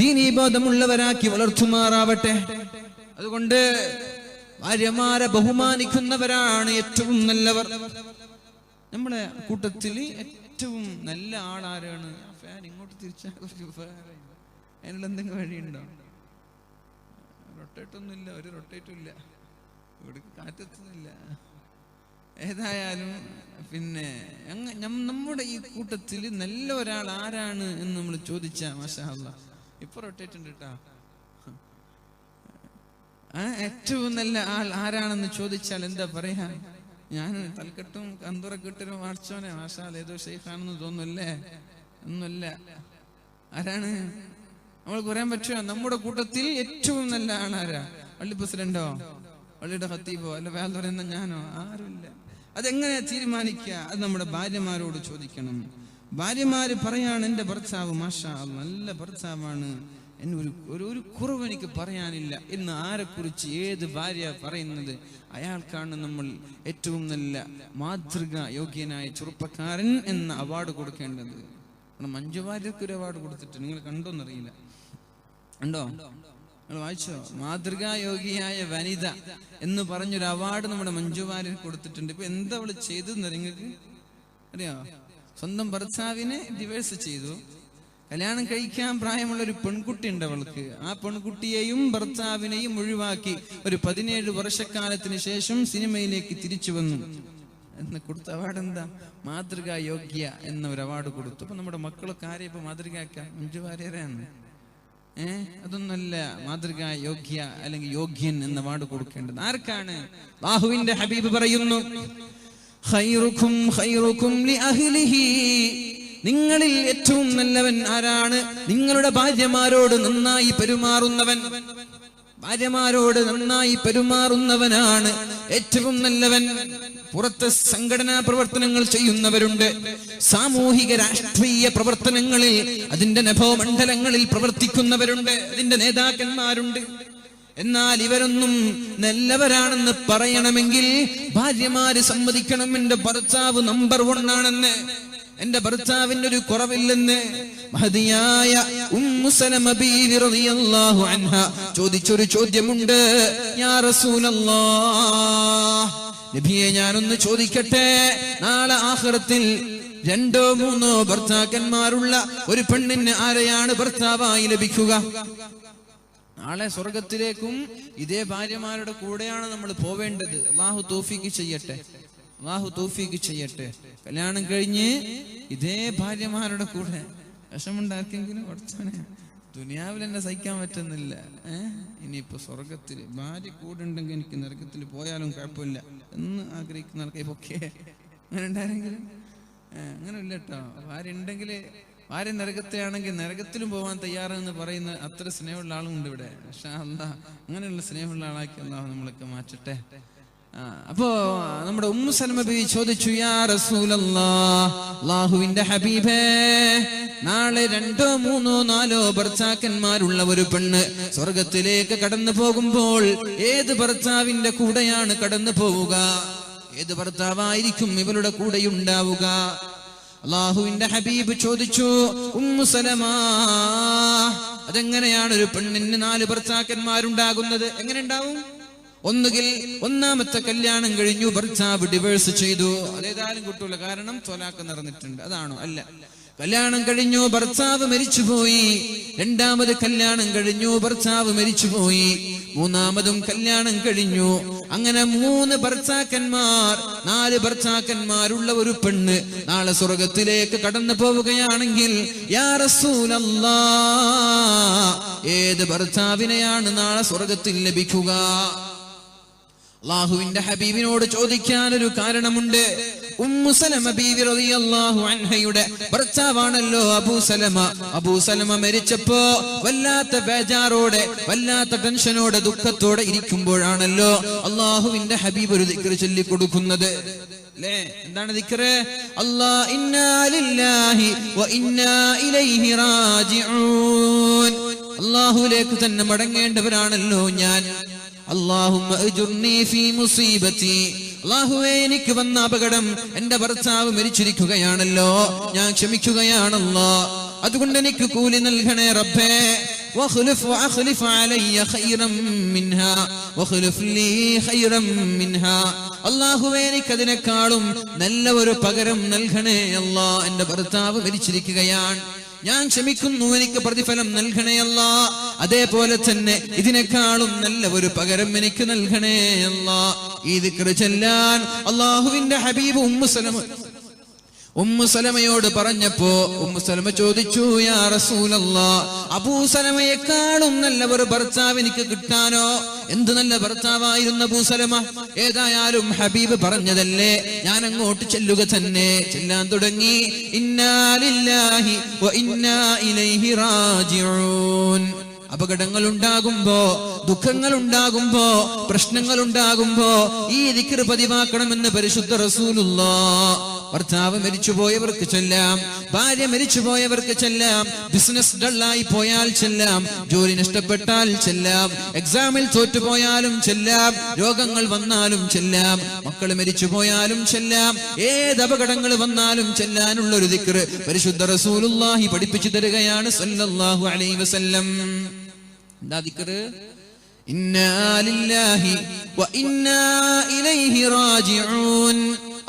ദീനീ ബോധമുള്ളവരാക്കി വളർത്തുമാറാവട്ടെ. അതുകൊണ്ട് ഭാര്യമാരെ ബഹുമാനിക്കുന്നവരാണ് ഏറ്റവും നല്ലവർ. നമ്മളെ കൂട്ടത്തിൽ ഏറ്റവും നല്ല ആളാരാണ്? ഫാൻ ഇങ്ങോട്ട് തിരിച്ചാൽ അതിനുള്ള എന്തെങ്കിലും വഴിയുണ്ടോ? റൊട്ടേറ്റൊന്നുമില്ല, ഒരു റൊട്ടേറ്റും ഇല്ല, ഇവിടെ കാറ്റെത്തുന്നില്ല. ഏതായാലും പിന്നെ നമ്മുടെ ഈ കൂട്ടത്തിൽ നല്ല ഒരാൾ ആരാണ് എന്ന് നമ്മൾ ചോദിച്ചാ മാഷാ അല്ലാഹ് ഇപ്പൊ റൊട്ടേറ്റ് ഉണ്ട് കേട്ടാ. ഏറ്റവും നല്ല ആൾ ആരാണെന്ന് ചോദിച്ചാൽ എന്താ പറയാ? ഞാൻ തലക്കെട്ടും കന്തുറക്കെട്ടരും വാട്സോനെ മാഷാ ഏതോ ഷെയ്ഖാണെന്ന് തോന്നുന്നല്ലേ? ഒന്നുമില്ല. ആരാണ് നമ്മൾ പറയാൻ പറ്റുക? നമ്മുടെ കൂട്ടത്തിൽ ഏറ്റവും നല്ല ആളാരാ? പള്ളി പ്രസിഡന്റോ, പള്ളിയുടെ ഖത്തീബോ, അല്ല വേറെ പറയുന്ന ഞാനോ? ആരുമില്ല. അതെങ്ങനെ തീരുമാനിക്കുക? അത് നമ്മുടെ ഭാര്യമാരോട് ചോദിക്കണം. ഭാര്യമാര് പറയാണ്, എന്റെ ഭർത്താവ് മാഷാ നല്ല ഭർത്താവാണ്, ഒരു കുറവ് എനിക്ക് പറയാനില്ല എന്ന് ആരെക്കുറിച്ച് ഏത് ഭാര്യ പറയുന്നത് അയാൾക്കാണ് നമ്മൾ ഏറ്റവും നല്ല മാതൃക യോഗ്യനായ ചെറുപ്പക്കാരൻ എന്ന അവാർഡ് കൊടുക്കേണ്ടത്. മഞ്ജു വാര്യർക്ക് ഒരു അവാർഡ് കൊടുത്തിട്ട് നിങ്ങൾ കണ്ടോന്നറിയില്ല. ഉണ്ടോ? നിങ്ങൾ വായിച്ചോ? മാതൃകാ യോഗ്യയായ വനിത എന്ന് പറഞ്ഞൊരു അവാർഡ് നമ്മുടെ മഞ്ജു വാര്യർ കൊടുത്തിട്ടുണ്ട്. ഇപ്പൊ എന്താ അവള് ചെയ്തെന്ന് നിങ്ങൾക്ക് അറിയോ? സ്വന്തം ഭർത്താവിനെ ഡിവേഴ്സ് ചെയ്തു. കല്യാണം കഴിക്കാൻ പ്രായമുള്ള ഒരു പെൺകുട്ടി ഉണ്ട് അവൾക്ക്. ആ പെൺകുട്ടിയെയും ഭർത്താവിനെയും ഒഴിവാക്കി ഒരു 17 വർഷക്കാലത്തിന് ശേഷം സിനിമയിലേക്ക് തിരിച്ചു വന്നു. എന്ന് കൊടുത്ത അവാർഡ് എന്താ? മാതൃകാ യോഗ്യ എന്ന ഒരു അവാർഡ് കൊടുത്തു. അപ്പൊ നമ്മുടെ മക്കളൊക്കെ ആരെയും ഇപ്പൊ മാതൃകയാക്കാം? മഞ്ജു വാര്യരാണ്. അതൊന്നല്ല മാതൃകാ യോഗ്യ അല്ലെങ്കിൽ യോഗ്യൻ എന്ന അവാർഡ് കൊടുക്കേണ്ടത്. ആർക്കാണ്? അല്ലാഹുവിന്റെ ഹബീബ് പറയുന്നു, ഖൈറുക്കും ഖൈറുക്കും ലിഅഹ്ലിഹി, നിങ്ങളിൽ ഏറ്റവും നല്ലവൻ ആരാണ്? നിങ്ങളുടെ ഭാര്യമാരോട് നന്നായി പെരുമാറുന്നവൻ. ഭാര്യമാരോട് നന്നായി പെരുമാറുന്നവനാണ് ഏറ്റവും നല്ലവൻ. പുറത്ത് സംഘടനാ പ്രവർത്തനങ്ങൾ ചെയ്യുന്നവരുണ്ട്, സാമൂഹിക രാഷ്ട്രീയ പ്രവർത്തനങ്ങളിൽ അതിന്റെ നഭോമണ്ഡലങ്ങളിൽ പ്രവർത്തിക്കുന്നവരുണ്ട്, അതിന്റെ നേതാക്കന്മാരുണ്ട്. എന്നാൽ ഇവരൊന്നും നല്ലവരാണെന്ന് പറയണമെങ്കിൽ ഭാര്യമാര് സമ്മതിക്കണം, എന്റെ ഭർത്താവ് നമ്പർ 1 ആണെന്ന്, എന്റെ ഭർത്താവിന്റെ ഒരു കുറവില്ലെന്ന്. മഹദിയായ ഉമ്മു സലമ ബീവി റളിയല്ലാഹു അൻഹ ചോദിച്ചൊരു ചോദ്യമുണ്ട്. യാ റസൂലല്ലാഹ്, നബിയെ ഞാനൊന്ന് ചോദിക്കട്ടെ, നാളെ ആഖിറത്തിൽ 2 or 3 ഭർത്താക്കന്മാരുള്ള ഒരു പെണ്ണിന് ആരെയാണ് ഭർത്താവായി ലഭിക്കുക? നാളെ സ്വർഗത്തിലേക്കും ഇതേ ഭാര്യമാരുടെ കൂടെയാണ് നമ്മൾ പോവേണ്ടത്. അല്ലാഹു തൗഫീഖ് ചെയ്യട്ടെ, അല്ലാഹു തൗഫീഖ് ചെയ്യട്ടെ. കല്യാണം കഴിഞ്ഞ് ഇതേ ഭാര്യമാരുടെ കൂടെ വിഷമുണ്ടാക്കിയെങ്കിലും പഠിച്ചോനെ ദുനിയാവിൽ എന്നെ സഹിക്കാൻ പറ്റുന്നില്ല. ഇനിയിപ്പോ സ്വർഗത്തിൽ ഭാര്യ കൂടെ ഉണ്ടെങ്കിൽ എനിക്ക് നരകത്തിൽ പോയാലും കുഴപ്പമില്ല എന്ന് ആഗ്രഹിക്കുന്ന ആൾക്കാരൊക്കെ അങ്ങനെ ഉണ്ടായിരുന്നെങ്കിലും അങ്ങനെ ഇല്ല കേട്ടോ. ഭാര്യ ഉണ്ടെങ്കിൽ, ഭാര്യ നരകത്തിലാണെങ്കിൽ നരകത്തിലും പോവാൻ തയ്യാറെന്ന് പറയുന്ന അത്ര സ്നേഹമുള്ള ആളും ഉണ്ട് ഇവിടെ. പക്ഷെ അല്ലാഹ് അങ്ങനെയുള്ള സ്നേഹമുള്ള ആളാക്കി അല്ലാഹു നമ്മളൊക്കെ മാറ്റട്ടെ. അപ്പോ നമ്മുടെ ഉമ്മു സലമ ബീവി ചോദിച്ചു, യാ റസൂലല്ലാഹ്, അല്ലാഹുവിന്റെ ഹബീബേ, നാളെ 2 or 3 or 4 ഭർത്താക്കന്മാരുള്ള ഒരു പെണ്ണ് സ്വർഗത്തിലേക്ക് കടന്നു പോകുമ്പോൾ ഏത് ഭർത്താവിന്റെ കൂടെയാണ് കടന്നു പോവുക? ഏത് ഭർത്താവായിരിക്കും ഇവളുടെ കൂടെ ഉണ്ടാവുക? അല്ലാഹുവിന്റെ ഹബീബ് ചോദിച്ചു, ഉമ്മു സലമ, അതെങ്ങനെയാണ് ഒരു പെണ്ണിന് 4 ഭർത്താക്കന്മാരുണ്ടാകുന്നത്? എങ്ങനെ ഉണ്ടാവും? ഒന്നുകിൽ ഒന്നാമത്തെ കല്യാണം കഴിഞ്ഞു, ഭർത്താവ് ഡിവേഴ്സ് ചെയ്തു, അതേതായാലും കിട്ടൂല, കാരണം ത്വലാഖ് നടന്നിട്ടുണ്ട്. അതാണോ? അല്ല. കല്യാണം കഴിഞ്ഞു, ഭർത്താവ് മരിച്ചുപോയി. രണ്ടാമത് കല്യാണം കഴിഞ്ഞു, ഭർത്താവ് മരിച്ചുപോയി. മൂന്നാമതും കല്യാണം കഴിഞ്ഞു. അങ്ങനെ 3 ഭർത്താക്കന്മാർ, 4 ഭർത്താക്കന്മാരുള്ള ഒരു പെണ്ണ് നാളെ സ്വർഗത്തിലേക്ക് കടന്നു പോവുകയാണെങ്കിൽ, യാ റസൂലല്ലാഹ്, ഏത് ഭർത്താവിനെയാണ് നാളെ സ്വർഗത്തിൽ ലഭിക്കുക? അല്ലാഹുവിന്റെ ഹബീബിനോട് ചോദിക്കാൻ ഒരു കാരണമുണ്ട്. ഉമ്മു സലമ ബീവി റളിയല്ലാഹു അൻഹയുടെ ഭർത്താവാണല്ലോ അബൂ സലമ. അബൂ സലമ മരിച്ചപ്പോ വല്ലാത്ത ബേജാറോടെ, വല്ലാത്ത ടെൻഷനോടെ, ദുഃഖത്തോടെ ഇരിക്കുമ്പോഴാണല്ലോ അല്ലാഹുവിന്റെ ഹബീബ് ഒരു ദിക്ർ ചൊല്ലി കൊടുക്കുന്നത്. അല്ലേ? എന്താണ് ദിക്ർ? ഇന്നാ ലില്ലാഹി വ ഇന്നാ ഇലൈഹി റാജിഊൻ. അല്ലാഹുവിലേക്ക് തന്നെ മടങ്ങേണ്ടവരാണല്ലോ ഞാൻ. അല്ലാഹുമ്മ അജ്ർനി ഫീ മുസീബതി. അല്ലാഹുവേ, എനിക്ക് വന്ന അപകടം, എന്റെ ഭർത്താവ് മരിച്ചിരിക്കുകയാണല്ലോ, ഞാൻ ക്ഷമിക്കുകയാണല്ലോ, അതുകൊണ്ട് എനിക്ക് കൂലി നൽകണേ റബ്ബേ. വഖ്ലിഫ് അലയ്യ ഖൈറൻ മിൻഹാ വഖ്ലിഫ് ലീ ഖൈറൻ മിൻഹാ. അല്ലാഹുവേ, എനിക്ക് അതിനേക്കാളും നല്ല ഒരു പകരം നൽകണേ അല്ലാ. എന്റെ ഭർത്താവ് മരിച്ചിരിക്കുകയാണ്, ഞാൻ ക്ഷമിക്കുന്നു, എനിക്ക് പ്രതിഫലം നൽകണേ അല്ലാ. അതേപോലെ തന്നെ ഇതിനേക്കാളും നല്ല ഒരു പകരം എനിക്ക് നൽകണേ അല്ലാ. ഈ ദിക്ർ ചൊല്ലാൻ അല്ലാഹുവിന്റെ ഹബീബ് ഉമ്മു സലമയോട് പറഞ്ഞപ്പോ ഉമ്മു സലമ ചോദിച്ചു, യാ റസൂലല്ലാഹ്, അബൂ സലമയെക്കാളും നല്ല ഒരു ഭർത്താവ് എനിക്ക് കിട്ടാനോ? എന്ത് നല്ല ഭർത്താവായിരുന്നു അബൂ സലമ. ഏതായാലും ഹബീബ് പറഞ്ഞതല്ലേ, ഞാൻ അങ്ങോട്ട് ചെല്ലുക തന്നെ. ചെല്ലാൻ തുടങ്ങി. ഇന്നാ ലില്ലാഹി വ ഇന്നാ ഇലൈഹി റാജിഊൻ. അപകടങ്ങൾ ഉണ്ടാകുമ്പോ, ദുഃഖങ്ങൾ ഉണ്ടാകുമ്പോ, പ്രശ്നങ്ങൾ ഉണ്ടാകുമ്പോ ഈ ദിക്ർ പതിവാക്കണമെന്ന് പരിശുദ്ധ റസൂലുള്ളാഹ്. ഭർത്താവ് മരിച്ചുപോയവർക്ക് ചെല്ലാം, ഭാര്യ മരിച്ചുപോയവർക്ക് ചെല്ലാം, ബിസിനസ് ഡള്ളായി പോയാൽ ചെല്ലാം, ജോലി നഷ്ടപ്പെട്ടാൽ ചെല്ലാം, എക്സാമിൽ തോറ്റുപോയാലും ചെല്ലാം, രോഗങ്ങൾ വന്നാലും ചെല്ലാം, മക്കൾ മരിച്ചുപോയാലും ചെല്ലാം, ഏത് അപകടങ്ങൾ വന്നാലും ചെല്ലാനുള്ള ഒരു ദിക്ർ പരിശുദ്ധ റസൂലുള്ളാഹി പഠിപ്പിച്ചു തരികയാണ് സല്ലല്ലാഹു അലൈഹി വസല്ലം. എന്താ ദിക്ർ? ഇന്നാ ലില്ലാഹി വ ഇന്നാ ഇലൈഹി റാജിഊൻ.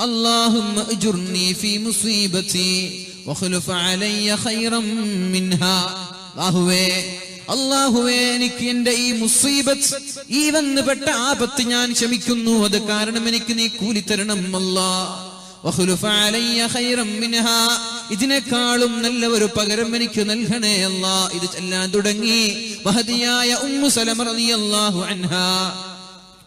اللهم اجرني في مصيبتي واخلف علي خيرا منها. അല്ലാഹുവേ, എനിക്ക് എന്റെ ഈ മുസീബത്ത്, ഈ വന്നുപെട്ട ആപത്ത് ഞാൻ ക്ഷമിക്കുന്നു, അത് കാരണം എനിക്ക് നീ കൂലി തരണം അല്ലാഹ്. വഖ്ലുഫ അലയ്യ ഖൈറൻ മിൻഹാ. ഇതിനേക്കാളും നല്ല ഒരു പകരം എനിക്ക് നൽകണേ അല്ലാഹ്. ഇത് ചെല്ലാൻ തുടങ്ങി മഹദിയായ ഉമ്മു സലമ റളിയല്ലാഹു അൻഹാ.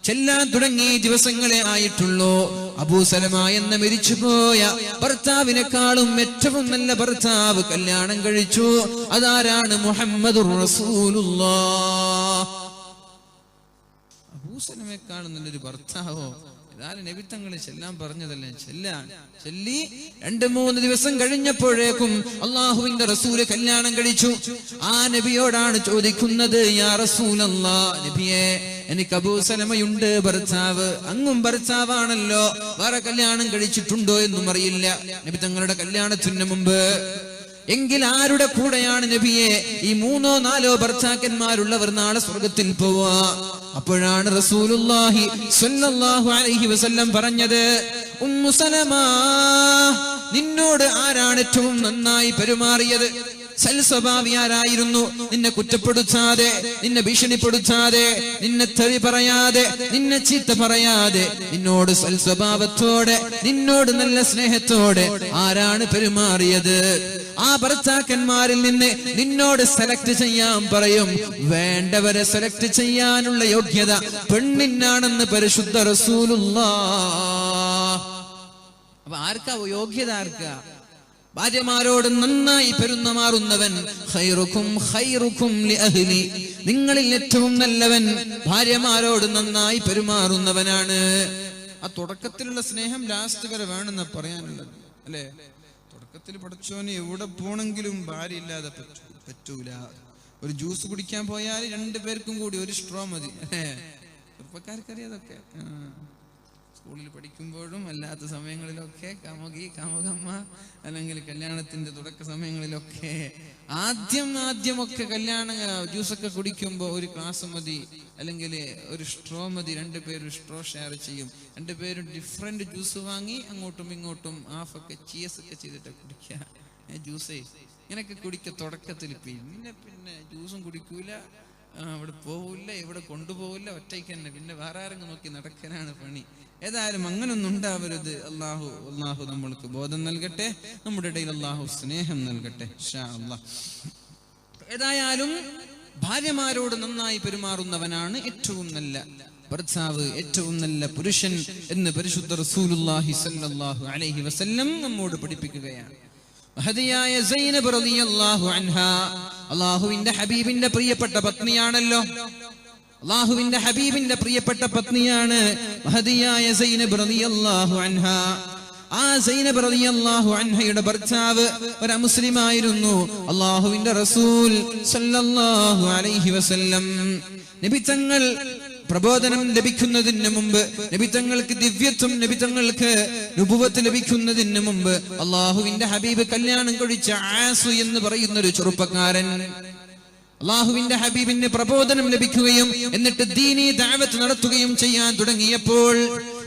ചെല്ലാൻ തുടങ്ങി ദിവസങ്ങളെ ആയിട്ടുള്ളൂ. അബൂ സലമ എന്ന മരിച്ചുപോയ ഭർത്താവിനേക്കാളും ഏറ്റവും നല്ല ഭർത്താവ് കല്യാണം കഴിച്ചു. അതാരാണ്? മുഹമ്മദുർ റസൂലുള്ളാഹ്. അബൂ സലമയെക്കാളും നല്ലൊരു ഭർത്താവോ? ഏതായാലും നബിത്തങ്ങളെ ചെല്ലാൻ പറഞ്ഞതല്ലേ, ചൊല്ലി 2-3 ദിവസം കഴിഞ്ഞപ്പോഴേക്കും അള്ളാഹുവിന്റെ റസൂല് കല്യാണം കഴിച്ചു. ആ നബിയോടാണ് ചോദിക്കുന്നത്, യാ റസൂലല്ലാഹ്, നബിയെ, എനിക്ക് അബൂ സലമയുണ്ട് ഭർത്താവ്, അങ്ങും ഭർത്താവാണല്ലോ, വേറെ കല്യാണം കഴിച്ചിട്ടുണ്ടോ എന്നും അറിയില്ല നബി തങ്ങളുടെ കല്യാണത്തിന് മുമ്പ്. എങ്കിൽ ആരുടെ കൂടെയാണ് നബിയെ ഈ 3-4 ഭർത്താക്കന്മാരുള്ളവർ നാളെ സ്വർഗത്തിൽ പോവാ? അപ്പോഴാണ് റസൂലുള്ളാഹി സ്വല്ലല്ലാഹു അലൈഹി വസല്ലം പറഞ്ഞത്, ഉമ്മു സലമ, നിന്നോട് ആരാണ് ഏറ്റവും നന്നായി പെരുമാറിയത്? സൽസ്വഭാവി ആരായിരുന്നു? നിന്നെ കുറ്റപ്പെടുത്താതെ, നിന്നെ ഭീഷണിപ്പെടുത്താതെ, നിന്നെ തെറി പറയാതെ, നിന്നെ ചീത്ത പറയാതെ, നിന്നോട് സൽസ്വഭാവത്തോടെ, നിന്നോട് നല്ല സ്നേഹത്തോടെ ആരാണ് പെരുമാറിയത്? ആ ഭർത്താക്കന്മാരിൽ നിന്ന് നിന്നോട് സെലക്ട് ചെയ്യാൻ പറയും. വേണ്ടവരെ സെലക്ട് ചെയ്യാനുള്ള യോഗ്യത പെണ്ണിനാണെന്ന് പരിശുദ്ധ റസൂലുള്ളാഹ്. അപ്പൊ ആർക്കാ യോഗ്യത? ആർക്കാ? ഭാര്യമാരോട് നന്നായി പെരുമാറുന്നവൻ. ഖൈറുക്കും ഖൈറുക്കും ലിഅഹ്ലി. നിങ്ങളിൽ ഏറ്റവും നല്ലവൻ ഭാര്യമാരോട് നന്നായി പെരുമാറുന്നവനാണ്. ആ തുടക്കത്തിലുള്ള സ്നേഹം ലാസ്റ്റ് വരെ വേണമെന്ന് പറയാനുള്ളത്, അല്ലേ? തുടക്കത്തിൽ പഠിച്ചോന് എവിടെ പോണെങ്കിലും ഭാര്യ ഇല്ലാതെ പറ്റൂല. ഒരു ജ്യൂസ് കുടിക്കാൻ പോയാൽ 2 പേർക്കും കൂടി ഒരു സ്ട്രോ മതി. ചെറുപ്പക്കാർക്കറിയാതൊക്കെ. സ്കൂളിൽ പഠിക്കുമ്പോഴും അല്ലാത്ത സമയങ്ങളിലൊക്കെ കാമുകി കാമുകമ്മ അല്ലെങ്കിൽ കല്യാണത്തിന്റെ തുടക്ക സമയങ്ങളിലൊക്കെ ആദ്യമൊക്കെ കല്യാണ ജ്യൂസൊക്കെ കുടിക്കുമ്പോൾ ഒരു ഗ്ലാസ് മതി, അല്ലെങ്കിൽ ഒരു സ്ട്രോ മതി, രണ്ടുപേരും സ്ട്രോ ഷെയർ ചെയ്യും, രണ്ടുപേരും ഡിഫറെന്റ് ജ്യൂസ് വാങ്ങി അങ്ങോട്ടും ഇങ്ങോട്ടും ഹാഫൊക്കെ ചീസൊക്കെ ചെയ്തിട്ട് കുടിക്കുക. ജ്യൂസേ ഇങ്ങനെയൊക്കെ കുടിക്കുക തുടക്കത്തിൽ. പിന്നെ ജ്യൂസും കുടിക്കൂല, അവിടെ പോവില്ല, ഇവിടെ കൊണ്ടുപോകില്ല, ഒറ്റയ്ക്ക് തന്നെ. പിന്നെ വേറെ ആരെങ്കിലും നോക്കി നടക്കാനാണ് പണി. ഏതായാലും അങ്ങനൊന്നും ഉണ്ടാവരുത്. അള്ളാഹു നമ്മൾക്ക് ബോധം നൽകട്ടെ, നമ്മുടെ ഇടയിൽ അള്ളാഹു സ്നേഹം നൽകട്ടെ ഇൻഷാ അല്ലാഹ്. ഏതായാലും ഭാര്യമാരോട് നന്നായി പെരുമാറുന്നവനാണ് ഏറ്റവും നല്ല ഭർത്താവ്, ഏറ്റവും നല്ല പുരുഷൻ എന്ന് പരിശുദ്ധ റസൂലുള്ളാഹി സ്വല്ലല്ലാഹു അലൈഹി വസല്ലം നമ്മോട് പഠിപ്പിക്കുകയാണ്. മഹദിയായ സൈനബ് റളിയല്ലാഹു അൻഹാ അല്ലാഹുവിന്റെ ഹബീബിന്റെ പ്രിയപ്പെട്ട പത്നിയാണല്ലോ. അല്ലാഹുവിന്റെ ഹബീബിന്റെ പ്രിയപ്പെട്ട പത്നിയാണ് മഹദിയായ സൈനബ് റളിയല്ലാഹു അൻഹാ. ആ സൈനബ് റളിയല്ലാഹു അൻഹയുടെ ഭർത്താവ് ഒരു മുസ്ലിമായിരുന്നു. അല്ലാഹുവിന്റെ റസൂൽ സല്ലല്ലാഹു അലൈഹി വസല്ലം നബി തങ്ങൾ പ്രബോധനം ലഭിക്കുന്നതിന് മുമ്പ്, നബി തങ്ങൾക്ക് ദിവ്യത്വം, നബി തങ്ങൾക്ക് നുബുവത്ത് ലഭിക്കുന്നതിന് മുമ്പ് അല്ലാഹുവിന്റെ ഹബീബ് കല്യാണം കഴിച്ച ആസു എന്ന് പറയുന്ന ഒരു ചെറുപ്പക്കാരൻ അല്ലാഹുവിന്റെ ഹബീബിന് പ്രബോധനം ലഭിക്കുകയും എന്നിട്ട് ദീനീ ദഅവത്ത് നടത്തുകയും ചെയ്യാൻ തുടങ്ങിയപ്പോൾ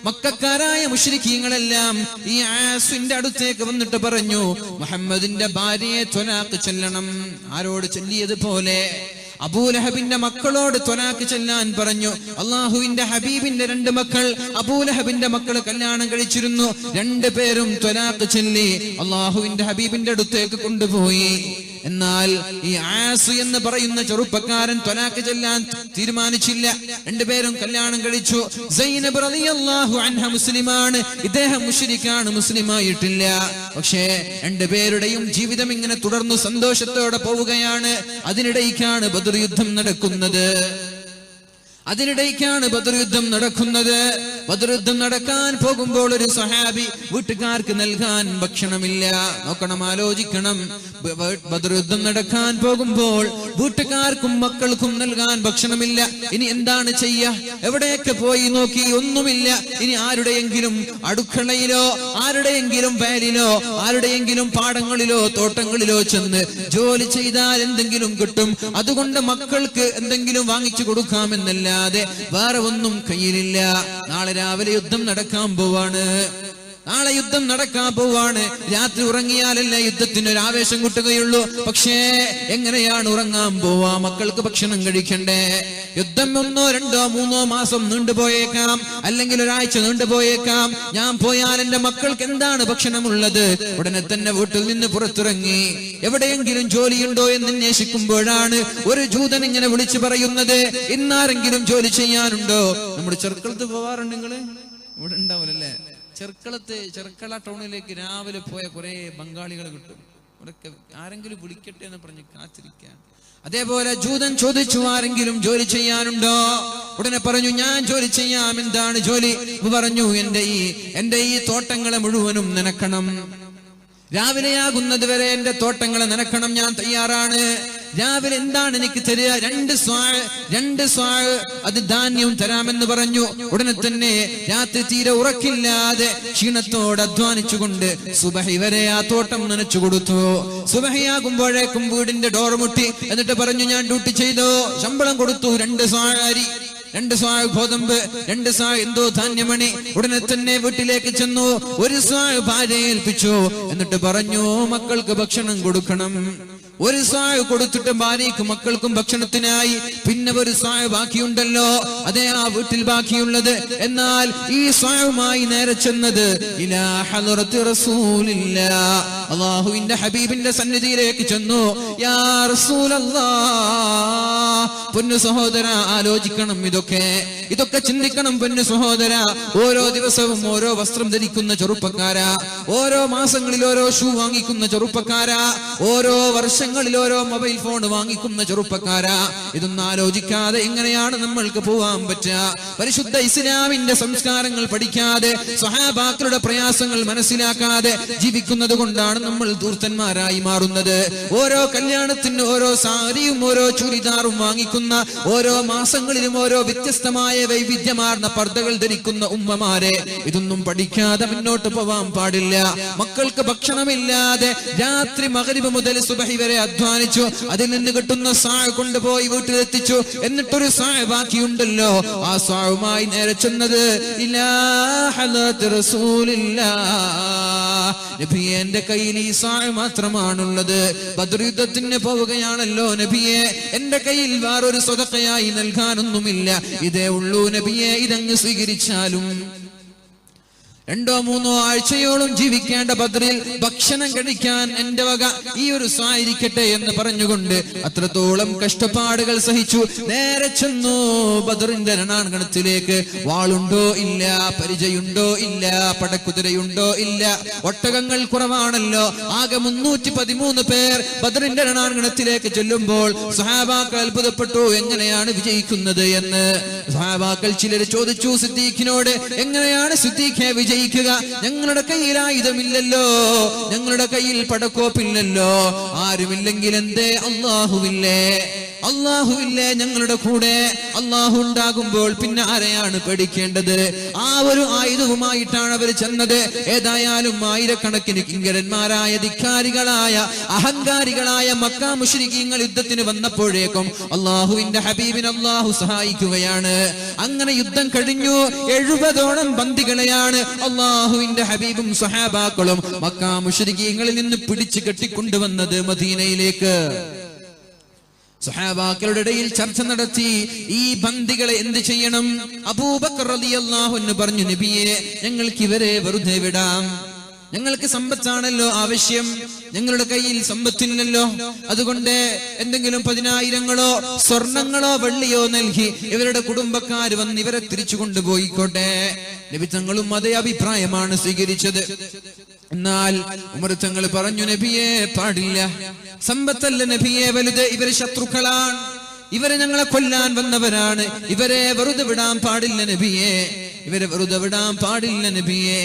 മക്കക്കാരായ മുശ്രിക്കീങ്ങളെല്ലാം ഈ ആസുവിന്റെ അടുത്തേക്ക് വന്നിട്ട് പറഞ്ഞു, മുഹമ്മദിന്റെ ഭാര്യയെ ത്വലാഖ് ചൊല്ലണം. ആരോട് ചൊല്ലിയതുപോലെ അബൂലഹബിന്റെ മക്കളോട് ത്വലാഖ് ചെല്ലാൻ പറഞ്ഞു. അള്ളാഹുവിന്റെ ഹബീബിന്റെ രണ്ട് മക്കൾ അബൂലഹബിന്റെ മക്കൾ കല്യാണം കഴിച്ചിരുന്നു. രണ്ടുപേരും ത്വലാഖ് ചൊല്ലി അള്ളാഹുവിന്റെ ഹബീബിന്റെ അടുത്തേക്ക് കൊണ്ടുപോയി. എന്നാൽ ഈ ആസു എന്ന് പറയുന്ന ചെറുപ്പക്കാരൻ ത്വലാഖ് ചെല്ലാൻ തീരുമാനിച്ചില്ല. രണ്ടുപേരും കല്യാണം കഴിച്ചു. സൈനബ് റളിയല്ലാഹു അൻഹ മുസ്ലിമാണ്, ഇദ്ദേഹം മുശ്രിക്കാണ്, മുസ്ലിമായിട്ടില്ല. പക്ഷേ രണ്ടുപേരുടെയും ജീവിതം ഇങ്ങനെ തുടർന്നു സന്തോഷത്തോടെ പോവുകയാണ്. അതിനിടയ്ക്കാണ് ബദർ യുദ്ധം നടക്കുന്നത്. ബദർ യുദ്ധം നടക്കാൻ പോകുമ്പോൾ ഒരു സ്വഹാബി വീട്ടുകാർക്ക് നൽകാൻ ഭക്ഷണമില്ല. നോക്കണം, ആലോചിക്കണം. ബദർ യുദ്ധം നടക്കാൻ പോകുമ്പോൾ വീട്ടുകാർക്കും മക്കൾക്കും നൽകാൻ ഭക്ഷണമില്ല. ഇനി എന്താണ് ചെയ്യുക? എവിടെയൊക്കെ പോയി നോക്കി, ഒന്നുമില്ല. ഇനി ആരുടെയെങ്കിലും അടുക്കളയിലോ ആരുടെയെങ്കിലും വയലിലോ ആരുടെയെങ്കിലും പാടങ്ങളിലോ തോട്ടങ്ങളിലോ ചെന്ന് ജോലി ചെയ്താൽ എന്തെങ്കിലും കിട്ടും, അതുകൊണ്ട് മക്കൾക്ക് എന്തെങ്കിലും വാങ്ങിച്ചു കൊടുക്കാമെന്നല്ല, വേറെ ഒന്നും കയ്യിലില്ല. നാളെ രാവിലെ യുദ്ധം നടക്കാൻ പോവാണ്. രാത്രി ഉറങ്ങിയാലല്ലേ യുദ്ധത്തിന് ഒരു ആവേശം കിട്ടുകയുള്ളൂ. പക്ഷേ എങ്ങനെയാണ് ഉറങ്ങാൻ പോവാ? മക്കൾക്ക് ഭക്ഷണം കഴിക്കണ്ടേ? യുദ്ധം 1, 2, 3 മാസം നീണ്ടുപോയേക്കാം, അല്ലെങ്കിൽ ഒരാഴ്ച നീണ്ടുപോയേക്കാം. ഞാൻ പോയാൽ എന്റെ മക്കൾക്ക് എന്താണ് ഭക്ഷണമുള്ളത്? ഉടനെ തന്നെ വീട്ടിൽ നിന്ന് പുറത്തിറങ്ങി എവിടെയെങ്കിലും ജോലിയുണ്ടോ എന്ന് അന്വേഷിക്കുമ്പോഴാണ് ഒരു ജൂതൻ ഇങ്ങനെ വിളിച്ചു പറയുന്നത്, ഇന്നാരെങ്കിലും ജോലി ചെയ്യാനുണ്ടോ? നമ്മുടെ ചെറുക്കളത്ത് പോവാറുണ്ട്. നിങ്ങള് ഇവിടെ ഉണ്ടാവില്ലല്ലേ? ചെറുക്കള ടൗണിലേക്ക് രാവിലെ പോയ കുറെ ബംഗാളികൾ കിട്ടും. ഇവിടൊക്കെ ആരെങ്കിലും വിളിക്കട്ടെ എന്ന് പറഞ്ഞ് കാത്തിരിക്കാൻ. അതേപോലെ ജൂതൻ ചോദിച്ചു, ആരെങ്കിലും ജോലി ചെയ്യാനുണ്ടോ? ഉടനെ പറഞ്ഞു, ഞാൻ ജോലി ചെയ്യാം. എന്താണ് ജോലി? പറഞ്ഞു, എന്റെ ഈ തോട്ടങ്ങളെ മുഴുവനും നനക്കണം. രാവിലെയാകുന്നത് വരെ എന്റെ തോട്ടങ്ങളെ നനക്കണം, ഞാൻ തയ്യാറാണ്. രാവിലെ എന്താണ് എനിക്ക് തരിക? 2 സ്വാഴ് അത് ധാന്യവും തരാമെന്ന് പറഞ്ഞു. ഉടനെ തന്നെ രാത്രി തീരെ ഉറക്കില്ലാതെ ക്ഷീണത്തോടെ അധ്വാനിച്ചുകൊണ്ട് സുബഹി വരെ ആ തോട്ടം നനച്ചു കൊടുത്തു. സുബഹിയാകുമ്പോഴേക്കും വീടിന്റെ ഡോർ മുട്ടി. എന്നിട്ട് പറഞ്ഞു, ഞാൻ ഡ്യൂട്ടി ചെയ്തോ, ശമ്പളം കൊടുത്തു. 2 സ്വാഴ് അരി, 2 സ്വാഴ് ഗോതമ്പ്, 2 സ്വാഴ് എന്തോ ധാന്യമണി. ഉടനെ തന്നെ വീട്ടിലേക്ക് ചെന്നു. 1 സ്വാഴ് ഭാര്യയെ ഏൽപ്പിച്ചു. എന്നിട്ട് പറഞ്ഞു, മക്കൾക്ക് ഭക്ഷണം കൊടുക്കണം. 1 സ്വാഴ് കൊടുത്തിട്ട് ഭാര്യയ്ക്കും മക്കൾക്കും ഭക്ഷണത്തിനായി. പിന്നെ 1 സ്വാഴ് ബാക്കിയുണ്ടല്ലോ, അതേ ആ വീട്ടിൽ ബാക്കിയുള്ളത്. എന്നാൽ ഈ സ്വാഴുമായി നേരെ ചെന്നത് ഇലാ ഹളറത്തി റസൂലില്ലാ, അല്ലാഹുവിന്റെ ഹബീബിന്റെ സന്നിധിയിലേക്ക് ചെന്നു. യാ റസൂലല്ലാഹ്, പൊന്നു സഹോദര ആലോചിക്കണം, ഇതൊക്കെ ചിന്തിക്കണം പൊന്നു സഹോദര. ഓരോ ദിവസവും ഓരോ വസ്ത്രം ധരിക്കുന്ന ചെറുപ്പക്കാരാ, ഓരോ മാസങ്ങളിൽ ഓരോ ഷൂ വാങ്ങിക്കുന്ന ചെറുപ്പക്കാരാ, ഓരോ വർഷങ്ങളിൽ ഓരോ മൊബൈൽ ഫോൺ വാങ്ങിക്കുന്ന ചെറുപ്പക്കാരാ. ഇതൊന്നും ആലോചിക്കാതെ എങ്ങനെയാണ് നമ്മൾക്ക് പോവാൻ പറ്റുക? പരിശുദ്ധ ഇസ്ലാമിന്റെ സംസ്കാരങ്ങൾ പഠിക്കാതെ, സ്വഹാബാക്കളുടെ പ്രയാസങ്ങൾ മനസ്സിലാക്കാതെ ജീവിക്കുന്നത് കൊണ്ടാണ് നമ്മൾ ധൂർത്തന്മാരായി മാറുന്നത്. ഓരോ കല്യാണത്തിന് ഓരോ സാരിയും ഓരോ ചുരിദാറും വാങ്ങിക്കുന്ന, ഓരോ മാസങ്ങളിലും ഓരോ വ്യത്യസ്തമായ വൈവിധ്യമാർന്ന പർദ്ദകൾ ധരിക്കുന്ന ഉമ്മമാരെ, ഇതൊന്നും പഠിക്കാതെ മുന്നോട്ട് പോവാൻ പാടില്ല. മക്കൾക്ക് ഭക്ഷണമില്ലാതെ രാത്രി മഗ്രിബ് മുതൽ സുബഹി വരെ അധ്വാനിച്ചു, അതിൽ നിന്ന് കിട്ടുന്ന സാ കൊണ്ടുപോയി വീട്ടിലെത്തിച്ചു. എന്നിട്ടൊരു സാ ബാക്കിയുണ്ടല്ലോ, ആ സാവുമായി നേരെ ചെന്നത് ഇലാ ഹളറത്ത് റസൂലില്ലാഹ്, നബിയെ എന്റെ കയ്യിൽ ഈ സാ മാത്രമാണുള്ളത്. ബദർ യുദ്ധത്തിന് പോവുകയാണല്ലോ നബിയെ, എന്റെ കയ്യിൽ വേറൊരു സ്വതക്കയായി നൽകാനൊന്നുമില്ല, ഇതേ ഉള്ളൂ നബിയെ, ഇതങ്ങ് സ്വീകരിച്ചാലും. 2-3 ആഴ്ചയോളം ജീവിക്കേണ്ട ബദറിൽ ഭക്ഷണം കഴിക്കാൻ എന്റെ വക ഈ ഒരു സായിരിക്കട്ടെ എന്ന് പറഞ്ഞുകൊണ്ട് അത്രത്തോളം കഷ്ടപ്പാടുകൾ സഹിച്ചു. നേരെ ചെന്നു ബദറിന്റെ രണാങ്കണത്തിലേക്ക്. വാളുണ്ടോ ഇല്ല, പരിചയുണ്ടോ ഇല്ല, പടക്കുതിരയുണ്ടോ ഇല്ല, ഒട്ടകങ്ങൾ കുറവാണല്ലോ. ആകെ 313 പേർ ബദറിന്റെ രണാങ്കണത്തിലേക്ക് ചെല്ലുമ്പോൾ സഹാബാക്കൾ അത്ഭുതപ്പെട്ടു, എങ്ങനെയാണ് വിജയിക്കുന്നത് എന്ന്. സഹാബാക്കൾ ചിലർ ചോദിച്ചു സിദ്ദീഖിനോട്, എങ്ങനെയാണ് സിദ്ദീഖെ വിജയിക്കുക? ഞങ്ങളുടെ കയ്യിൽ ആയുധമില്ലല്ലോ, ഞങ്ങളുടെ കയ്യിൽ പടക്കോപ്പില്ലല്ലോ. ആരുമില്ലെങ്കിൽ എന്തേ അല്ലാഹുവില്ലേ, അല്ലാഹുവില്ലേ ഞങ്ങളുടെ കൂടെ? അല്ലാഹു ഉണ്ടാകുമ്പോൾ പിന്നെ ആരെയാണ് പേടിക്കേണ്ടത്? ആ ഒരു ആയുധവുമായിട്ടാണ് അവർ ചെന്നത്. ഏതായാലും ആയിരക്കണക്കിന് കിങ്കരന്മാരായ ധിക്കാരികളായ അഹങ്കാരികളായ മക്ക മുശ്രിക്കീങ്ങൾ യുദ്ധത്തിന് വന്നപ്പോഴേക്കും അല്ലാഹുവിന്റെ ഹബീബിനെ അല്ലാഹു സഹായിക്കുകയാണ്. അങ്ങനെ യുദ്ധം കഴിഞ്ഞു. 70ഓളം ബന്ദികളെയാണ് അല്ലാഹുവിന്റെ ഹബീബും സ്വഹാബാക്കളും മക്ക മുശ്രിക്കീങ്ങളിൽ നിന്ന് പിടിച്ചു കെട്ടിക്കൊണ്ടുവന്നത് മദീനയിലേക്ക്. സഹാബാക്കളുടെ ഇടയിൽ ചർച്ച നടത്തി, ഈ ബന്ദികളെ എന്ത് ചെയ്യണം? അബൂബക്കർ റളിയല്ലാഹു അൻഹു പറഞ്ഞു, നബിയെ ഞങ്ങൾക്ക് ഇവരെ വെറുതെ വിടാം, ഞങ്ങൾക്ക് സമ്പത്താണല്ലോ ആവശ്യം, ഞങ്ങളുടെ കയ്യിൽ സമ്പത്തില്ലല്ലോ, അതുകൊണ്ട് എന്തെങ്കിലും 10,000 സ്വർണങ്ങളോ വെള്ളിയോ നൽകി ഇവരുടെ കുടുംബക്കാർ വന്ന് ഇവരെ തിരിച്ചു കൊണ്ടുപോയിക്കോട്ടെ. നബി തങ്ങളും അതേ അഭിപ്രായമാണ് സ്വീകരിച്ചത്. എന്നാൽ ഉമർ തങ്ങൾ പറഞ്ഞു, നബിയെ പാടില്ല, സമ്പത്തല്ല നബിയെ വലുത്, ഇവര് ശത്രുക്കളാണ്, ഇവരെ ഞങ്ങളെ കൊല്ലാൻ വന്നവരാണ്, ഇവരെ വെറുതെ വിടാൻ പാടില്ല നബിയെ, ഇവരെ വെറുതെ വിടാൻ പാടില്ല നബിയെ,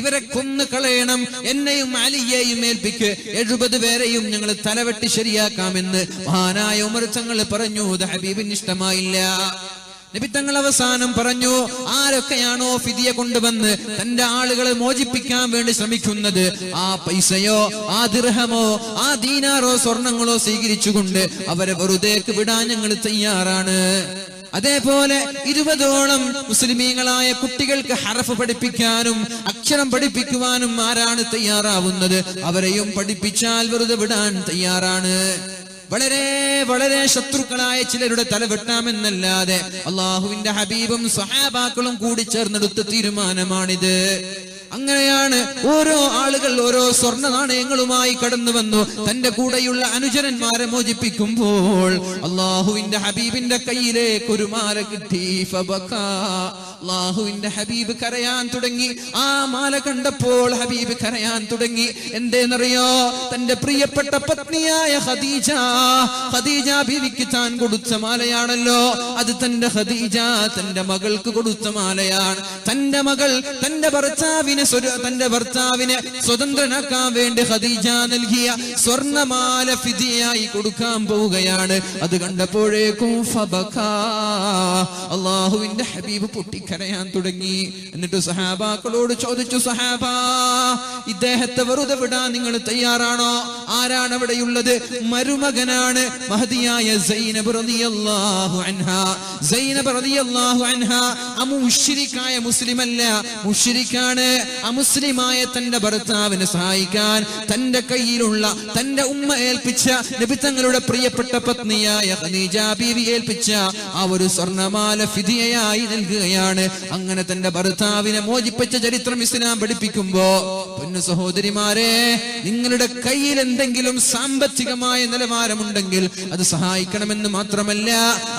ഇവരെ കൊന്നു കളയണം, എന്നെയും അലിയെയും ഏൽപ്പിക്ക്, 70 പേരെയും ഞങ്ങൾ തലവെട്ടി ശരിയാക്കാമെന്ന് മഹാനായ ഉമർ തങ്ങൾ പറഞ്ഞു. ഇത് ഹബീബിന് ഇഷ്ടമായില്ല. നബി തങ്ങൾ അവസാനം പറഞ്ഞു, ആരൊക്കെയാണോ ഫിദിയ കൊണ്ടുവന്ന് തന്റെ ആളുകളെ മോചിപ്പിക്കാൻ വേണ്ടി ശ്രമിക്കുന്നത്, ആ പൈസയോ ആ ദിർഹമോ ആ ദീനാറോ സ്വർണങ്ങളോ സ്വീകരിച്ചുകൊണ്ട് അവരെ വെറുതേക്ക് വിടാൻ ഞങ്ങൾ തയ്യാറാണ്. അതേപോലെ 20ഓളം മുസ്ലിമീങ്ങളായ കുട്ടികൾക്ക് ഹറഫ് പഠിപ്പിക്കാനും അക്ഷരം പഠിപ്പിക്കുവാനും ആരാണ് തയ്യാറാവുന്നത്, അവരെയും പഠിപ്പിച്ചാൽ വെറുതെ വിടാൻ തയ്യാറാണ്. വളരെ വളരെ ശത്രുക്കളായ ചിലരുടെ തല വെട്ടാമെന്നല്ലാതെ അള്ളാഹുവിന്റെ ഹബീബും സഹാബാക്കളും കൂടി ചേർന്നെടുത്ത തീരുമാനമാണിത്. അങ്ങനെയാണ് ഓരോ ആളുകൾ ഓരോ സ്വർണ്ണ നാണയങ്ങളുമായി കടന്നു വന്നു തന്റെ കൂടെയുള്ള അനുചരന്മാരെ മോചിപ്പിക്കുമ്പോൾ അള്ളാഹുവിന്റെ ഹബീബിന്റെ കയ്യിലേക്ക് ഒരു മാല കിട്ടി. അള്ളാഹുവിന്റെ ഹബീബ് കരയാൻ തുടങ്ങി. ആ മാല കണ്ടപ്പോൾ ഹബീബ് കരയാൻ തുടങ്ങി. എന്തേന്നറിയോ? തന്റെ പ്രിയപ്പെട്ട പത്നിയായ ഖദീജ ബീവിക്ക് താൻ കൊടുത്ത മാലയാണല്ലോ അത്. തന്റെ മകൾക്ക് കൊടുത്ത മാലയാണ്. തന്റെ മകൾ തന്റെ ഭർത്താവിനെ സ്വതന്ത്രനാക്കാൻ വേണ്ടി ഖദീജ നൽകിയ സ്വർണമാല ഫിദിയായി കൊടുക്കാൻ പോവുകയാണ്. അത് കണ്ടപ്പോഴേക്കും അള്ളാഹുവിന്റെ ഹബീബ് പൊട്ടിക്കരയാൻ തുടങ്ങി. എന്നിട്ട് സഹാബാക്കളോട് ചോദിച്ചു, സഹാബാ, ഇദ്ദേഹത്തെ വെറുതെ വിടാൻ നിങ്ങൾ തയ്യാറാണോ? ആരാണ് അവിടെയുള്ളത്? മരുമകനാണ് മഹദിയായ സൈനബ് റളിയല്ലാഹു അൻഹാ. സൈനബ് റളിയല്ലാഹു അൻഹാ മുശ്രിക്കായ മുസ്ലിമല്ല, മുശ്രിക്കാണ്. അമുസ്ലിമായ തന്റെ ഭർത്താവിനെ സഹായിക്കാൻ തന്റെ കയ്യിലുള്ള തന്റെ ഉമ്മ ഏൽപ്പിച്ച നബി തങ്ങളുടെ പ്രിയപ്പെട്ട പത്നിയായ ഖദീജ ബീവി ഏൽപ്പിച്ച ആ ഒരു സ്വർണമാല ഫിദിയയായി നൽകുകയാണ്. അങ്ങനെ തന്റെ ഭർത്താവിനെ മോചിപ്പിച്ച ചരിത്രം ഇസ്ലാം പഠിപ്പിക്കുമ്പോ, പൊന്നു സഹോദരിമാരെ, നിങ്ങളുടെ കയ്യിൽ എന്തെങ്കിലും സാമ്പത്തികമായ നിലവാരമുണ്ടെങ്കിൽ അത് സഹായിക്കണമെന്ന് മാത്രമല്ല,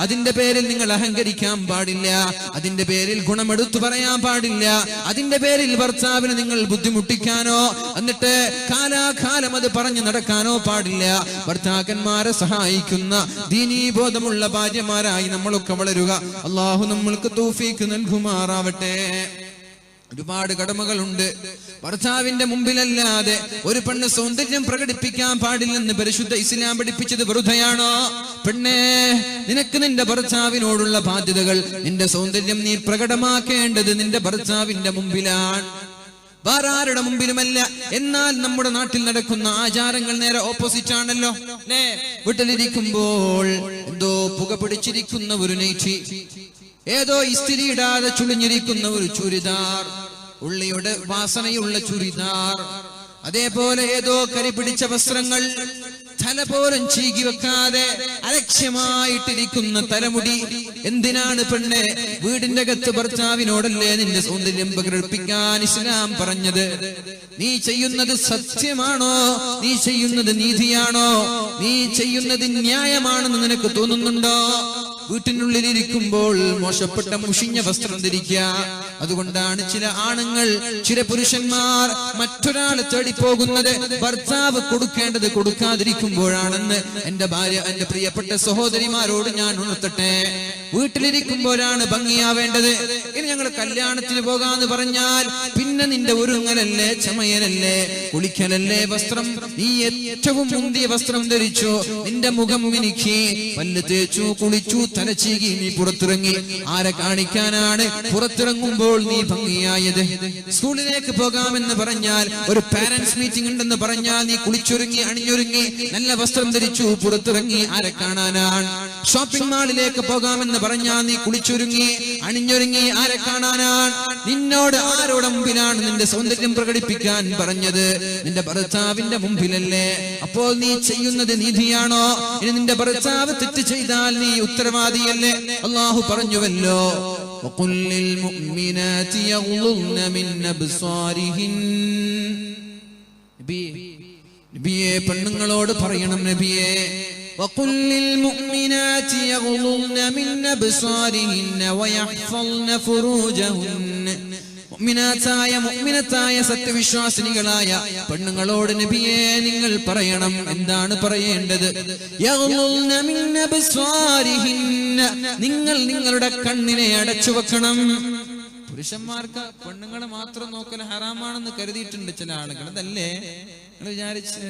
അതിന്റെ പേരിൽ നിങ്ങൾ അഹങ്കരിക്കാൻ പാടില്ല, അതിന്റെ പേരിൽ ഗുണമെടുത്തു പറയാൻ പാടില്ല, അതിന്റെ പേരിൽ ഭർത്താവിനെ നിങ്ങൾ ബുദ്ധിമുട്ടിക്കാനോ എന്നിട്ട് കാലാകാലം അത് പറഞ്ഞു നടക്കാനോ പാടില്ല. ഭർത്താക്കന്മാരെ സഹായിക്കുന്ന ദീനീബോധമുള്ള ഭാര്യമാരായി നമ്മളൊക്കെ വളരുക. അള്ളാഹു നമ്മൾക്ക് തൗഫീഖ് നൽകുമാറാവട്ടെ. ഒരുപാട് കടമകളുണ്ട്. ഭർത്താവിന്റെ മുമ്പിലല്ലാതെ ഒരു പെണ്ണ് സൗന്ദര്യം പ്രകടിപ്പിക്കാൻ പാടില്ലെന്ന് പരിശുദ്ധ ഇസ്ലാം പഠിപ്പിച്ചത് വെറുതെയാണോ? പെണ്ണേ, നിനക്ക് നിന്റെ ഭർത്താവിനോടുള്ള ബാധ്യതകൾ, നിന്റെ സൗന്ദര്യം നീ പ്രകടമാക്കേണ്ടത് നിന്റെ ഭർത്താവിന്റെ മുമ്പിലാണ്, വേറെ ആരുടെ മുമ്പിലുമല്ല. എന്നാൽ നമ്മുടെ നാട്ടിൽ നടക്കുന്ന ആചാരങ്ങൾ നേരെ ഓപ്പോസിറ്റ് ആണല്ലോ. വീട്ടിലിരിക്കുമ്പോൾ എന്തോ പുക പിടിച്ചിരിക്കുന്ന ഒരു നൈറ്റി, ഏതോ ഇസ്തിരി ഇടാതെ ചുളിഞ്ഞിരിക്കുന്ന ഒരു ചുരിദാർ, ഉള്ളിയുടെ വാസനയുള്ള ചുരിദാർ, അതേപോലെ ഏതോ കരി പിടിച്ച വസ്ത്രങ്ങൾ, തല പോലും ചീകി വെക്കാതെ അലക്ഷ്യമായിട്ടിരിക്കുന്ന തലമുടി. എന്തിനാണ് പെണ്ണെ? വീടിന്റെ അകത്ത് ഭർത്താവിനോടല്ലേ നിന്റെ സൗന്ദര്യം പ്രകടിപ്പിക്കാൻ ഇസ്ലാം പറഞ്ഞത്? നീ ചെയ്യുന്നത് സത്യമാണോ? നീ ചെയ്യുന്നത് നീതിയാണോ? നീ ചെയ്യുന്നത് ന്യായമാണെന്ന് നിനക്ക് തോന്നുന്നുണ്ടോ? വീട്ടിനുള്ളിലിരിക്കുമ്പോൾ മോശപ്പെട്ട മുഷിഞ്ഞ വസ്ത്രം ധരിക്കുക. അതുകൊണ്ടാണ് ചില ആണുങ്ങൾ, ചില പുരുഷന്മാർ മറ്റൊരാളെ തേടി പോകുന്നത് ഭർത്താവ് കൊടുക്കേണ്ടത് കൊടുക്കാതിരിക്കുമ്പോഴാണെന്ന് എന്റെ ഭാര്യ, എന്റെ പ്രിയപ്പെട്ട സഹോദരിമാരോട് ഞാൻ ഉണർത്തട്ടെ. വീട്ടിലിരിക്കുമ്പോഴാണ് ഭംഗിയാവേണ്ടത്. ഇനി ഞങ്ങൾ കല്യാണത്തിന് പോകാന്ന് പറഞ്ഞാൽ പിന്നെ നിന്റെ ഒരുങ്ങലല്ലേ, ചമയലല്ലേ, കുളിക്കലല്ലേ വസ്ത്രം. നീ ഏറ്റവും മുന്തിയ വസ്ത്രം ധരിച്ചു, നിന്റെ മുഖം മിനുക്കി, പല്ല് തേച്ചു, കുളിച്ചു, തലച്ചീകി നീ പുറത്തിറങ്ങി. ആരെ കാണിക്കാനാണ് പുറത്തിറങ്ങുമ്പോൾ നീ ഭംഗിയായത്? സ്കൂളിലേക്ക് പോകാമെന്ന് പറഞ്ഞാൽ, ഒരു പാരന്റ്സ് മീറ്റിംഗ് ഉണ്ടെന്ന് പറഞ്ഞാൽ നീ കുളിച്ചൊരുങ്ങി, അണിഞ്ഞൊരുങ്ങി, നല്ല വസ്ത്രം ധരിച്ചു പുറത്തിറങ്ങി. ആരെ കാണാനാണ്? ഷോപ്പിംഗ് മാളിലേക്ക് പോകാമെന്ന് പറഞ്ഞാൽ നീ കുളിച്ചൊരുങ്ങി, അണിഞ്ഞൊരുങ്ങി, ആരെ കാണാനാണ്? നിന്നോട് ആരോടെ മുമ്പിലാണ് നിന്റെ സൗന്ദര്യം പ്രകടിപ്പിക്കാൻ പറഞ്ഞത്? നിന്റെ ഭർത്താവിന്റെ മുമ്പിലല്ലേ? അപ്പോൾ നീ ചെയ്യുന്നത് നീതിയാണോ? ഇനി നിന്റെ ഭർത്താവ് തെറ്റ് ചെയ്താൽ നീ ഉത്തരവാദിയല്ലേ? അല്ലാഹു പറഞ്ഞുവല്ലോ, وَقُلْ لِلْمُؤْمِنَاتِ يَغْضُضْنَ مِنْ أَبْصَارِهِنَّ. നബിയെ, പെണ്ണുങ്ങളോട് പറയണം നബിയെ, وَقُلْ لِلْمُؤْمِنَاتِ يَغْضُضْنَ مِنْ أَبْصَارِهِنَّ وَيَحْفَظْنَ فُرُوجَهُنَّ. മുഅ്മിനത്തായ സത്യവിശ്വാസിനികളായ പെണ്ണുങ്ങളോട് നബിയെ നിങ്ങൾ പറയണം. എന്താണ് പറയേണ്ടത്? യഗ്ളുൽന മിൻ അബ്സാരിഹിന്ന. നിങ്ങൾ നിങ്ങളുടെ കണ്ണിനെ അടച്ചു വെക്കണം. പുരുഷന്മാർക്ക് പെണ്ണുങ്ങളെ മാത്രം നോക്കൽ ഹറാമാണെന്ന് കരുതിയിട്ടുണ്ട് ചില ആളുകൾ. അതല്ലേ നിങ്ങൾ വിചാരിച്ച്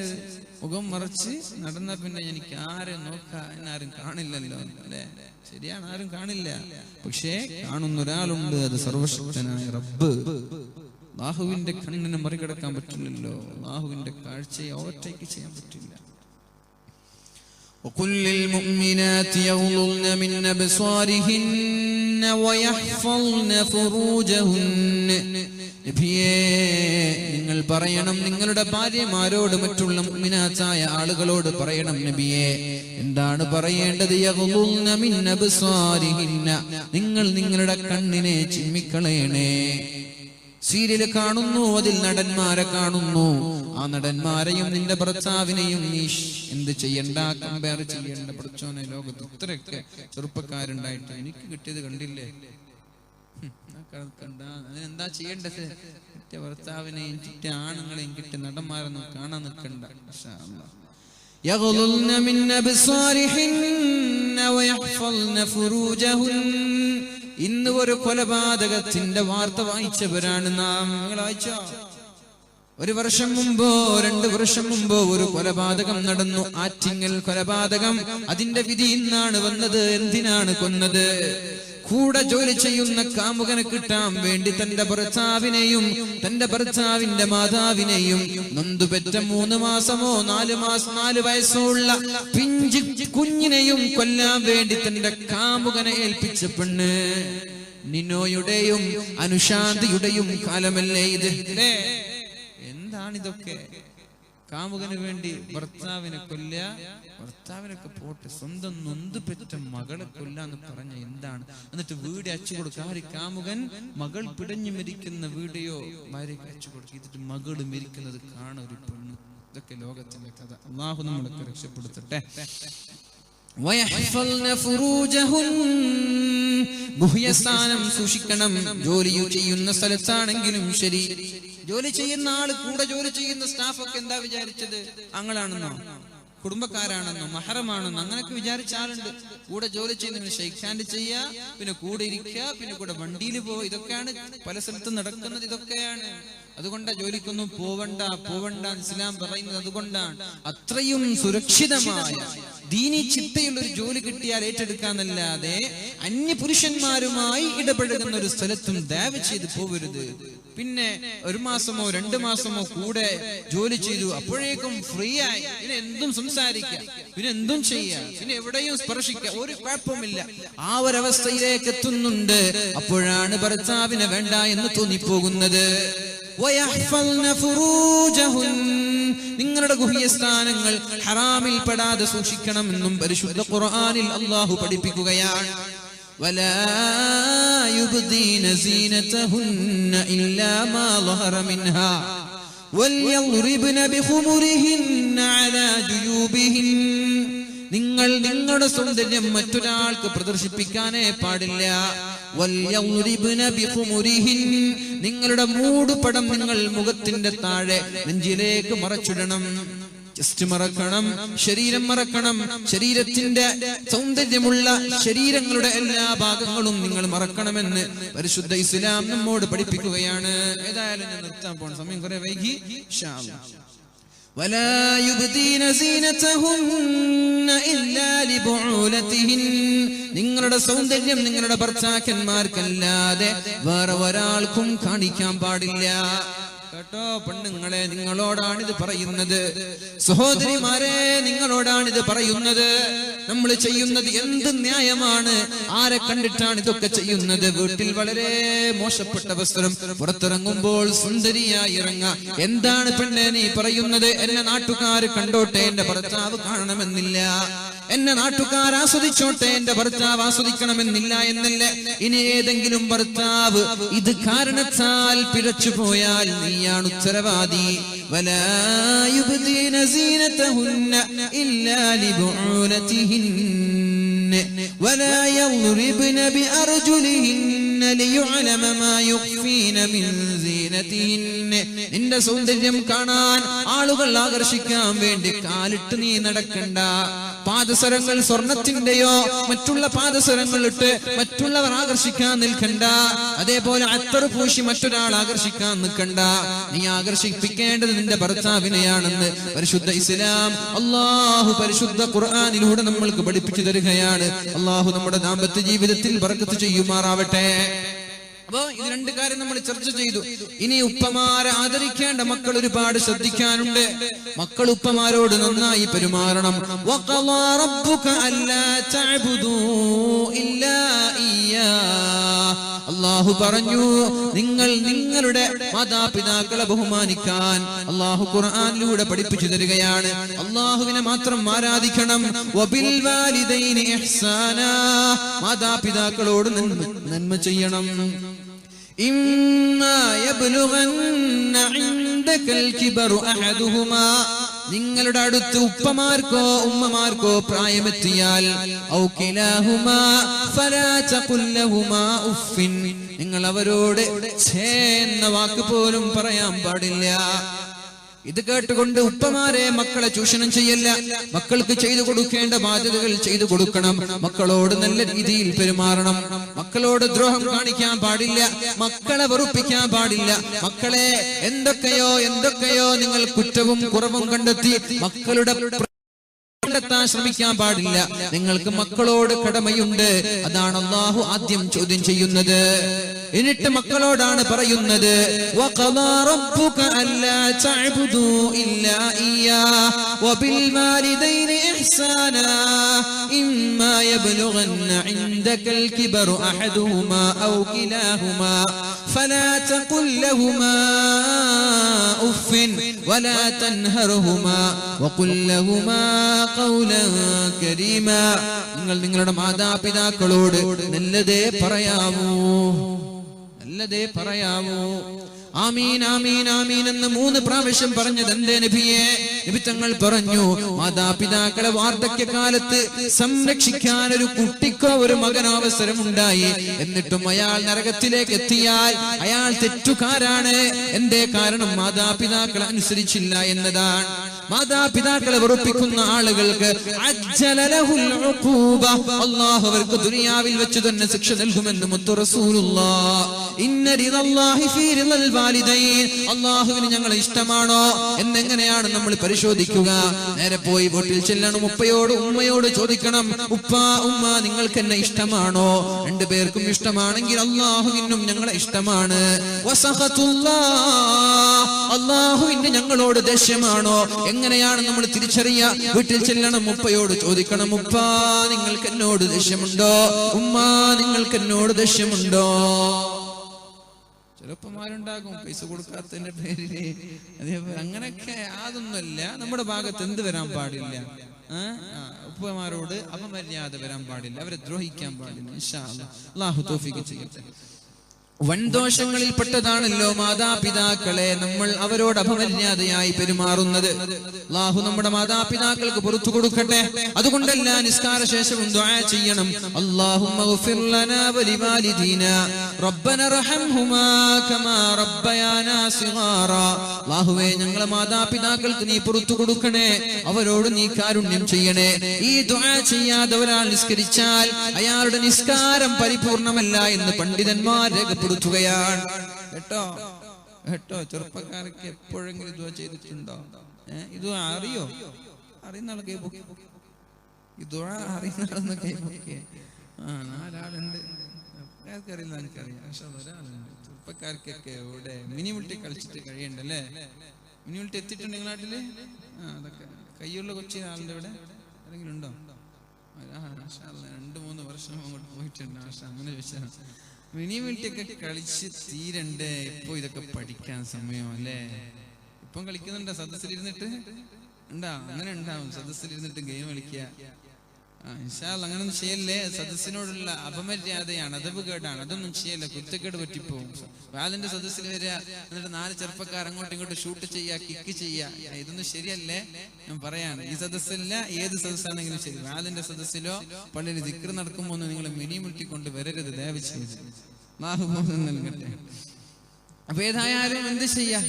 മുഖം മറച്ച് നടന്ന പിന്നെ എനിക്ക് ആരും നോക്കാൻ ആരും കാണില്ലല്ലോ അല്ലേ? ശരിയാണ്, ആരും കാണില്ല. പക്ഷേ കാണുന്ന ഒരാളുണ്ട്, അത് സർവശക്തനായ റബ്ബ്. അല്ലാഹുവിന്റെ കണ്ണിനെ മറികടക്കാൻ പറ്റില്ലല്ലോ. അല്ലാഹുവിന്റെ കാഴ്ചയെ ഓവർടേക്ക് ചെയ്യാൻ പറ്റില്ല. وَقُلْ لِلْمُؤْمِنَاتِ يَغْضُضْنَ مِنْ أَبْصَارِهِنَّ وَيَحْفَظْنَ فُرُوجَهُنَّ. നബിയേ, നിങ്ങൾ പറയണം നിങ്ങളുടെ ഭാര്യമാരോട്, മറ്റുള്ള മുഅ്മിനാത്തായ ആളുകളോട് പറയണം നബിയേ. എന്താണ് പറയേണ്ടത്? യഗ്ളുൽന മിൻ അബ്സാരിഹിന്ന. നിങ്ങൾ നിങ്ങളുടെ കണ്ണിനെ ചിമ്മിക്കളയണേ. സീരിയൽ കാണുന്നു, അതിൽ നടന്മാരെ കാണുന്നു. ആ നടന്മാരെയും നിന്റെ ഭർത്താവിനെയും നീ എന്ത് ചെയ്യണ്ട, കമ്പയർ ചെയ്യേണ്ട. പഠിച്ചോനെ, ലോകത്ത് ഇത്രയൊക്കെ ചെറുപ്പക്കാരുണ്ടായിട്ട് എനിക്ക് കിട്ടിയത് കണ്ടില്ലേ? കണ്ട അതിനെന്താ ചെയ്യേണ്ടത്? കിട്ടിയ ഭർത്താവിനെയും കിട്ടിയ ആണുങ്ങളെയും കിട്ടിയ നടന്മാരൊന്നും കാണാൻ നിൽക്കണ്ട. യഗ്ളുൽന മിൻ അബ്സാരിഹിന്ന വയഹ്ഫൾന ഫുറൂജഹുന്ന. ഇന്ന് ഒരു കൊലപാതകത്തിന്റെ വാർത്ത വായിച്ചവരാണ് നാം. നിങ്ങൾ വായിച്ചോ? 1 വർഷം മുമ്പോ 2 വർഷം മുമ്പോ ഒരു കൊലപാതകം നടന്നു, ആറ്റിങ്ങൽ കൊലപാതകം. അതിന്റെ വിധി ഇന്നാണ് വന്നത്. എന്തിനാണ് കൊന്നത്? കൂടെ ജോലി ചെയ്യുന്ന കാമുകനെ കിട്ടാൻ വേണ്ടി തന്റെ ഭർത്താവിനെയും തന്റെ ഭർത്താവിന്റെ മാതാവിനെയും നൊന്തുപെറ്റ 3 മാസമോ 4 വയസ്സോ ഉള്ള പിഞ്ചു കുഞ്ഞിനെയും കൊല്ലാൻ വേണ്ടി തന്റെ കാമുകനെ ഏൽപ്പിച്ച പെണ്ണ്. നിനോയുടെയും അനുശാന്തിയുടെയും കാലമല്ലേ ഇത്? എന്താണിതൊക്കെ? കാമുകന് വേണ്ടി ഭർത്താവിനെ കൊല്ല. ഭർത്താവിനൊക്കെ പോട്ടെ, സ്വന്തം നൊന്തു പെറ്റ മകളെ കൊല്ലാന്ന് പറഞ്ഞ എന്താണ്? എന്നിട്ട് വീട് അയച്ചു കൊടുക്കുക. ആര്? കാമുകൻ മകൾ പിടഞ്ഞു മരിക്കുന്ന വീഡിയോ ഭാര്യയ്ക്ക് അയച്ചു കൊടുക്കുക. എന്നിട്ട് മകള് മരിക്കുന്നത് കാണാൻ ഒരു പെണ്ണ്. ഇതൊക്കെ ലോകത്തിന്റെ കഥ. അല്ലാഹു നമ്മളൊക്കെ രക്ഷപ്പെടുത്തട്ടെ. ഗുഹ്യസ്ഥാനം സൂക്ഷിക്കണം. ജോലി ചെയ്യുന്ന സ്ഥലത്താണെങ്കിലും ശരി, ജോലി ചെയ്യുന്ന ആള്, കൂടെ ജോലി ചെയ്യുന്ന സ്റ്റാഫൊക്കെ എന്താ വിചാരിച്ചത്? ആങ്ങളാണെന്നോ? കുടുംബക്കാരാണെന്നോ മഹറമാണെന്നോ അങ്ങനെയൊക്കെ വിചാരിച്ച ആളുണ്ട്. കൂടെ ജോലി ചെയ്യുന്നവന് ഷെയ്ക്ക് ഹാൻഡ് ചെയ്യുക, പിന്നെ കൂടെ ഇരിക്കുക, പിന്നെ കൂടെ വണ്ടിയിൽ പോവുക. ഇതൊക്കെയാണ് പല സ്ഥലത്തും നടക്കുന്നത്. ഇതൊക്കെയാണ്. അതുകൊണ്ടാണ് ജോലിക്കൊന്നും പോവണ്ട ഇസ്ലാം പറയുന്നത്. അതുകൊണ്ടാണ് അത്രയും സുരക്ഷിതമായ ദീനി ചിട്ടയുള്ള ഒരു ജോലി കിട്ടിയാൽ ഏറ്റെടുക്കാന്നല്ലാതെ അന്യ പുരുഷന്മാരുമായി ഇടപെടുന്ന ഒരു സ്ഥലത്തും ദയവ് ചെയ്ത് പോവരുത്. പിന്നെ 1 മാസമോ 2 മാസമോ കൂടെ ജോലി ചെയ്തു, അപ്പോഴേക്കും ഫ്രീ ആയി, പിന്നെ എന്തും സംസാരിക്കാം, പിന്നെ എന്തും ചെയ്യാം, പിന്നെ എവിടെയും സ്പർശിക്കാം, ഒരു കുഴപ്പമില്ല. ആ ഒരവസ്ഥയിലേക്ക് എത്തുന്നുണ്ട്. അപ്പോഴാണ് ഭർത്താവിനെ വേണ്ട എന്ന് തോന്നിപ്പോകുന്നത്. നിങ്ങളുടെ ഗുഹ്യസ്ഥാനങ്ങൾ ഹറാമിൽ പെടാതെ സൂക്ഷിക്കണമെന്നും പരിശുദ്ധ ഖുർആനിൽ അല്ലാഹു പഠിപ്പിക്കുകയാണ്. ولا يبدين زينتهن إلا ما ظهر منها وليضربن بخمرهن على جيوبهن. നിങ്ങൾ നിങ്ങളുടെ സൗന്ദര്യം മറ്റൊരാൾക്ക് പ്രദർശിപ്പിക്കാനേ പാടില്ല. വൽയദ്രിബ്ന ബിഖുമുരിഹിൻ, നിങ്ങളുടെ മൂടുപടം നിങ്ങൾ മുഖത്തിന്റെ താഴെ നെഞ്ചിലേക്ക് മറച്ചിടണം. ജസ്റ്റ് മറക്കണം, ശരീരം മറക്കണം. ശരീരത്തിന്റെ സൗന്ദര്യമുള്ള ശരീരങ്ങളുടെ എല്ലാ ഭാഗങ്ങളും നിങ്ങൾ മറക്കണമെന്ന് പരിശുദ്ധ ഇസ്ലാം നമ്മോട് പഠിപ്പിക്കുകയാണ്. ഏതായാലും ഞാൻ നിർത്താൻ പോണ സമയം കുറെ വൈകി. ولا يبدين زينتهن إلا لبعولتهن, നിങ്ങളുടെ സൗന്ദര്യം നിങ്ങളുടെ ഭർത്താക്കന്മാർക്കല്ലാതെ വേറെ ഒരാൾക്കും കാണിക്കാൻ പാടില്ല. കേട്ടോ പെണ്ണുങ്ങളെ, നിങ്ങളോടാണിത് പറയുന്നത്. സഹോദരിമാരെ, നിങ്ങളോടാണിത് പറയുന്നത്. നമ്മൾ ചെയ്യുന്നത് എന്ത് ന്യായമാണ്? ആരെ കണ്ടിട്ടാണ് ഇതൊക്കെ ചെയ്യുന്നത്? വീട്ടിൽ വളരെ മോശപ്പെട്ട വസ്ത്രം, പുറത്തിറങ്ങുമ്പോൾ സുന്ദരിയായി ഇറങ്ങാം. എന്താണ് പെണ്ണെ നീ പറയുന്നത്? എന്നെ നാട്ടുകാർ കണ്ടോട്ടെ, എന്റെ ഭർത്താവ് കാണണമെന്നില്ല. എന്നെ നാട്ടുകാർ ആസ്വദിച്ചോട്ടെ, എന്റെ ഭർത്താവ് ആസ്വദിക്കണമെന്നില്ല എന്നല്ലേ. ഇനി ഏതെങ്കിലും ഭർത്താവ് ഇത് കാരണത്താൽ പിഴച്ചു പോയാൽ നീയാണ് ഉത്തരവാദി. വലാ യുബ്ദീന സീനതഹുന്ന ഇല്ലാ ലിബുഉലതിഹിന്ന വലാ യദ്രിബ്ന ബിഅർജുലിഹിന്ന ലിയുഅലമ മാ യുഖ്ഫീന മിൻ സീനതിഹിന്ന. നിന്റെ സൗന്ദര്യം കാണാൻ ആളുകൾ ആകർഷിക്കാൻ വേണ്ടി കാലിട്ട് നീ നടക്കണ്ട. പാദസരങ്ങൾ സ്വർണത്തിന്റെയോ മറ്റുള്ള പാദസരങ്ങൾ ഇട്ട് മറ്റുള്ളവർ ആകർഷിക്കാൻ നിൽക്കണ്ട. അതേപോലെ അത്തർ പൂശി മറ്റൊരാൾ ആകർഷിക്കാൻ നിൽക്കണ്ട. നീ ആകർഷിപ്പിക്കേണ്ടത് നിന്റെ ഭർത്താവിനെയാണെന്ന് പരിശുദ്ധ ഇസ്ലാം അല്ലാഹു പരിശുദ്ധ ഖുർആനിലൂടെ നമ്മൾക്ക് പഠിപ്പിച്ചു തരികയാണ്. അല്ലാഹു നമ്മുടെ ദാമ്പത്യ ജീവിതത്തിൽ ബറക്കത്ത് ചെയ്യുമാറാവട്ടെ. അപ്പോ ഇത് 2 കാര്യം നമ്മൾ ചർച്ച ചെയ്തു. ഇനി ഉപ്പമാരെ ആദരിക്കേണ്ട മക്കൾ ഒരുപാട് ശ്രദ്ധിക്കാനുണ്ട്. മക്കൾ ഉപ്പമാരോട് നന്നായി പെരുമാറണം. വഖളാ റബ്ബുക അല്ലാ തഅബുദൂ ഇല്ലാ ഇയ്യാ. അല്ലാഹു പറഞ്ഞു, നിങ്ങൾ നിങ്ങളുടെ മാതാപിതാക്കളെ ബഹുമാനിക്കാൻ അല്ലാഹു ഖുർആനിലൂടെ പഠിപ്പിച്ചു തരികയാണ്. അല്ലാഹുവിനെ മാത്രം ആരാധിക്കണം. വബിൽ വാലിദൈനി ഇഹ്സാനാ, മാതാപിതാക്കളോട് നന്മ ചെയ്യണം. ഇമ്മാ യബ്ലുഗന്ന ഇൻദകൽ കിബറു അഹദുഹുമാ, നിങ്ങളുടെ അടുത്ത് ഉപ്പമാർക്കോ ഉമ്മമാർക്കോ പ്രായമെത്തിയാൽ ഔ കിലാഹുമാ ഫലാ തഖുൽ ലഹുമാ ഉഫ്ഫിൻ, നിങ്ങൾ അവരോട് ഛേ എന്ന വാക്ക് പോലും പറയാൻ പാടില്ല. ഇത് കേട്ടുകൊണ്ട് ഉപ്പമാരെ മക്കളെ ചൂഷണം ചെയ്യല്ല. മക്കൾക്ക് ചെയ്തു കൊടുക്കേണ്ട ബാധ്യതകൾ ചെയ്തു കൊടുക്കണം. മക്കളോട് നല്ല രീതിയിൽ പെരുമാറണം. മക്കളോട് ദ്രോഹം കാണിക്കാൻ പാടില്ല. മക്കളെ വെറുപ്പിക്കാൻ പാടില്ല. മക്കളെ എന്തൊക്കെയോ നിങ്ങൾ കുറ്റവും കുറവും കണ്ടെത്തി മക്കളുടെ കണ്ടെത്താൻ ശ്രമിക്കാൻ പാടില്ല. നിങ്ങൾക്ക് മക്കളോട് കടമയുണ്ട്. അതാണ് അല്ലാഹു ആദ്യം ചോദ്യം ചെയ്യുന്നത്. എന്നിട്ട് മക്കളോടാണ് പറയുന്നത്, വഖളാ റബ്ബുക അല്ലാ തഅബുദൂ ഇല്ലാ ഇയ്യാ വബിൽ വാലിദൈനി ഇഹ്സാനാ ഇമ്മാ യബ്ലുഗന്ന ഇൻദകൽ കിബറു അഹദുഹുമാ ഔ കിലാഹുമാ ഫലാ തഖുൽ ലഹുമാ ഉഫ്ഫിൻ വലാ തൻഹർഹുമാ വഖുൽ ലഹുമാ ഖൗലൻ കരീമാ. നിങ്ങൾ നിങ്ങളുടെ മാതാപിതാക്കളോട് നല്ലതേ പറയാവൂ. ആമീൻ ആമീൻ ആമീൻ എന്ന് 3 പ്രാവശ്യം പറഞ്ഞത് എന്തേ നബിയെ? നബി തങ്ങൾ പറഞ്ഞു, മാതാപിതാക്കളെ വാർദ്ധക്യകാലത്ത് സംരക്ഷിക്കാൻ ഒരു കുട്ടിക്കോ ഒരു മകനോ അവസരമുണ്ടായി, എന്നിട്ടും അയാൾ നരകത്തിലേക്ക് എത്തിയാൽ അയാൾ തെറ്റുകാരാണ്. എന്തേ കാരണം? മാതാപിതാക്കളെ അനുസരിച്ചില്ല എന്നതാണ്. മാതാപിതാക്കളെ വെറുപ്പിക്കുന്ന ആളുകൾക്ക് അജ്ജല ലഹുൽ ഉഖൂബ, അല്ലാഹു അവർക്ക് ദുനിയാവിൽ വെച്ച് തന്നെ ശിക്ഷ നൽകുമെന്ന് മുത്തു റസൂലുള്ളാഹ്. ഇന്ന റിദല്ലാഹി ഫീ റിദൽ വാലിദൈൻ, അല്ലാഹുവിന് ഞങ്ങളെ ഇഷ്ടമാണോ എന്നെങ്ങനെയാണ് നമ്മൾ പരിശോധിക്കുക? നേരെ പോയി വീട്ടിൽ ചെല്ലണം, ഉപ്പയോട് ഉമ്മയോട് ചോദിക്കണം, ഉപ്പ ഉമ്മ നിങ്ങൾക്ക് എന്നെ ഇഷ്ടമാണോ? രണ്ടുപേർക്കും ഇഷ്ടമാണെങ്കിൽ അല്ലാഹുവിനും ഞങ്ങളെ ഇഷ്ടമാണ്. അല്ലാഹുവിന് ഞങ്ങളോട് ദേഷ്യമാണോ? എങ്ങനെയാണ് നമ്മൾ തിരിച്ചറിയുക? വീട്ടിൽ ചെല്ലണം, ഉപ്പയോട് ചോദിക്കണം, ഉപ്പ നിങ്ങൾക്ക് എന്നോട് ദേഷ്യമുണ്ടോ? ഉമ്മ നിങ്ങൾക്ക് എന്നോട് ദേഷ്യമുണ്ടോ? ചെറുപ്പന്മാരുണ്ടാകും പൈസ കൊടുക്കാത്തതിന്റെ പേരില്. അതേപോലെ അങ്ങനെയൊക്കെ അതൊന്നുമല്ല. നമ്മുടെ ഭാഗത്ത് എന്ത് വരാൻ പാടില്ല? ഉപ്പമാരോട് അപമര്യാദ വരാൻ പാടില്ല, അവരെ ദ്രോഹിക്കാൻ പാടില്ല. ഇൻഷാ അല്ലാഹ് അല്ലാഹു തൗഫീഖ് ചെയ്യട്ടെ. വൻദോഷങ്ങളിൽ പെട്ടതാണല്ലോ മാതാപിതാക്കളെ നമ്മൾ അവരോട് അപമര്യാദയായി പെരുമാറുന്നത്. അല്ലാഹു നമ്മുടെ മാതാപിതാക്കൾക്ക് പുറത്തു കൊടുക്കട്ടെ. അതുകൊണ്ടെല്ലാം നിസ്കാര ശേഷവും ദുആ ചെയ്യണം. അല്ലാഹുമ്മഗ്ഫിർ ലനാ വലിവാലിദീനാ റബ്ബന റഹംഹുമാ കമാ റബ്ബയാനാ സിഗാറാ. അല്ലാഹുവേ ഞങ്ങളെ മാതാപിതാക്കൾക്ക് നീ പുറത്തു കൊടുക്കണേ, അവരോട് നീ കാരുണ്യം ചെയ്യണേ. ഈ ദുആ ചെയ്യാതെ ഒരാൾ നിസ്കരിച്ചാൽ അയാളുടെ നിസ്കാരം പരിപൂർണമല്ല എന്ന് പണ്ഡിതന്മാർ രേഖപ്പെടുത്തുകയാണ്. കേട്ടോ കേട്ടോ, ചെറുപ്പക്കാർക്ക് എപ്പോഴെങ്കിലും ദുആ ചെയ്തിട്ടുണ്ടോ? ഇത് അറിയോ? അറിയുന്ന ആൾ കൈപൊക്കെ, ഈ ദുആ അറിയുന്ന ആളെന്ന് കൈപൊക്കെ. നാലാളുണ്ട്, അറിയില്ല എനിക്കറിയാം. ഒരാളുണ്ട് ചെറുപ്പക്കാർക്കൊക്കെ ഇവിടെ മിനിമിൽട്ടി കളിച്ചിട്ട് കഴിയണ്ടല്ലേ? മിനിമിൽട്ടി എത്തിയിട്ടുണ്ട് നിങ്ങളുടെ നാട്ടില്? അതൊക്കെ കയ്യുള്ള കൊച്ചി ആളുടെ ഇവിടെ ആരെങ്കിലും ഉണ്ടോ? 2-3 വർഷം അങ്ങോട്ട് പോയിട്ടുണ്ട്. അങ്ങനെ ചോദിച്ചാൽ മിനിമിൽട്ടിയൊക്കെ കളിച്ച് തീരണ്ടേ? ഇപ്പൊ ഇതൊക്കെ പഠിക്കാൻ സമയം അല്ലേ? ഇപ്പം കളിക്കുന്നുണ്ടോ? സദസ്സിലിരുന്നിട്ട് ഉണ്ടാ? അങ്ങനെ ഉണ്ടാവും, സദസ്സിലിരുന്നിട്ട് ഗെയിം കളിക്കുക. ഇൻഷാ അല്ലാഹ് അങ്ങനൊന്നും ചെയ്യല്ലേ. സദസ്സിനോടുള്ള അപമര്യാദയാണ്, അതവ് കേടാണ്. അതൊന്നും ചെയ്യല്ല, കുറ്റക്കേട് പറ്റിപ്പോവും. വാലിന്റെ സദസ്സിൽ വരിക, എന്നിട്ട് 4 ചെറുപ്പക്കാർ അങ്ങോട്ടും ഇങ്ങോട്ടും ഷൂട്ട് ചെയ്യുക, കിക്ക് ചെയ്യുക, ഇതൊന്നും ശരിയല്ലേ? ഞാൻ പറയാണ്, ഈ സദസ്സല്ല ഏത് സദസ്സാണെങ്കിലും ശരി, വാലിന്റെ സദസ്സിലോ പള്ളിയിൽ ദിക്ർ നടക്കുമ്പോൾ നിങ്ങൾ മിനിമുട്ടി കൊണ്ട് വരരുത്, ദയവ് ചെയ്ത്. നൽകട്ടെ. അപ്പൊ ഏതായാലും എന്ത് ചെയ്യാ?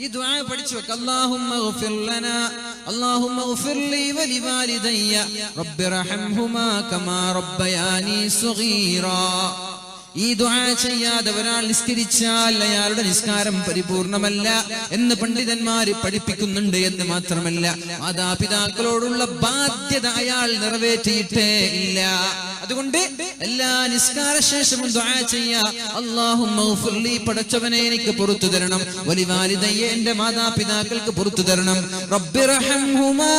ഈ ദുആ പഠിച്ചു വെക്ക. അല്ലാഹുമ്മഗ്ഫിർ ലനാ അല്ലാഹുമ്മഗ്ഫിർ ലീ വലിവാലിദയ്യ റബ്ബി റഹംഹുമാ കമാ റബ്ബയാനി സഗീറാ. ഈ ദുആ ചെയ്യാതെ ഒരാൾ നിസ്കരിച്ചാൽ അയാളുടെ നിസ്കാരം പരിപൂർണമല്ല എന്ന് പണ്ഡിതന്മാര് പഠിപ്പിക്കുന്നുണ്ട്. എന്ന് മാത്രമല്ല, മാതാപിതാക്കളോടുള്ള ബാധ്യത അയാൾ നിറവേറ്റിയിട്ടേ ഇല്ല. അതുകൊണ്ട് എല്ലാ നിസ്കാര ശേഷവും ദുആ ചെയ്യാ. അല്ലാഹുമ്മ ഗ്ഫിർ ലീ, പടച്ചവനെ എനിക്ക് പുറത്തു തരണം, വലിവാലിദയ്യ, എന്റെ മാതാപിതാക്കൾക്ക് പുറത്തു തരണം, റബ്ബി റഹംഹുമാ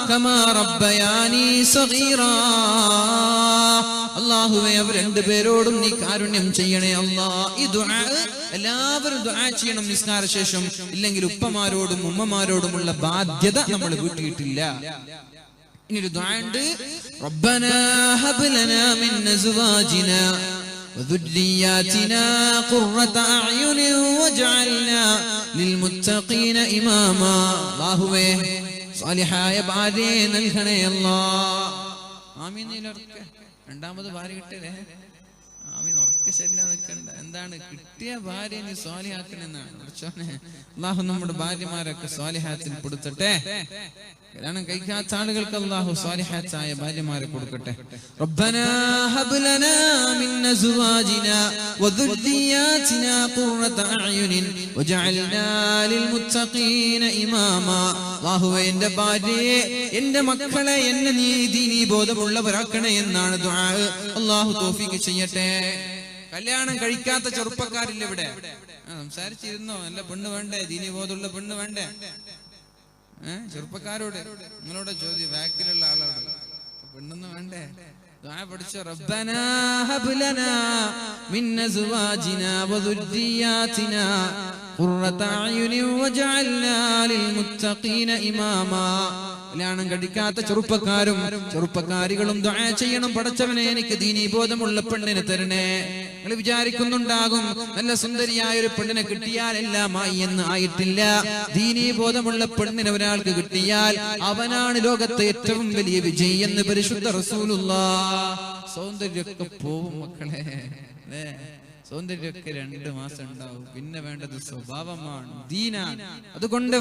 കമാ റബ്ബയാനി സഗീറാ. അല്ലാഹുവേ അവർ രണ്ടുപേരോടും നീ കാരുണ്യം ചെയ്യണേ അല്ലാ. ഈ ദുആ എല്ലാവരും ദുആ ചെയ്യണം നിസ്കാര ശേഷം. ഇല്ലെങ്കിൽ ഉപ്പമാരോടും ഉമ്മമാരോടുമുള്ള ബാധ്യത നമ്മൾ വീട്ടിയിട്ടില്ല. ഇനിയൊരു ദുആ ഉണ്ട്, റബ്ബനാ ഹബ് ലനാ മിൻ അസ്വാജിനാ വദുരിയാതിനാ ഖുർറത അഅ്യുനിൻ വജഅൽനാ ലിൽമുത്തഖീന ഇമാമാ. അല്ലാഹുവേ സാലിഹായ ഭാര്യയെ നൽകണേ അല്ലാ. ആമീൻ. രണ്ടാമത് ഭാര്യ കിട്ടല്ലേ? ആമീൻ. ഉറക്കെ ശല്യം നിൽക്കണ്ട. എന്താണ് കിട്ടിയ ഭാര്യ നീ സ്വാലിഹാക്കണെന്നാണ്. അല്ലാഹു നമ്മുടെ ഭാര്യമാരൊക്കെ സ്വാലിഹാത്തിൽ പെടുത്തട്ടെ. കല്യാണം കഴിക്കാത്ത ആളുകൾക്ക് അല്ലാഹു സ്വാലിഹാത്തായ ഭാര്യമാരെ കൊടുക്കട്ടെ. റബ്ബനാ ഹബ് ലനാ മിൻ അസ്വാജിനാ വദുരിയാതിനാ ഖുർറത അഅ്യുനിൻ വജഅൽനാ ലിൽമുത്തഖീന ഇമാമാ. അല്ലാഹുവേ എന്റെ ഭാര്യയെ, എന്റെ മക്കളെ എന്നെ നീ ദീനീ ബോധമുള്ളവരാക്കണേ എന്നാണ് ദുആ. അല്ലാഹു തൗഫീഖ് ചെയ്യട്ടെ. കല്യാണം കഴിക്കാത്ത ചെറുപ്പക്കാരില്ല ഇവിടെ? സംസാരിച്ചിരുന്നോ? നല്ല പെണ്ണ് വേണ്ടേ? ദീനീ ബോധമുള്ള പെണ്ണ് വേണ്ടേ? ചെറുപ്പക്കാരോട് നിങ്ങളോട് ചോദ്യം, ബാക്കിലുള്ള ആളോട്, പെണ്ണൊന്നും വേണ്ടേ? ദുആ പഠിച്ചോ. റബ്ബനാ ഹബ് ലനാ മിൻ അസ്വാജിനാ വദുരിയാതിനാ ഖുർറത അഅ്യുനിൻ വജഅൽനാ ലിൽമുത്തഖീന ഇമാമാ. കല്യാണം കഴിക്കാത്ത ചെറുപ്പക്കാരും ചെറുപ്പക്കാരികളും ദുആ ചെയ്യണം, പടച്ചവനെ എനിക്ക് ദീനീ ബോധമുള്ള പെണ്ണിനെ തരണേ. നിങ്ങൾ വിചാരിക്കുന്നുണ്ടാകും നല്ല സുന്ദരിയായ ഒരു പെണ്ണിനെ കിട്ടിയാൽ എല്ലാമായി എന്ന്. ആയിട്ടില്ല. ദീനീ ബോധമുള്ള പെണ്ണിനെ ഒരാൾക്ക് കിട്ടിയാൽ അവനാണ് ലോകത്തെ ഏറ്റവും വലിയ വിജയി എന്ന് പരിശുദ്ധ റസൂലുള്ളാഹ്. സൗന്ദര്യമൊക്കെ പോവും മക്കളെ. സൗന്ദര്യമൊക്കെ 2 മാസം ഉണ്ടാവും. പിന്നെ വേണ്ടത് സ്വഭാവമാണ്, ദീനാണ്. അതുകൊണ്ട്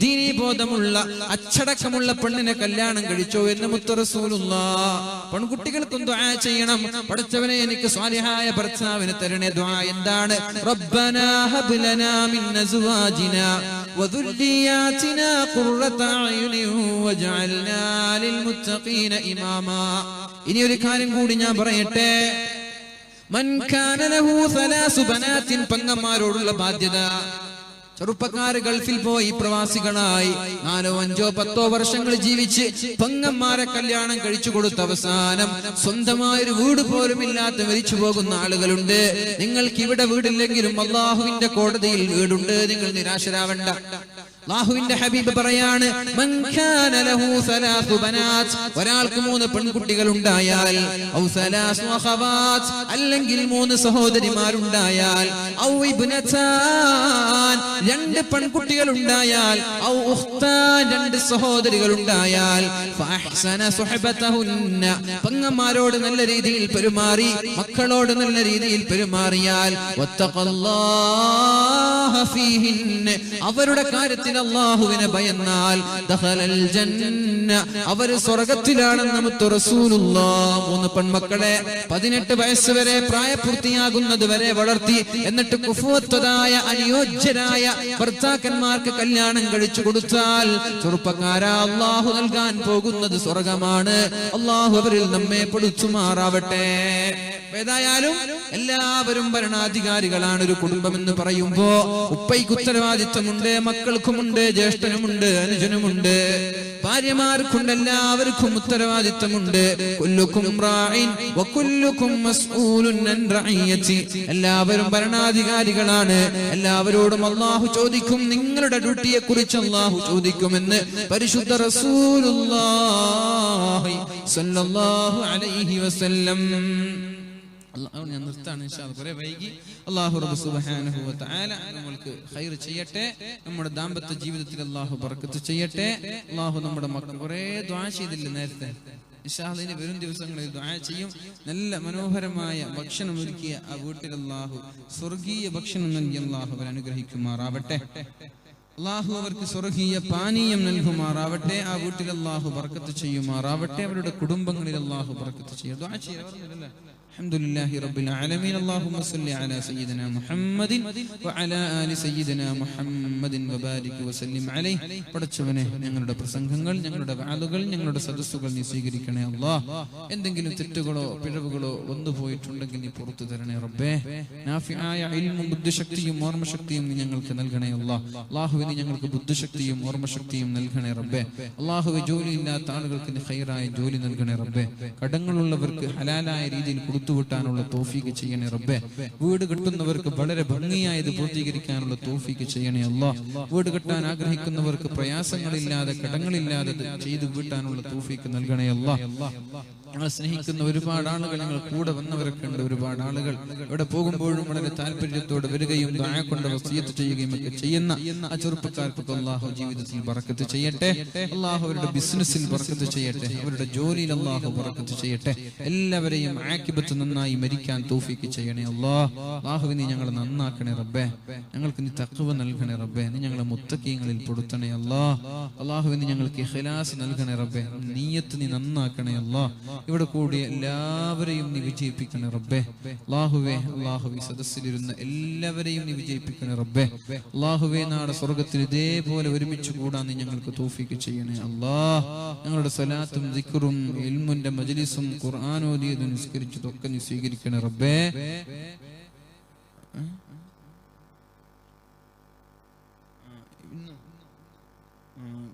ദീനീബോധമുള്ള അച്ചടക്കമുള്ള പെണ്ണിനെ കല്യാണം കഴിച്ചോ എന്ന് മുത്ത് റസൂലുള്ളാഹ്. പെൺകുട്ടികൾക്കും ദുആ ചെയ്യണം, പടച്ചവനെ എനിക്ക് സ്വാലിഹായ ഭർത്താവിനെ തരണേ. ദുആ എന്താണ്? റബ്ബനാ ഹബ് ലനാ മിൻ അസ്വാജിനാ വദുർരിയാതിനാ ഖുർറത അയുനിൻ വജഅൽനാ ലിൽമുത്തഖീന ഇമാമാ. ഇനി ഒരു കാര്യം കൂടി ഞാൻ പറയട്ടെ. മൻ കാന ലഹു സലാസു ബനാത്തിൻ, പെങ്ങന്മാരോടുള്ള ബാധ്യത. ചെറുപ്പക്കാര് ഗൾഫിൽ പോയി പ്രവാസികളായി 4, 5, 10 വർഷങ്ങൾ ജീവിച്ച് പെങ്ങന്മാരെ കല്യാണം കഴിച്ചു കൊടുത്ത അവസാനം സ്വന്തമായൊരു വീട് പോലും ഇല്ലാത്ത മരിച്ചു പോകുന്ന ആളുകളുണ്ട്. നിങ്ങൾക്ക് ഇവിടെ വീടില്ലെങ്കിലും അള്ളാഹുവിന്റെ കോടതിയിൽ വീടുണ്ട്. നിങ്ങൾ നിരാശരാവണ്ട. അല്ലാഹുവിന്റെ ഹബീബ് പറയാണ്, മൻ കാന ലഹു സലാസു ബനാത്ത്, ഒരാൾക്ക് 3 പെൺകുട്ടികൾ ഉണ്ടായാൽ, ഔ സലാസു അഖവാത്ത്, അല്ലെങ്കിൽ 3 സഹോദരിമാരുണ്ടായാൽ, ഔ ഇബ്നതാൻ, 2 പെൺകുട്ടികൾ ഉണ്ടായാൽ, ഔ ഉഖ്താൻ, 2 സഹോദരികൾ ഉണ്ടായാൽ, ഫഅഹ്സന സുഹബതഹുന്ന, പെങ്ങന്മാരോട് നല്ല രീതിയിൽ പെരുമാറി, മക്കളോട് നല്ല രീതിയിൽ പെരുമാറിയാൽ, വത്തഖല്ലാഹ ഫീഹിന്ന, അവരുടെ കാര്യത്തിൽ അല്ലാഹുവിനെ ഭയന്നാൽ, ദഖലൽ ജന്ന, അവർ സ്വർഗ്ഗത്തിലാണെന്ന് മുത്ത് റസൂലുള്ളാഹ്. 3 പെൺമക്കളെ 18 വയസ്സ് വരെ പ്രായപൂർത്തിയാകുന്നത് വരെ വളർത്തി, എന്നിട്ട് കുഫുവത്തായ അനുയോജ്യരായ ഭർത്താക്കന്മാർക്ക് കല്യാണം കഴിച്ചു കൊടുത്താൽ, ചെറുപ്പക്കാരാ, അല്ലാഹു നൽകാൻ പോകുന്നത് സ്വർഗ്ഗമാണ്. അല്ലാഹു അവരിൽ നമ്മെ പെടുത്തുമാറാവട്ടെ. ഏതായാലും എല്ലാവരും ഭരണാധികാരികളാണ്. ഒരു കുടുംബം എന്ന് പറയുമ്പോ ഉപ്പയ്ക്ക് ഉത്തരവാദിത്വമുണ്ട്, മക്കൾക്കുമുണ്ട്, ജ്യേഷ്ഠനുമുണ്ട്, അനുജനുമുണ്ട്, ഭാര്യമാർക്കുണ്ട്, എല്ലാവർക്കും ഉത്തരവാദിത്വമുണ്ട്. കുല്ലുക്കും റാഇൻ വകുല്ലുക്കും മസ്ഊലുൻ അൻ റഇയതി, എല്ലാവരും ഭരണാധികാരികളാണ്. എല്ലാവരോടും അല്ലാഹു ചോദിക്കും, നിങ്ങളുടെ ഡ്യൂട്ടിയെ കുറിച്ച് അല്ലാഹു ചോദിക്കുമെന്ന് പരിശുദ്ധ റസൂലുള്ളാഹി സ്വല്ലല്ലാഹു അലൈഹി വസല്ലം. ഞാൻ നിർത്താണ്, കുറെ വൈകി. അല്ലാഹു റബ്ബ് സുബ്ഹാനഹു വ തആല നമ്മൾക്ക് ഖൈർ ചെയ്യട്ടെ. നമ്മുടെ ദാമ്പത്യ ജീവിതത്തിൽ അല്ലാഹു ബർക്കത്ത് ചെയ്യട്ടെ. അല്ലാഹു നമ്മുടെ മക്കൾ കുറെ ദുആ ചെയ്തില്ല നേരത്തെ. ഇൻഷാ അല്ലാഹ് ഇനി വരും ദിവസങ്ങളിൽ ദുആ ചെയ്യും. നല്ല മനോഹരമായ ഭക്ഷണം ഒരുക്കിയ ആ വീട്ടിൽ അല്ലാഹു സ്വർഗീയ ഭക്ഷണം നൽകി അല്ലാഹു അവരെ അനുഗ്രഹിക്കുമാറാവട്ടെ. അല്ലാഹു അവർക്ക് സ്വർഗീയ പാനീയം നൽകുമാറാവട്ടെ. ആ വീട്ടിൽ അല്ലാഹു ബർക്കത്ത് ചെയ്യുമാറാവട്ടെ. അവരുടെ കുടുംബങ്ങളിൽ അല്ലാഹു ബർക്കത്ത് ചെയ്യും. ദുആ ചെയ്യാം. الحمدلله رب العالمين. اللهم صل على سيدنا محمد وعلى آل سيدنا محمد وبارك وسلم عليه. പടച്ചവനെ, ഞങ്ങളുടെ പ്രസംഗങ്ങൾ, ഞങ്ങളുടെ വാളുകൾ, ഞങ്ങളുടെ സദസ്സുകൾ നീ സ്വീകരിക്കണേ അല്ലാഹ്. എന്തെങ്കിലും തെറ്റുകളോ പിഴവുകളോ വന്നു പോയിട്ടുണ്ടെങ്കിൽ നീ പുറത്തു തരണേ റബ്ബേ. നാഫിആയ ഇൽമും ബുദ്ധിശക്തിയും ഓർമ്മശക്തിയും നീ ഞങ്ങൾക്ക് നൽകണേ അല്ലാഹ്. അല്ലാഹുവേ, നീ ഞങ്ങൾക്ക് ബുദ്ധിശക്തിയും ഓർമ്മശക്തിയും നൽകണേ റബ്ബേ. അല്ലാഹുവേ, ജോലിയില്ലാത്ത ആളുകൾക്ക് നീ ഖൈറായ ജോലി നൽകണേ റബ്ബേ. കടങ്ങളുള്ളവർക്ക് ഹലാലായ രീതിയിൽ കൊടുത്തുവിട്ടാനുള്ള തൗഫീഖ് ചെയ്യണേ റബ്ബേ. വീട് കെട്ടുന്നവർക്ക് വളരെ ഭംഗിയായത് പൂർത്തീകരിക്കാനുള്ള തൗഫീഖ് ചെയ്യണേ അല്ലാഹ്. വീട് കെട്ടാൻ ആഗ്രഹിക്കുന്നവർക്ക് പ്രയാസങ്ങളില്ലാതെ കടങ്ങളില്ലാതെ ചെയ്തു വീട്ടാനുള്ള തൗഫീഖ് നൽകണേ അല്ലാഹ്. ഞങ്ങൾ സ്നേഹിക്കുന്ന ഒരുപാട് ആളുകൾ, ഞങ്ങൾ കൂടെ വന്നവരൊക്കെ ഉണ്ട്. ഒരുപാട് ആളുകൾ ഇവിടെ പോകുമ്പോഴും വളരെ താല്പര്യത്തോടെ വരികയും ദുആ കൊണ്ട് വസിയത്ത് ചെയ്യുകയും ഒക്കെ ചെയ്യുന്ന ആ ചെറുപ്പക്കാർക്ക് അല്ലാഹു ജീവിതത്തിൽ ബറക്കത്ത് ചെയ്യട്ടെ. അല്ലാഹു അവരുടെ ബിസിനസ്സിൽ ബറക്കത്ത് ചെയ്യട്ടെ. അവരുടെ ജോലിയിൽ അല്ലാഹു ബറക്കത്ത് ചെയ്യട്ടെ. എല്ലാവരെയും ആഖിബത്ത് നന്നായി മരിക്കാൻ തൗഫീഖ് ചെയ്യണേ അല്ലാഹ്. അല്ലാഹുവേ, നീ ഞങ്ങളെ നന്നാക്കണേ റബ്ബേ. ഞങ്ങൾക്ക് നീ തഖ്വ നൽകണേ റബ്ബേ. നീ ഞങ്ങളെ മുത്തഖീങ്ങളിൽ പെടുത്തണേ അല്ലാഹ്. അല്ലാഹുവേ, നീ ഞങ്ങൾക്ക് ഇഖ്ലാസ് നൽകണേ റബ്ബേ. നിയ്യത്ത് നീ നന്നാക്കണേ അല്ലാഹ്. ഇവിടെ കൂടിയ എല്ലാവരെയും നീ വിജയിപ്പിക്കണേ റബ്ബേ. അല്ലാഹുവേ, അല്ലാഹുവേ, സദസ്സിലിരുന്ന എല്ലാവരെയും നീ വിജയിപ്പിക്കണേ റബ്ബേ. അല്ലാഹുവേ, നാളെ സ്വർഗ്ഗത്തിൽ ഇതേപോലെ ഒരുമിച്ച് കൂടാൻ നീ ഞങ്ങൾക്ക് തൗഫീഖ് ചെയ്യണേ അല്ലാഹ്. ഞങ്ങളുടെ സ്വലാത്തും ദിക്റും ഇൽമിന്റെ മജ്ലിസും ഖുർആൻ ഓതിയതും നിസ്കരിച്ചതൊക്കെ നീ സ്വീകരിക്കണേ റബ്ബേ.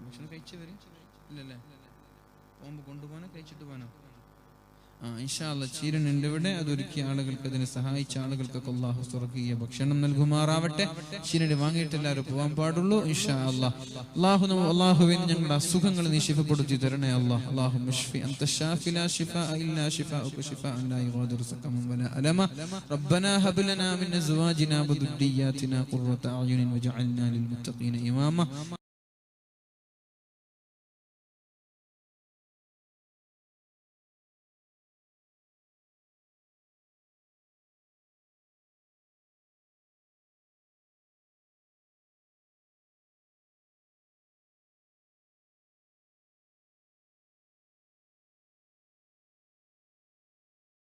ഭക്ഷണം കഴിച്ചു വരും ഇല്ലല്ലേ? പോകുമ്പോ കൊണ്ടുപോകാനോ കഴിച്ചിട്ട് പോകാനോ? ഇൻഷാ അല്ലാഹ് ചീരനുണ്ട് ഇവിടെ. അതൊരുക്കിയ ആളുകൾക്ക്, അതിനെ സഹായിച്ച ആളുകൾക്കൊക്കെ അല്ലാഹു സ്വർഗ്ഗീയ ഭക്ഷണം നൽകുമാറാവട്ടെ. ചീരന് വാങ്ങിയിട്ട് എല്ലാവരും പോകാൻ പാടുള്ളൂ ഇൻഷാ അല്ലാഹ്. അല്ലാഹുവേ, ഞങ്ങളുടെ അസുഖങ്ങൾ നീ ശിഫപ്പെടുത്തി തരണേ അല്ലാഹ്. അല്ലാഹുമ്മ ശ്ഫി അൻത ശാഫി ലാ ശിഫാഅ ഇല്ലാ ശിഫാഉക ശിഫാഅൻ ലാ യുഗാദിറു സഖമൻ വലാ അലമ. റബ്ബനാ ഹബ് ലനാ മിൻ അസ്വാജിനാ വദുർരിയാതിനാ ഖുർറത അയുനിൻ വജഅൽനാ ലിൽ മുത്തഖീന ഇമാമ.